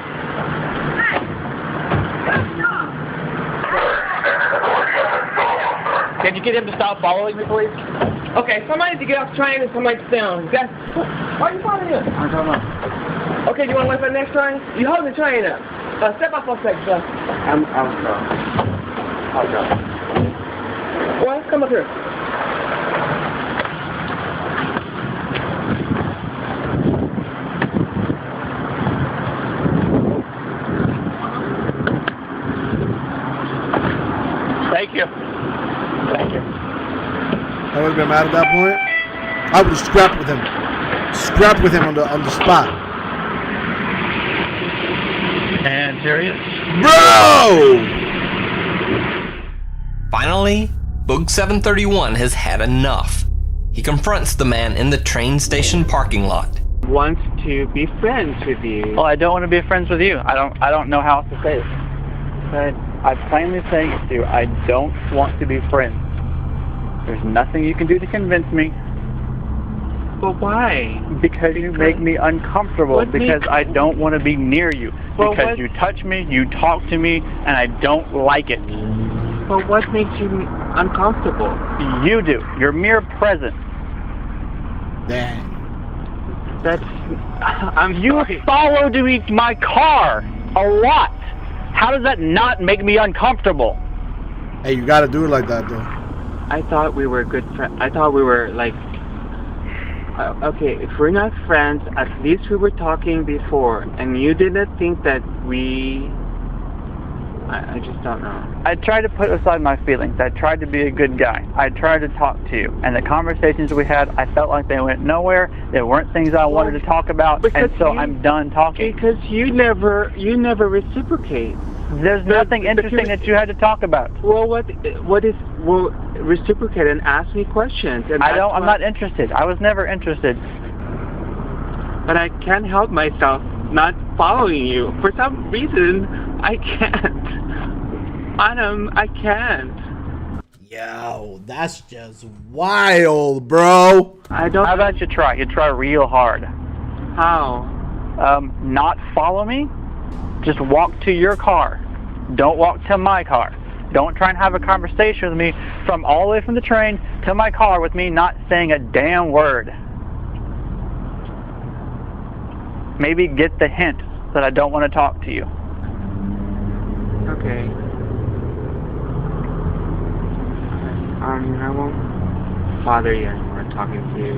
Can you get him to stop following me, please? Okay, somebody needs to get off the train and somebody to stay on. Why are you following us? I don't know. Okay, do you want to wait for the next train? You holding the train up. Step up for a second, sir. I'll go. Well, come up here. Thank you. Thank you. I would have been mad at that point. I would have scrapped with him. Scrapped with him on the spot. And here he is. Bro! Finally, Bug731 has had enough. He confronts the man in the train station parking lot. Wants to be friends with you. Well, I don't want to be friends with you. I don't know how else to say this. But I'm plainly saying it to you. I don't want to be friends. There's nothing you can do to convince me. But why? Because you make me uncomfortable. Because I don't want to be near you. Because you touch me, you talk to me, and I don't like it. But what makes you uncomfortable? You do. Your mere presence. Dang. You followed me my car a lot. How does that not make me uncomfortable? Hey, you gotta do it like that, though. I thought we were good friends. I thought we were like, okay, if we're not friends, at least we were talking before, and you didn't think that we. I just don't know. I tried to put aside my feelings. I tried to be a good guy. I tried to talk to you. And the conversations we had, I felt like they went nowhere. There weren't things I wanted to talk about, and so I'm done talking. Because you never reciprocate. There's nothing interesting that you had to talk about. Well, reciprocate and ask me questions. And I'm not interested. I was never interested. But I can't help myself not following you. For some reason, I can't. Adam, I can't. Yo, that's just wild, bro. How about you try? You try real hard. How? Not follow me. Just walk to your car. Don't walk to my car. Don't try and have a conversation with me from all the way from the train to my car with me not saying a damn word. Maybe get the hint that I don't want to talk to you. Okay. I won't bother you anymore talking to you.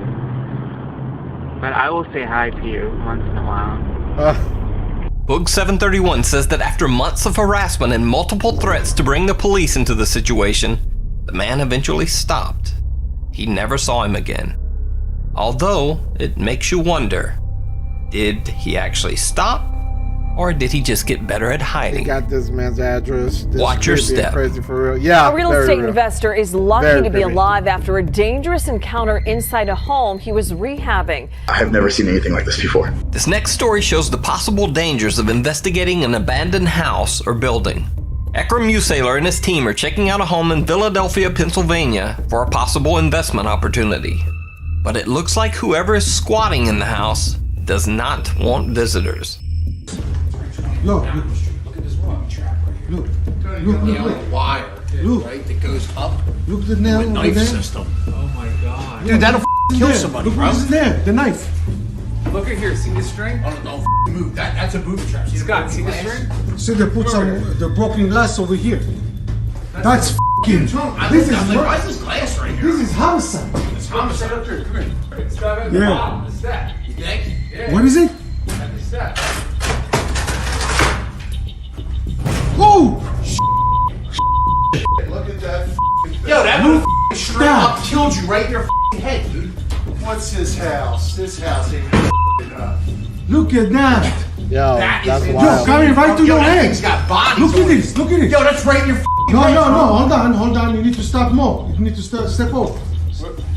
But I will say hi to you once in a while. Boog 731 says that after months of harassment and multiple threats to bring the police into the situation, the man eventually stopped. He never saw him again. Although, it makes you wonder, did he actually stop? Or did he just get better at hiding? He got this man's address. This Watch your step. Crazy for real. Yeah, a real estate investor is lucky Very to be creepy. alive after a dangerous encounter inside a home he was rehabbing. I have never seen anything like this before. This next story shows the possible dangers of investigating an abandoned house or building. Ekram Musaler and his team are checking out a home in Philadelphia, Pennsylvania for a possible investment opportunity. But it looks like whoever is squatting in the house does not want visitors. Look, Look at this rock trap right here. Look, wire, right, that goes up. Look at the nail With over knife there. system. Oh my god. Yeah, Dude, that'll kill there. somebody, Look bro. what's in there, the knife. Look at here, see this string? Oh, don't move. That's a booby trap. Scott, see this string? So they put the broken glass over here. That's This This is why is this glass right here? This is homicide. It's homicide up there. Come here. Stop at the Yeah. bottom. The step. You think? Yeah. What is it? At the step. Oh! Look at that. Yo, that little straight up killed you right in your head, dude. What's this house? This house ain't up. Look at that. Yo, That that's is wild. Yo, coming right to Yo, your that head. thing's got bodies Look at on it. this. Look at this. Yo, that's right in your No, head, no, bro. no. Hold on. You need to stop more. You need to step over.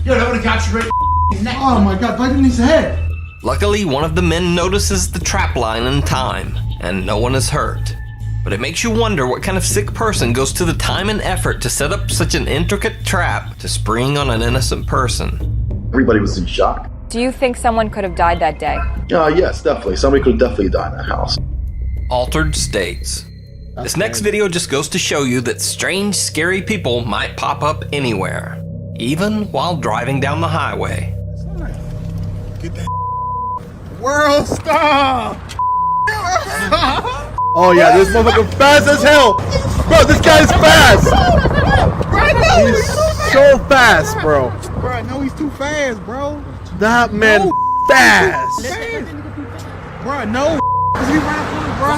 Yo, that would have got you right in your neck. Oh my God! Right in his head. Luckily, one of the men notices the trap line in time, and no one is hurt. But it makes you wonder what kind of sick person goes to the time and effort to set up such an intricate trap to spring on an innocent person. Everybody was in shock. Do you think someone could have died that day? Yes, definitely. Somebody could have definitely died in that house. Altered states. This next video just goes to show you that strange, scary people might pop up anywhere, even while driving down the highway. Get that world star. Oh yeah, this motherfucker fast as hell, bro. This guy's fast. He's so fast, bro. Bro, I know he's too fast, bro. That man fast. Bro, no.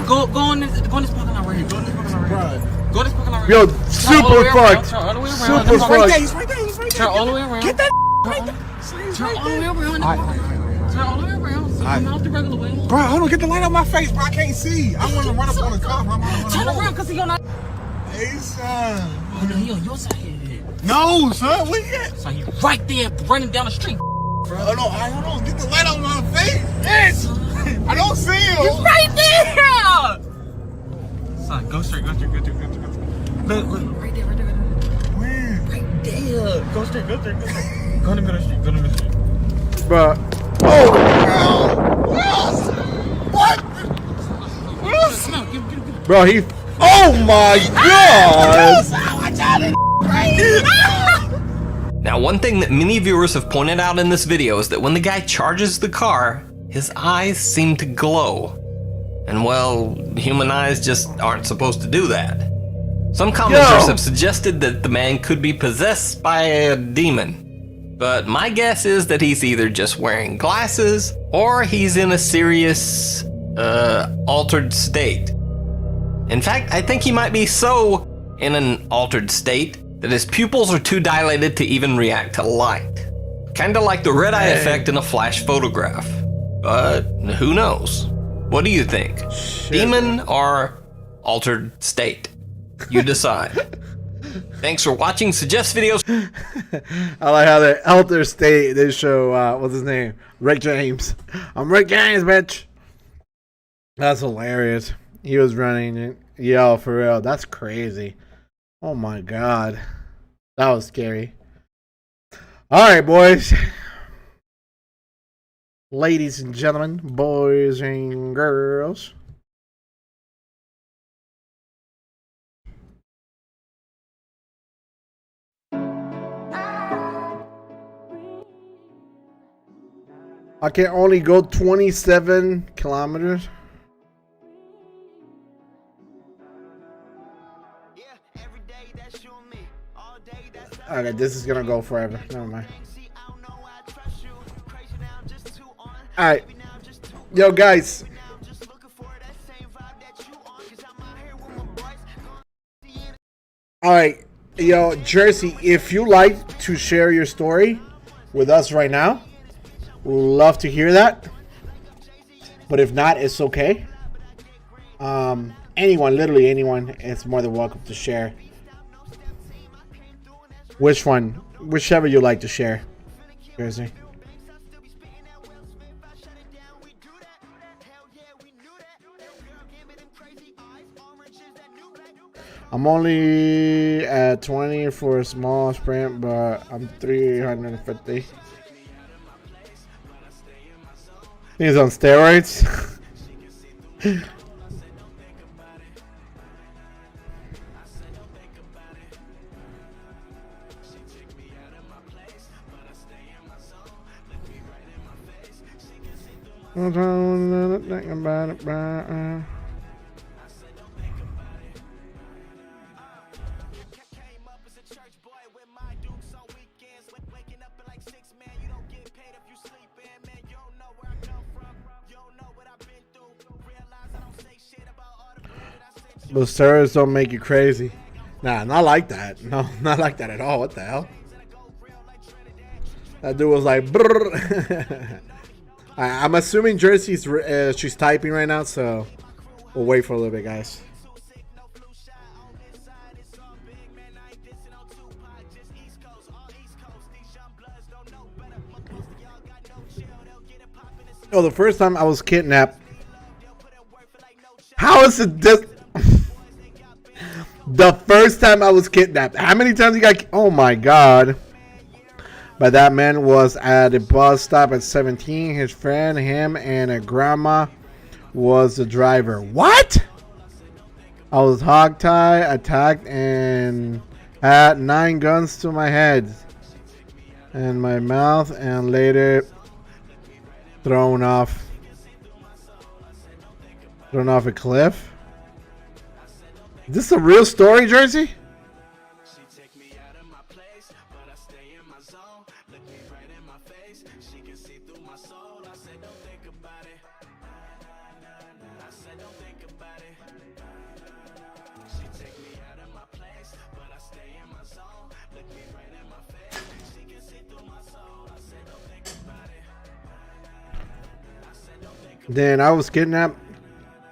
Go in this parking lot right here. Go in this parking lot right here. Go in this parking lot right Yo, here. super fucked. Turn all the way around. Super He's right there, fucked. he's right there. Turn all the way around. Get that right there. Turn all the way around. Turn all the way around. So come out the regular way. Bro, hold on, get the light out my face, bro. I can't see. I want to run up on the car. Turn around, because he gonna... Hey, son. Oh, no, he on your side here. No, son. Where you at? So he right there running down the street. Bro, hold on. Get the light out my face. Yes. I don't see him. He's right there. Son, go straight. Look. Right there. Where? Right there. Go straight. Go in the middle of the street. Bro. Oh. What? Bro, he. Oh my God. Now, one thing that many viewers have pointed out in this video is that when the guy charges the car, his eyes seem to glow. And well, human eyes just aren't supposed to do that. Some commenters have suggested that the man could be possessed by a demon, but my guess is that he's either just wearing glasses or he's in a serious, altered state. In fact, I think he might be so in an altered state that his pupils are too dilated to even react to light. Kinda like the red eye effect in a flash photograph. But who knows? What do you think? Demon or altered state? You decide. Thanks for watching. Suggest videos. I like how the elder state, they show, what's his name? Rick James. I'm Rick James, bitch. That's hilarious. He was running it. Yo, for real. That's crazy. Oh my God. That was scary. Alright, boys. Ladies and gentlemen, boys and girls. I can only go 27 kilometers. Okay, this is gonna go forever. Never mind. Alright. Yo, guys. Alright. Yo, Jersey, if you like to share your story with us right now, we'd love to hear that. But if not, it's okay. Anyone, literally anyone, is more than welcome to share. Which one? Whichever you like to share, Jersey. I'm only at 20 for a small sprint, but I'm 350. He's on steroids. Those steroids don't make you crazy. Nah, not like that. No, not like that at all. What the hell? That dude was like, brrr. I'm assuming Jersey's she's typing right now, so we'll wait for a little bit, guys. Oh, the first time I was kidnapped. How is it this? The first time I was kidnapped. How many times you got? Oh my God. But that man was at a bus stop at 17. His friend, him, and a grandma was the driver. What? I was hogtied, attacked, and had 9 guns to my head and my mouth, and later thrown off a cliff. Is this a real story, Jersey? Then I was kidnapped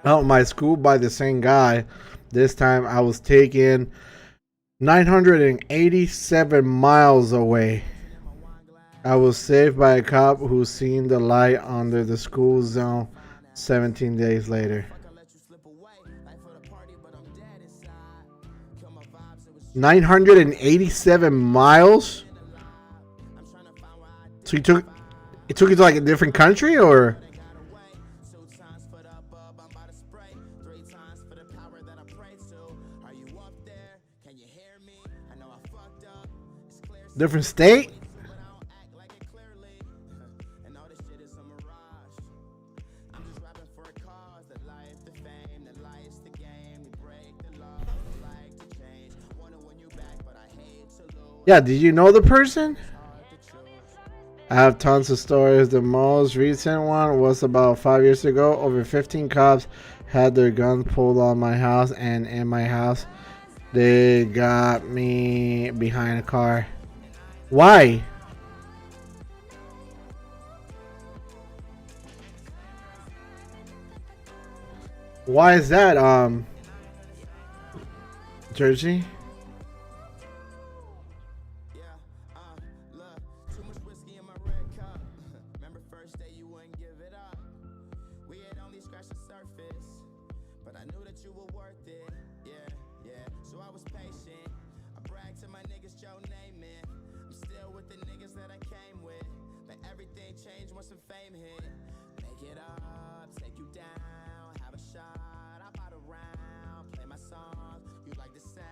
out of my school by the same guy. This time I was taken 987 miles away. I was saved by a cop who seen the light under the school zone 17 days later. 987 miles? So it took you to like a different country, or? Different state? Yeah, did you know the person? I have tons of stories. The most recent one was about 5 years ago. Over 15 cops had their guns pulled on my house and in my house. They got me behind a car. Why? Why is that, Jersey?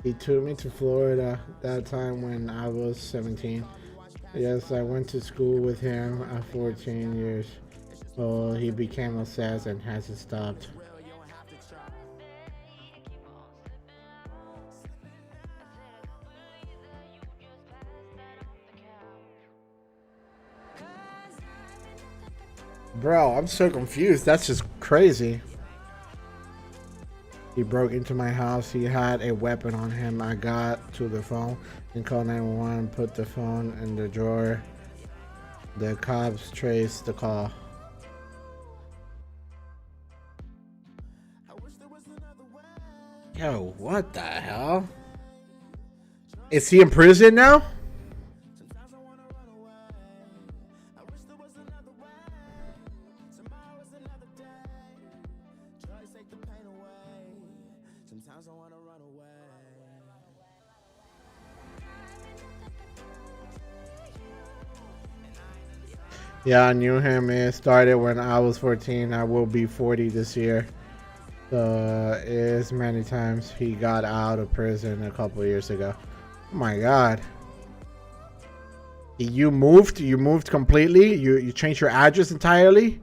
He took me to Florida that time when I was 17. Yes, I went to school with him at 14 years. Well, he became obsessed and hasn't stopped. Bro, I'm so confused. That's just crazy. He broke into my house. He had a weapon on him. I got to the phone and called 911. Put the phone in the drawer. The cops traced the call. Yo, what the hell? Is he in prison now? Yeah, I knew him. It started when I was 14. I will be 40 this year. Is many times he got out of prison a couple years ago. Oh my God. You moved? You moved completely? You changed your address entirely?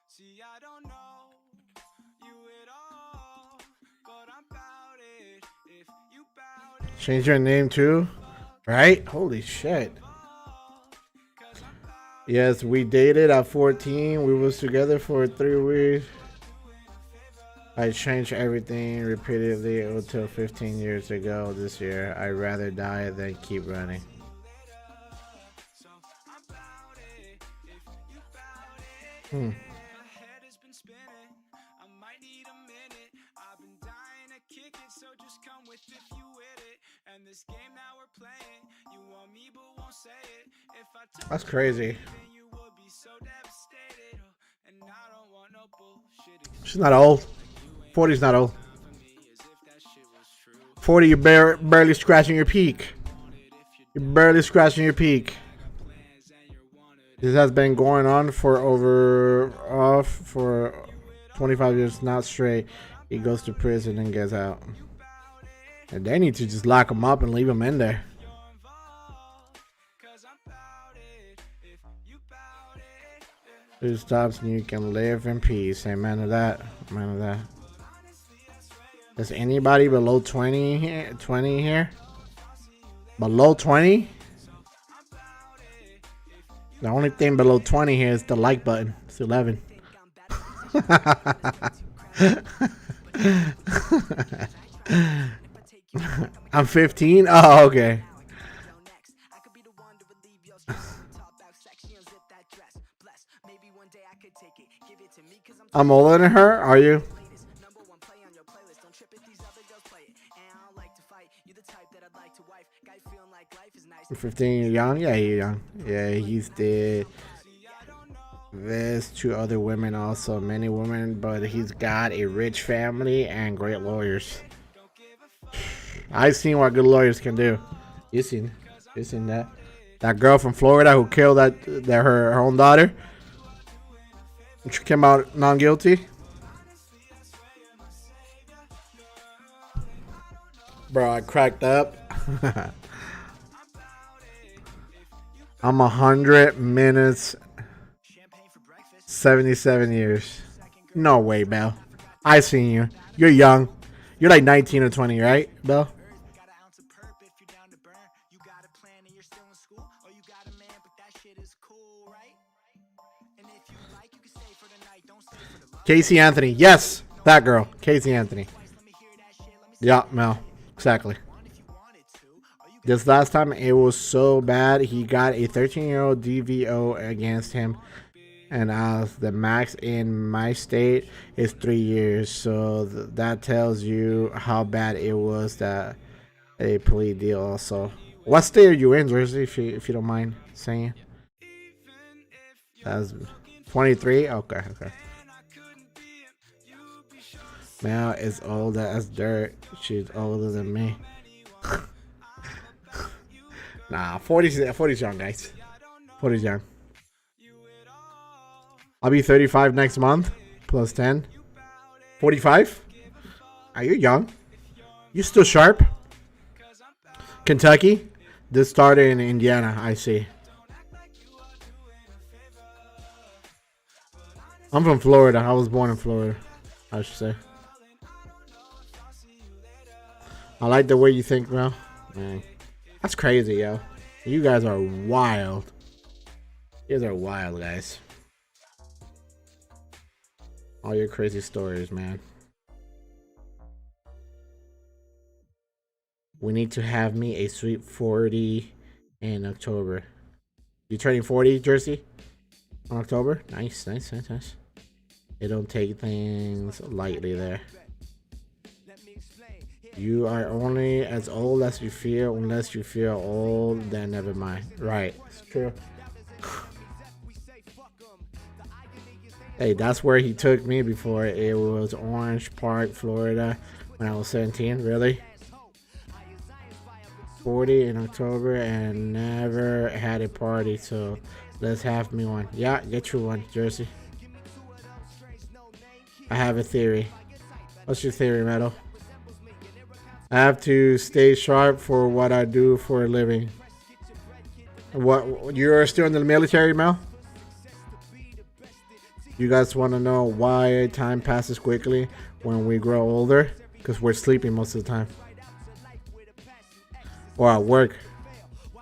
See, I don't know you at all, but I'm about it. If you bout it. Change your name too? Right? Holy shit. Yes, we dated at 14. We was together for 3 weeks. I changed everything repeatedly until 15 years ago this year. I'd rather die than keep running. Hmm. That's crazy. She's not old. 40's not old. 40, you're barely scratching your peak. You're barely scratching your peak. This has been going on for for 25 years, not straight. He goes to prison and gets out. And they need to just lock him up and leave him in there. Who stops and you can live in peace. Amen to that. Amen to that. Is anybody below 20 here? Below 20? The only thing below 20 here is the like button. It's 11. I'm 15? Oh, okay. I'm older than her? Are you? 15, you're young? Yeah, you're young. Yeah, he's dead. There's 2 other women also. Many women, but he's got a rich family and great lawyers. I've seen what good lawyers can do. You seen that? That girl from Florida who killed her own daughter. She came out non-guilty. Bro, I cracked up. I'm 100 minutes, 77 years. No way, Bell. I seen you. You're young. You're like 19 or 20, right, Bell? Casey Anthony. Yes, that girl. Casey Anthony. Yeah, Mel. Exactly. This last time, it was so bad. He got a 13-year-old DVO against him. And the max in my state is 3 years. So that tells you how bad it was, that a plea deal also. What state are you in, Jersey, if you don't mind saying? That's 23? Okay. Mel is old as dirt. She's older than me. Nah, 40's young, guys. 40's young. I'll be 35 next month. Plus 10. 45? Are you young? You still sharp? Kentucky? This started in Indiana, I see. I'm from Florida. I was born in Florida, I should say. I like the way you think, bro. Man, that's crazy, yo. You guys are wild. You guys are wild, guys. All your crazy stories, man. We need to have me a sweet 40 in October. You turning 40, Jersey? On October? Nice. They don't take things lightly there. You are only as old as you feel. Unless you feel old, then never mind. Right, it's true. Hey, that's where he took me before. It was Orange Park, Florida, when I was 17. Really? 40 in October and never had a party, so let's have me one. Yeah, get you one, Jersey. I have a theory. What's your theory, Metal? I have to stay sharp for what I do for a living. What, you're still in the military, Mel? You guys want to know why time passes quickly when we grow older? Because we're sleeping most of the time. Or at work.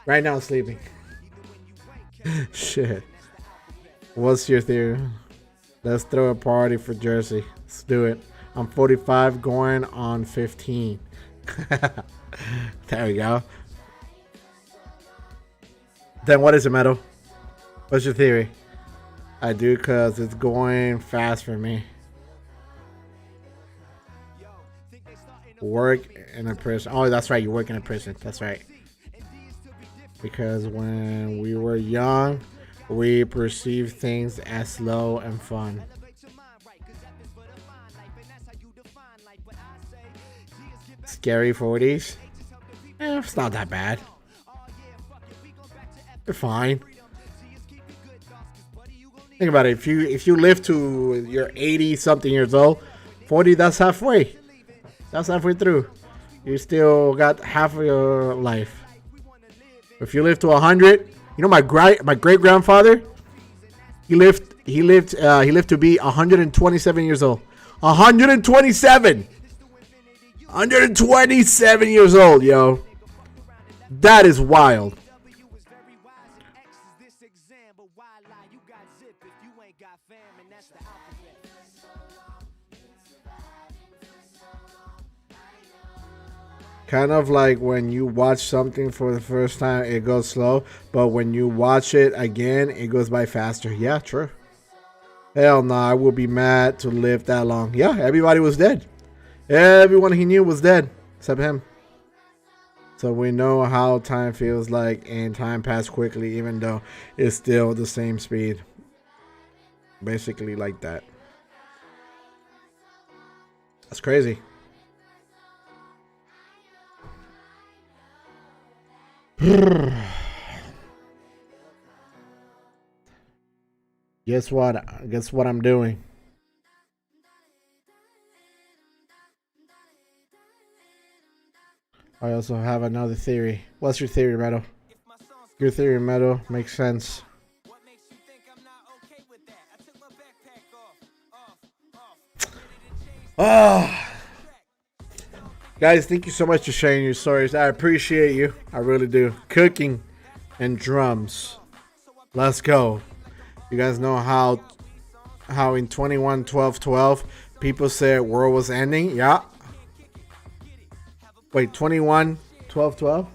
Right now, sleeping. Shit. What's your theory? Let's throw a party for Jersey. Let's do it. I'm 45 going on 15. There we go. Then what is it, Metal? What's your theory? I do, because it's going fast for me. Work in a prison. Oh, that's right. You work in a prison. That's right. Because when we were young, we perceived things as slow and fun. Scary 40s? It's not that bad. You're fine. Think about it. If you live to your 80 something years old, 40, that's halfway. That's halfway through. You still got half of your life. If you live to 100, you know my great grandfather, he lived to be 127 years old. 127 years old, yo. That is wild. Kind of like when you watch something for the first time, it goes slow, but when you watch it again, it goes by faster. Yeah, true. Hell no, I would be mad to live that long. Yeah, everybody was dead. Everyone he knew was dead, except him. So we know how time feels like, and time passed quickly, even though it's still the same speed. Basically like that. That's crazy. Guess what? Guess what I'm doing? I also have another theory. What's your theory, Meadow? Your theory, Meadow, makes sense. Ah, guys, thank you so much for sharing your stories. I appreciate you. I really do. Cooking and drums. Let's go. You guys know how in 21-12-12 people said world was ending? Yeah. Wait, 21-12-12?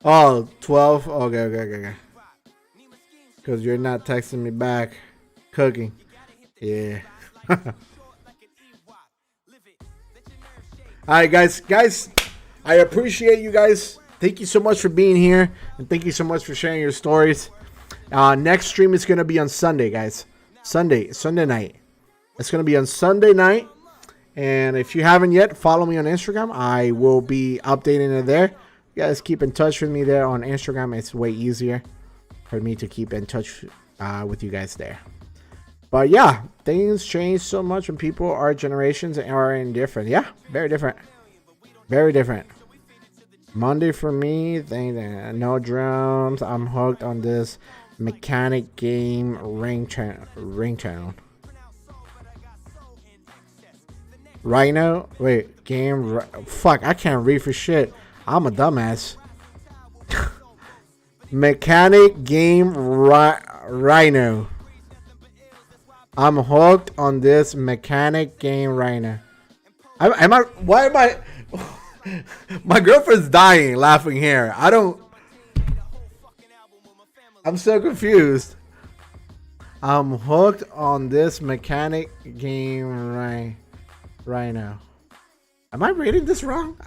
Oh, 12. Okay. Because you're not texting me back. Cooking. Yeah. Alright, guys, I appreciate you guys. Thank you so much for being here, and thank you so much for sharing your stories. Next stream is going to be on Sunday, guys. Sunday night. It's going to be on Sunday night, and if you haven't yet, follow me on Instagram. I will be updating it there. You guys keep in touch with me there on Instagram. It's way easier for me to keep in touch with you guys there. But yeah, things change so much when people our generations are indifferent. Yeah, very different. Very different. Monday for me, no drums. I'm hooked on this mechanic game ringtone. Rhino? Wait, game. Fuck, I can't read for shit. I'm a dumbass. Mechanic game Rhino. I'm hooked on this mechanic game right now. Why am I? My girlfriend's dying laughing here. I'm so confused. I'm hooked on this mechanic game right now. Am I reading this wrong?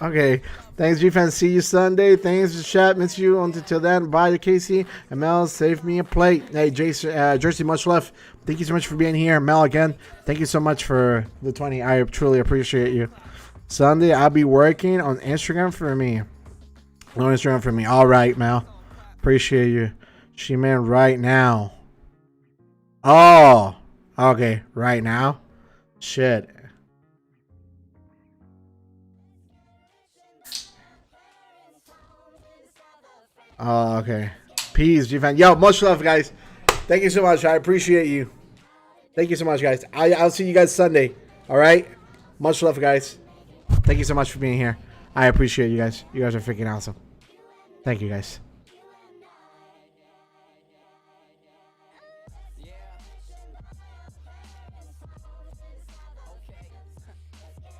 Okay. Thanks, G-Fans. See you Sunday. Thanks, chat. Miss you. Until then, bye, Casey. And Mel, save me a plate. Hey, Jason, Jersey, much love. Thank you so much for being here. Mel, again, thank you so much for the 20. I truly appreciate you. Sunday, I'll be working on Instagram for me. All right, Mel. Appreciate you. She meant right now. Oh, okay. Right now? Shit. Oh, okay. Peace, G-Fan. Yo, much love, guys. Thank you so much. I appreciate you. Thank you so much, guys. I'll see you guys Sunday. All right? Much love, guys. Thank you so much for being here. I appreciate you guys. You guys are freaking awesome. Thank you, guys.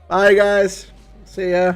Bye, guys. See ya.